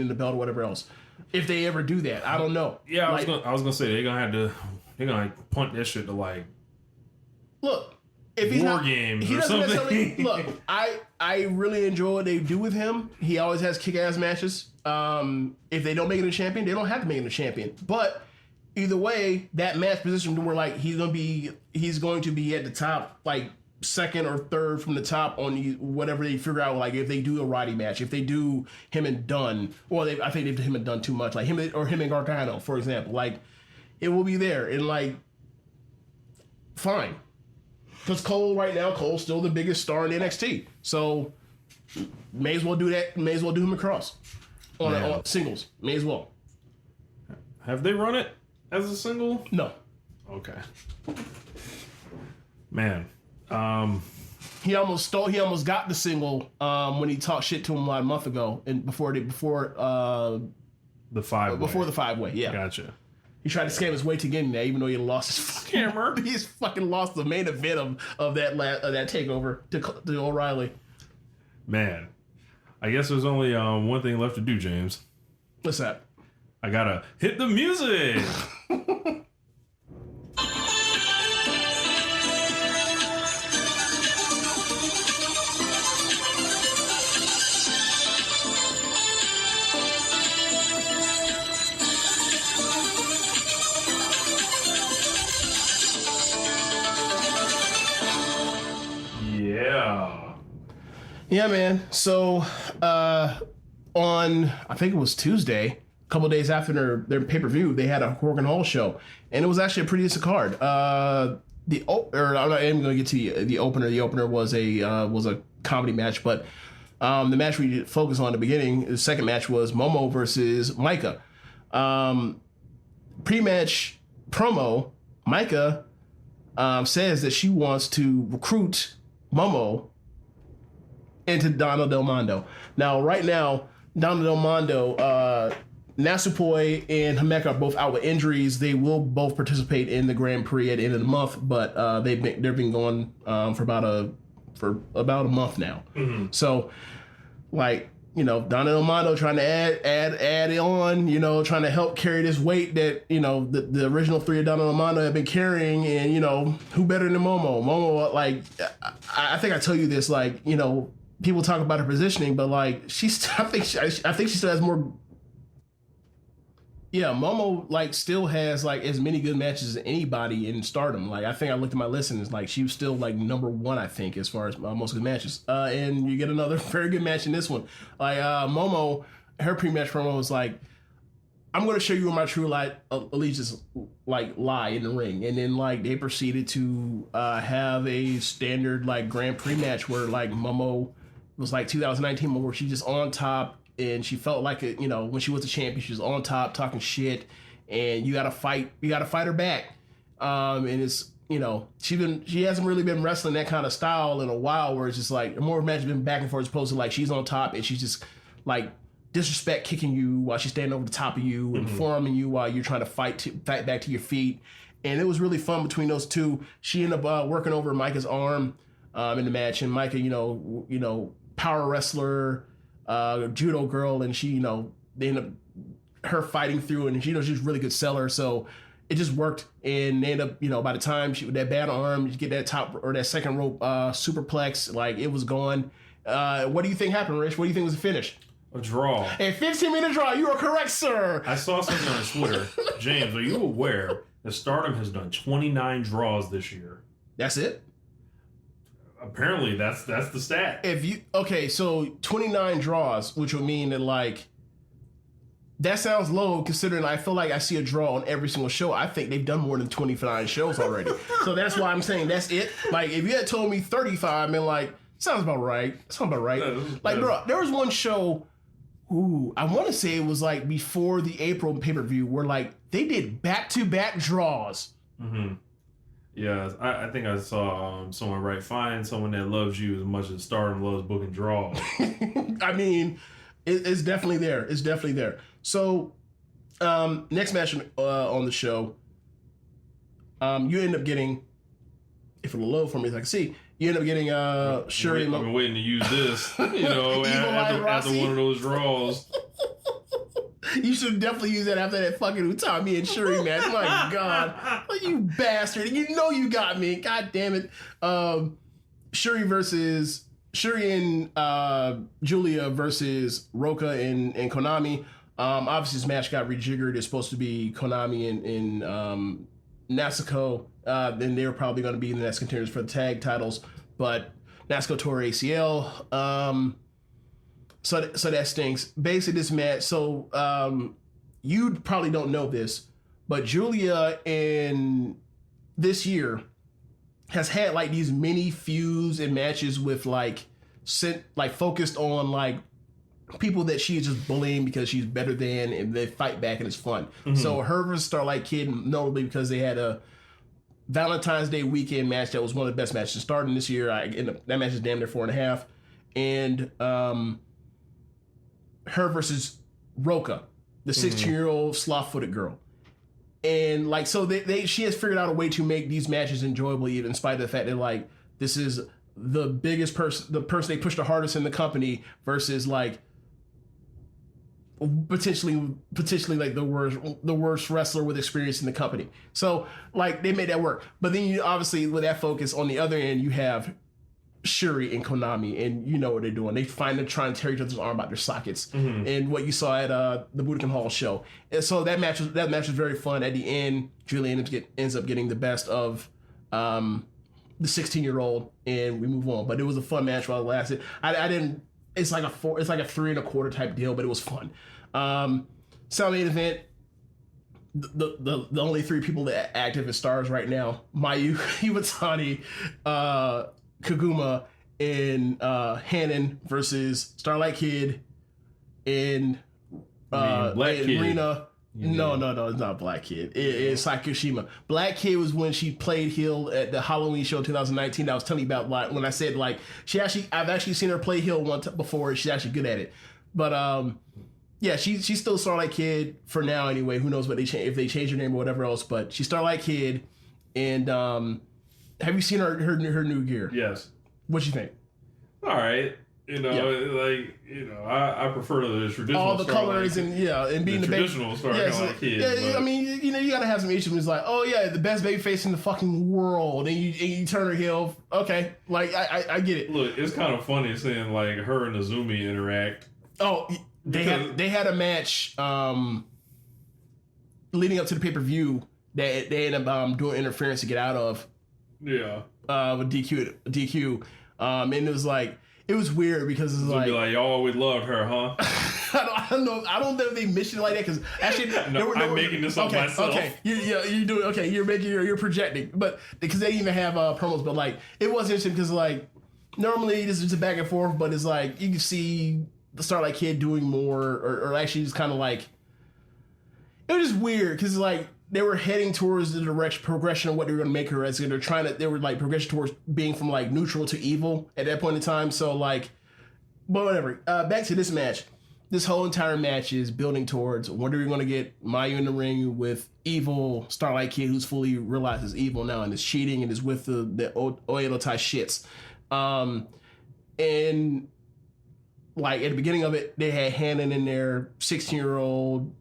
the belt or whatever else. If they ever do that, I don't know. Yeah, I was gonna say they're gonna punt that shit to, like, look, if he's war not, games he or doesn't something. necessarily look. I really enjoy what they do with him. He always has kick-ass matches. If they don't make him a champion, they don't have to make him a champion. But either way, that match position to where, like, he's going to be at the top, like, second or third from the top on whatever they figure out. Like, if they do a Roddy match, if they do him and Dunn, or I think they did him and Dunn too much, like him and Gargano, for example, like, it will be there. And, like, fine, because Cole's still the biggest star in NXT, so may as well do that. May as well do him across on singles. May as well. Have they run it as a single? No. Okay. Man. He almost got the single when he talked shit to him a month ago, and before the 5-way. Yeah, gotcha. He tried to scam his way to getting there, even though he lost his scammer. He's fucking lost the main event of that takeover to O'Reilly. Man, I guess there's only one thing left to do, James. What's that? I gotta hit the music. Yeah, man. So on, I think it was Tuesday, a couple of days after their pay-per-view, they had a Horgan Hall show, and it was actually a pretty decent card. I'm not even going to get to the opener. The opener was a comedy match, but the match we focused on at the beginning, the second match was Momo versus Micah. Pre-match promo, Micah says that she wants to recruit Momo into Donna Del Mondo. Now, right now, Donna Del Mondo, Nasupoi and Himeka are both out with injuries. They will both participate in the Grand Prix at the end of the month, but they've been going for about a month now. Mm-hmm. So, like, Donna Del Mondo trying to add it on, trying to help carry this weight that, the original three of Donna Del Mondo have been carrying, and, who better than Momo? Momo, like, I think I tell you this, like, people talk about her positioning, but, like, I think she still has more. Yeah, Momo, like, still has, like, as many good matches as anybody in Stardom. Like, I think I looked at my list and it's like she was still, like, number one, I think, as far as most good matches. And you get another very good match in this one. Like, Momo, her pre-match promo was like, I'm going to show you where my true allegiance, like, lie in the ring. And then, like, they proceeded to have a standard, like, Grand Prix match where, like, Momo was like 2019, where she's just on top. And she felt like it, when she was the champion, she was on top talking shit, and you gotta fight her back. And it's, she hasn't really been wrestling that kind of style in a while, where it's just like more match has been back and forth, as opposed to like she's on top and she's just like disrespect kicking you while she's standing over the top of you and forearming you while you're trying to fight back to your feet. And it was really fun between those two. She ended up working over Micah's arm in the match, and Micah, power wrestler. Judo girl, and she, they end up her fighting through, and she's a really good seller, so it just worked. And they end up, by the time she with that bad arm, you get that top or that second rope superplex, like, it was gone. What do you think happened, Rich? What do you think was the finish? A draw. A 15-minute draw. You are correct, sir. I saw something on Twitter. James, are you aware that Stardom has done 29 draws this year? That's it? Apparently, that's the stat. So 29 draws, which would mean that like that sounds low considering I feel like I see a draw on every single show. I think they've done more than 29 shows already. So that's why I'm saying that's it. Like if you had told me 35, man, like sounds about right. Like bro, there was one show. I want to say it was like before the April pay-per-view where like they did back-to-back draws. Mm-hmm. Yeah, I think I saw someone write, find someone that loves you as much as Stardom loves booking draws. I mean, it's definitely there. It's definitely there. So, next match on the show, you end up getting, if it's low for me as I can see, you end up getting Shuri. I've been waiting to use this, after one of those draws. You should definitely use that after that fucking Utami and Shuri match. My God. Oh, you bastard. You know you got me. God damn it. Shuri and Julia versus Roka and Konami. Obviously, this match got rejiggered. It's supposed to be Konami and Natsuko. Then they're probably going to be in the next contenders for the tag titles. But Natsuko tore ACL. So that stinks. Basically, this match. So you probably don't know this, but Julia in this year has had like these mini feuds and matches with like focused on like people that she's just bullying because she's better than, and they fight back and it's fun. Mm-hmm. So her versus Starlight Kid, notably because they had a Valentine's Day weekend match that was one of the best matches starting this year. That match is damn near 4.5, and her versus Roka, the 16-year-old sloth-footed girl. And like, so she has figured out a way to make these matches enjoyable, even in spite of the fact that like this is the biggest person, the person they push the hardest in the company versus like potentially like the worst wrestler with experience in the company. So like they made that work. But then you obviously with that focus on the other end, you have Shuri and Konami, and you know what they're doing. They find them trying to tear each other's arm out their sockets, and what you saw at the Budokan Hall show. And so that match was very fun. At the end, Julia ends up getting the best of the 16-year-old, and we move on. But it was a fun match while it lasted. I didn't. It's like a 3.25 type deal, but it was fun. So main event. The only three people that are active as stars right now: Mayu Iwatani, Kaguma, and Hanan versus Starlight Kid and Black Kid. Rina. No, it's not Black Kid. It's Sakushima. Black Kid was when she played heel at the Halloween show 2019 that I was telling you about, like, when I said like I've actually seen her play heel once before. She's actually good at it. But yeah, she's still Starlight Kid for now anyway. Who knows if they change her name or whatever else, but she's Starlight Kid. And have you seen her new gear? Yes. What you think? All right. I prefer the traditional. All the colors and being the traditional Starlight Kid. Yeah, I mean, you gotta have some issues. It's like, oh yeah, the best baby face in the fucking world, and you turn her heel. Okay, like I get it. Look, it's kind of funny seeing like her and Azumi interact. Oh, they had a match leading up to the pay-per-view that they ended up doing interference to get out of. Yeah. With DQ. And it was like, it was weird because it's like, y'all always loved her, huh? I don't know if they mentioned it like that because actually, I'm making this up myself. Okay, you're doing okay. You're projecting, but because they didn't even have promos, but like it was interesting because like normally this is just a back and forth, but it's like you can see the Starlight Kid doing more, or actually just kind of like it was just weird because like they were heading towards the progression of what they were going to make her as. They were like progression towards being from like neutral to evil at that point in time. So like, but whatever. Back to this match. This whole entire match is building towards when are we going to get Mayu in the ring with evil Starlight Kid, who's fully realized is evil now and is cheating and is with the Oedo Tai shits. And like at the beginning of it, they had Hanan in there, 16-year-old,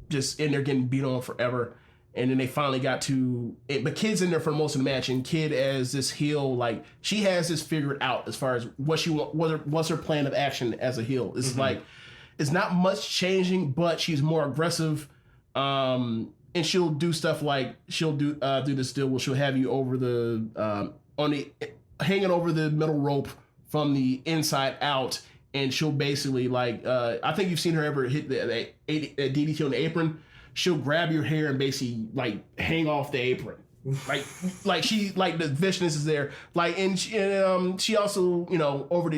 just in there getting beat on forever. And then they finally got to it, but Kid's in there for most of the match, and Kid as this heel, like she has this figured out as far as what she what's her plan of action as a heel. It's like it's not much changing, but she's more aggressive, and she'll do stuff like she'll do this deal where she'll have you over the on the hanging over the middle rope from the inside out, and she'll basically like I think you've seen her ever hit the DDT on the apron. She'll grab your hair and basically like hang off the apron. Like she like the viciousness is there. Like and she also, you know, over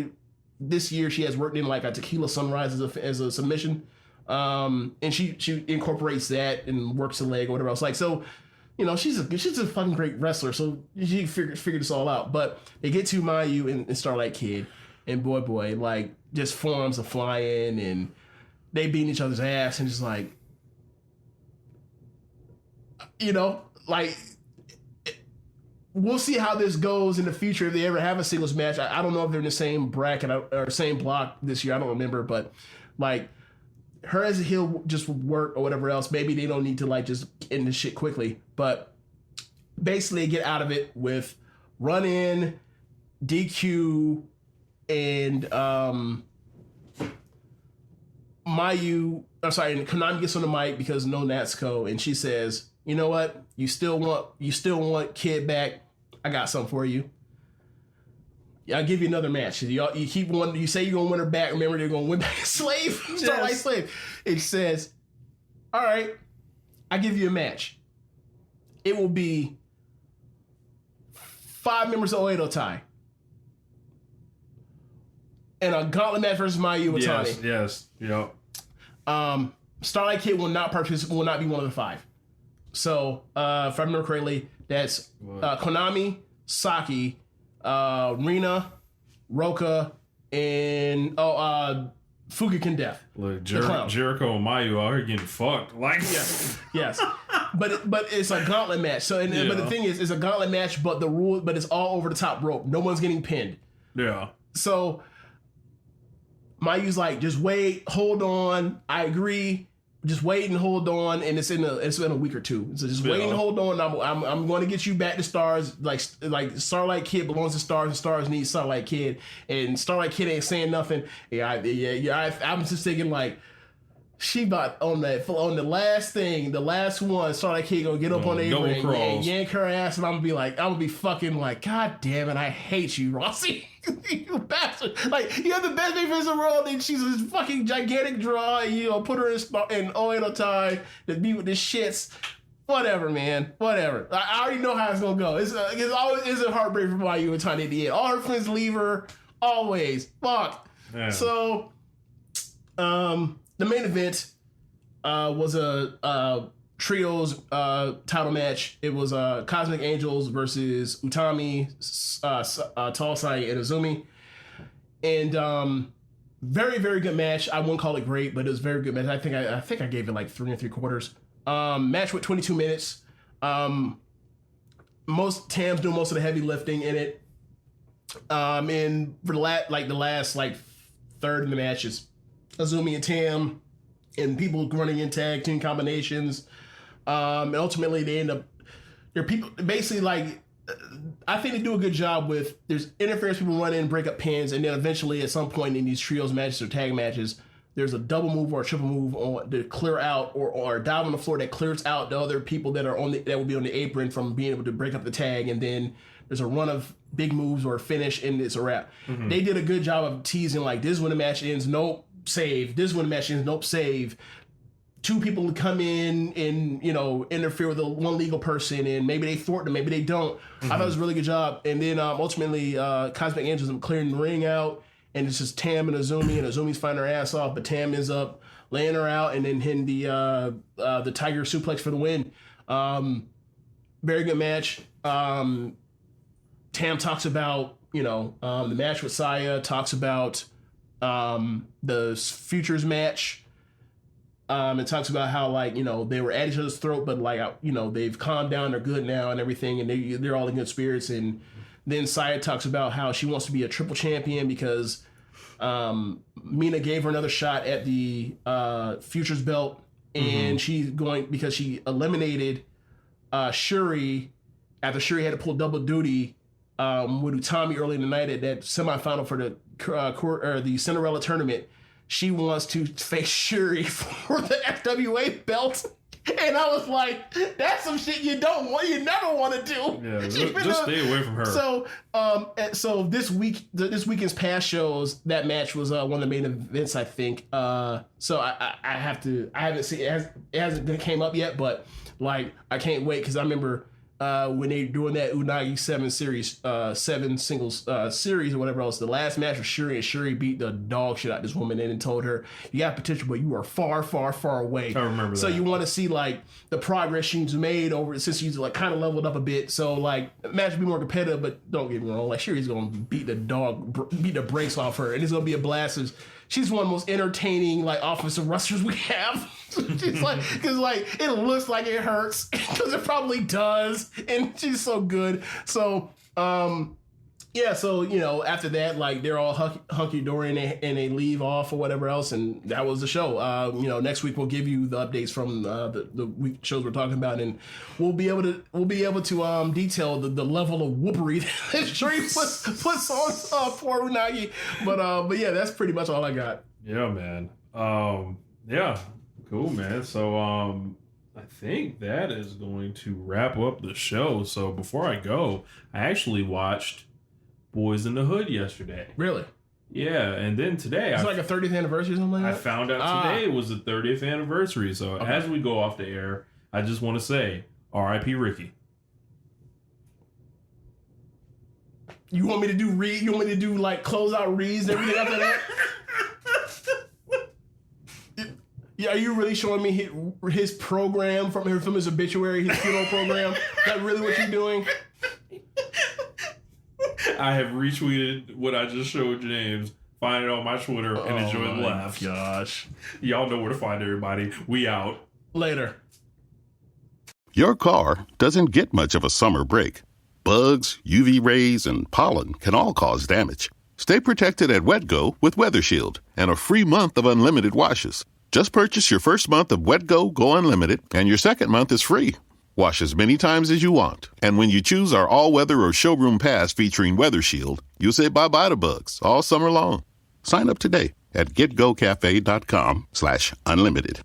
this year she has worked in like a Tequila Sunrise as a submission. And she incorporates that and works the leg or whatever else. Like, so, you know, she's a fucking great wrestler. So she figured this all out. But they get to Mayu and Starlight Kid, and boy, like just forms are flying and they beating each other's ass, and just like, you know, like we'll see how this goes in the future if they ever have a singles match. I don't know if they're in the same bracket or same block this year. I don't remember, but like. Her as a heel just work or whatever else. Maybe they don't need to like just end this shit quickly, but basically get out of it with run in, DQ, and Mayu. I'm sorry, and Konami gets on the mic because no Natsuko, and she says, "You know what? You still want Kid back? I got something for you. I'll give you another match. You keep one. You say you're gonna win her back. Remember, they're gonna win back Slave. Starlight Slave." It says, "All right, I give you a match. It will be 5 members of Oedo Tai and a gauntlet match versus Mayu Watani. Yes. Yep. Starlight Kid will not be one of the 5. So, if I remember correctly, that's Konami, Saki." Rina, Roka, and Fugaken Death. Look, Jericho and Mayu out here getting fucked. Like yes. But it's a gauntlet match. So, but the thing is, it's a gauntlet match, but it's all over the top rope. No one's getting pinned. Yeah. So Mayu's like, just wait, hold on. I agree. Just wait and hold on, and it's in a week or two. So just wait and hold on. I'm going to get you back to Stars. Like Starlight Kid belongs to Stars, and Stars needs Starlight Kid, and Starlight Kid ain't saying nothing. I'm just thinking like she about on the last one. Starlight Kid gonna get up on the apron and yank her ass, and I'm gonna be fucking like, God damn it, I hate you, Rossi. You bastard! Like, you have the best defense in the world, and she's this fucking gigantic draw, and you know, put her in Oedo Tai to be with the shits. Whatever, man. Whatever. I already know how it's gonna go. It's always a heartbreak for Mayu Watani at the end. All her friends leave her. Always. Fuck. Yeah. So, the main event was a trios title match. It was Cosmic Angels versus Utami, Tall Sai, and Azumi. And very, very good match. I wouldn't call it great, but it was a very good match. I think I gave it like 3 3/4. Match with 22 minutes. Tam's doing most of the heavy lifting in it. And for the last third of the matches, Azumi and Tam and people running in tag team combinations. And ultimately they end up, there are people basically like, I think they do a good job with, there's interference, people run in and break up pins, and then eventually at some point in these trios matches or tag matches, there's a double move or a triple move to clear out or a dive on the floor that clears out the other people that will be on the apron from being able to break up the tag, and then there's a run of big moves or a finish and it's a wrap. Mm-hmm. They did a good job of teasing like, this is when the match ends, nope, save. This is when the match ends, nope, save. 2 people come in and, you know, interfere with one legal person, and maybe they thwart them, maybe they don't. Mm-hmm. I thought it was a really good job. And then ultimately, Cosmic Angels are clearing the ring out, and it's just Tam and Azumi's finding her ass off, but Tam ends up laying her out and then hitting the Tiger Suplex for the win. Very good match. Tam talks about, you know, the match with Saya, talks about the Futures match. It talks about how, like, you know, they were at each other's throat, but like, you know, they've calmed down, they're good now and everything, and they're all in good spirits. And then Saya talks about how she wants to be a triple champion because Mina gave her another shot at the Futures belt, and she's going, because she eliminated Shuri after Shuri had to pull double duty with Utami early in the night at that semifinal for the Cinderella tournament. She wants to face Shuri for the FWA belt. And I was like, that's some shit you never want to do. Yeah, just stay away from her. So this weekend's past shows, that match was one of the main events, I think. So I haven't seen it. It hasn't came up yet, but like I can't wait because I remember when they doing that Unagi 7 singles series or whatever else. The last match was Shuri, and Shuri beat the dog shit out of this woman and told her, you got potential, but you are far, far, far away. I remember so that. You want to see like the progress she's made over since she's like kind of leveled up a bit. So like the match will be more competitive, but don't get me wrong, like Shuri's gonna beat the brakes off her, and it's gonna be a blast. She's one of the most entertaining like offensive wrestlers we have. She's like, because like it looks like it hurts because it probably does, and she's so good. So yeah, so you know after that like they're all hunky dory and they leave off or whatever else, and that was the show. You know, next week we'll give you the updates from the week shows we're talking about, and we'll be able to detail the level of whoopery that Shuri puts on poor Unagi. But yeah, that's pretty much all I got. Yeah, man. Yeah. Cool, man. So I think that is going to wrap up the show. So before I go, I actually watched Boys in the Hood yesterday. Really? Yeah, and then today it's like a 30th anniversary or something like that? I found out today was the 30th anniversary. So as we go off the air, I just want to say R.I.P. Ricky. You want me to do like closeout reads and everything after that? Yeah, are you really showing me his program from his obituary, his funeral program? Is that really what you're doing? I have retweeted what I just showed James. Find it on my Twitter and enjoy the laughs. Gosh. Y'all know where to find everybody. We out. Later. Your car doesn't get much of a summer break. Bugs, UV rays, and pollen can all cause damage. Stay protected at WetGo with Weather Shield and a free month of unlimited washes. Just purchase your first month of WetGo Go Unlimited, and your second month is free. Wash as many times as you want. And when you choose our all-weather or showroom pass featuring Weather Shield, you'll say bye-bye to bugs all summer long. Sign up today at getgocafe.com/unlimited.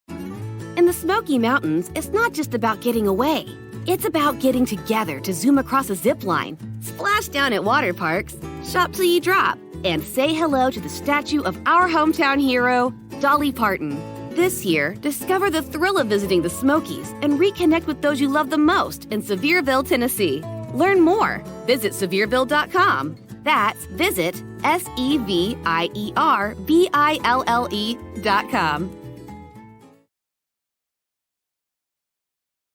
In the Smoky Mountains, it's not just about getting away. It's about getting together to zoom across a zip line, splash down at water parks, shop till you drop, and say hello to the statue of our hometown hero, Dolly Parton. This year, discover the thrill of visiting the Smokies and reconnect with those you love the most in Sevierville, Tennessee. Learn more. Visit Sevierville.com. That's visit SEVIERVILLE.com.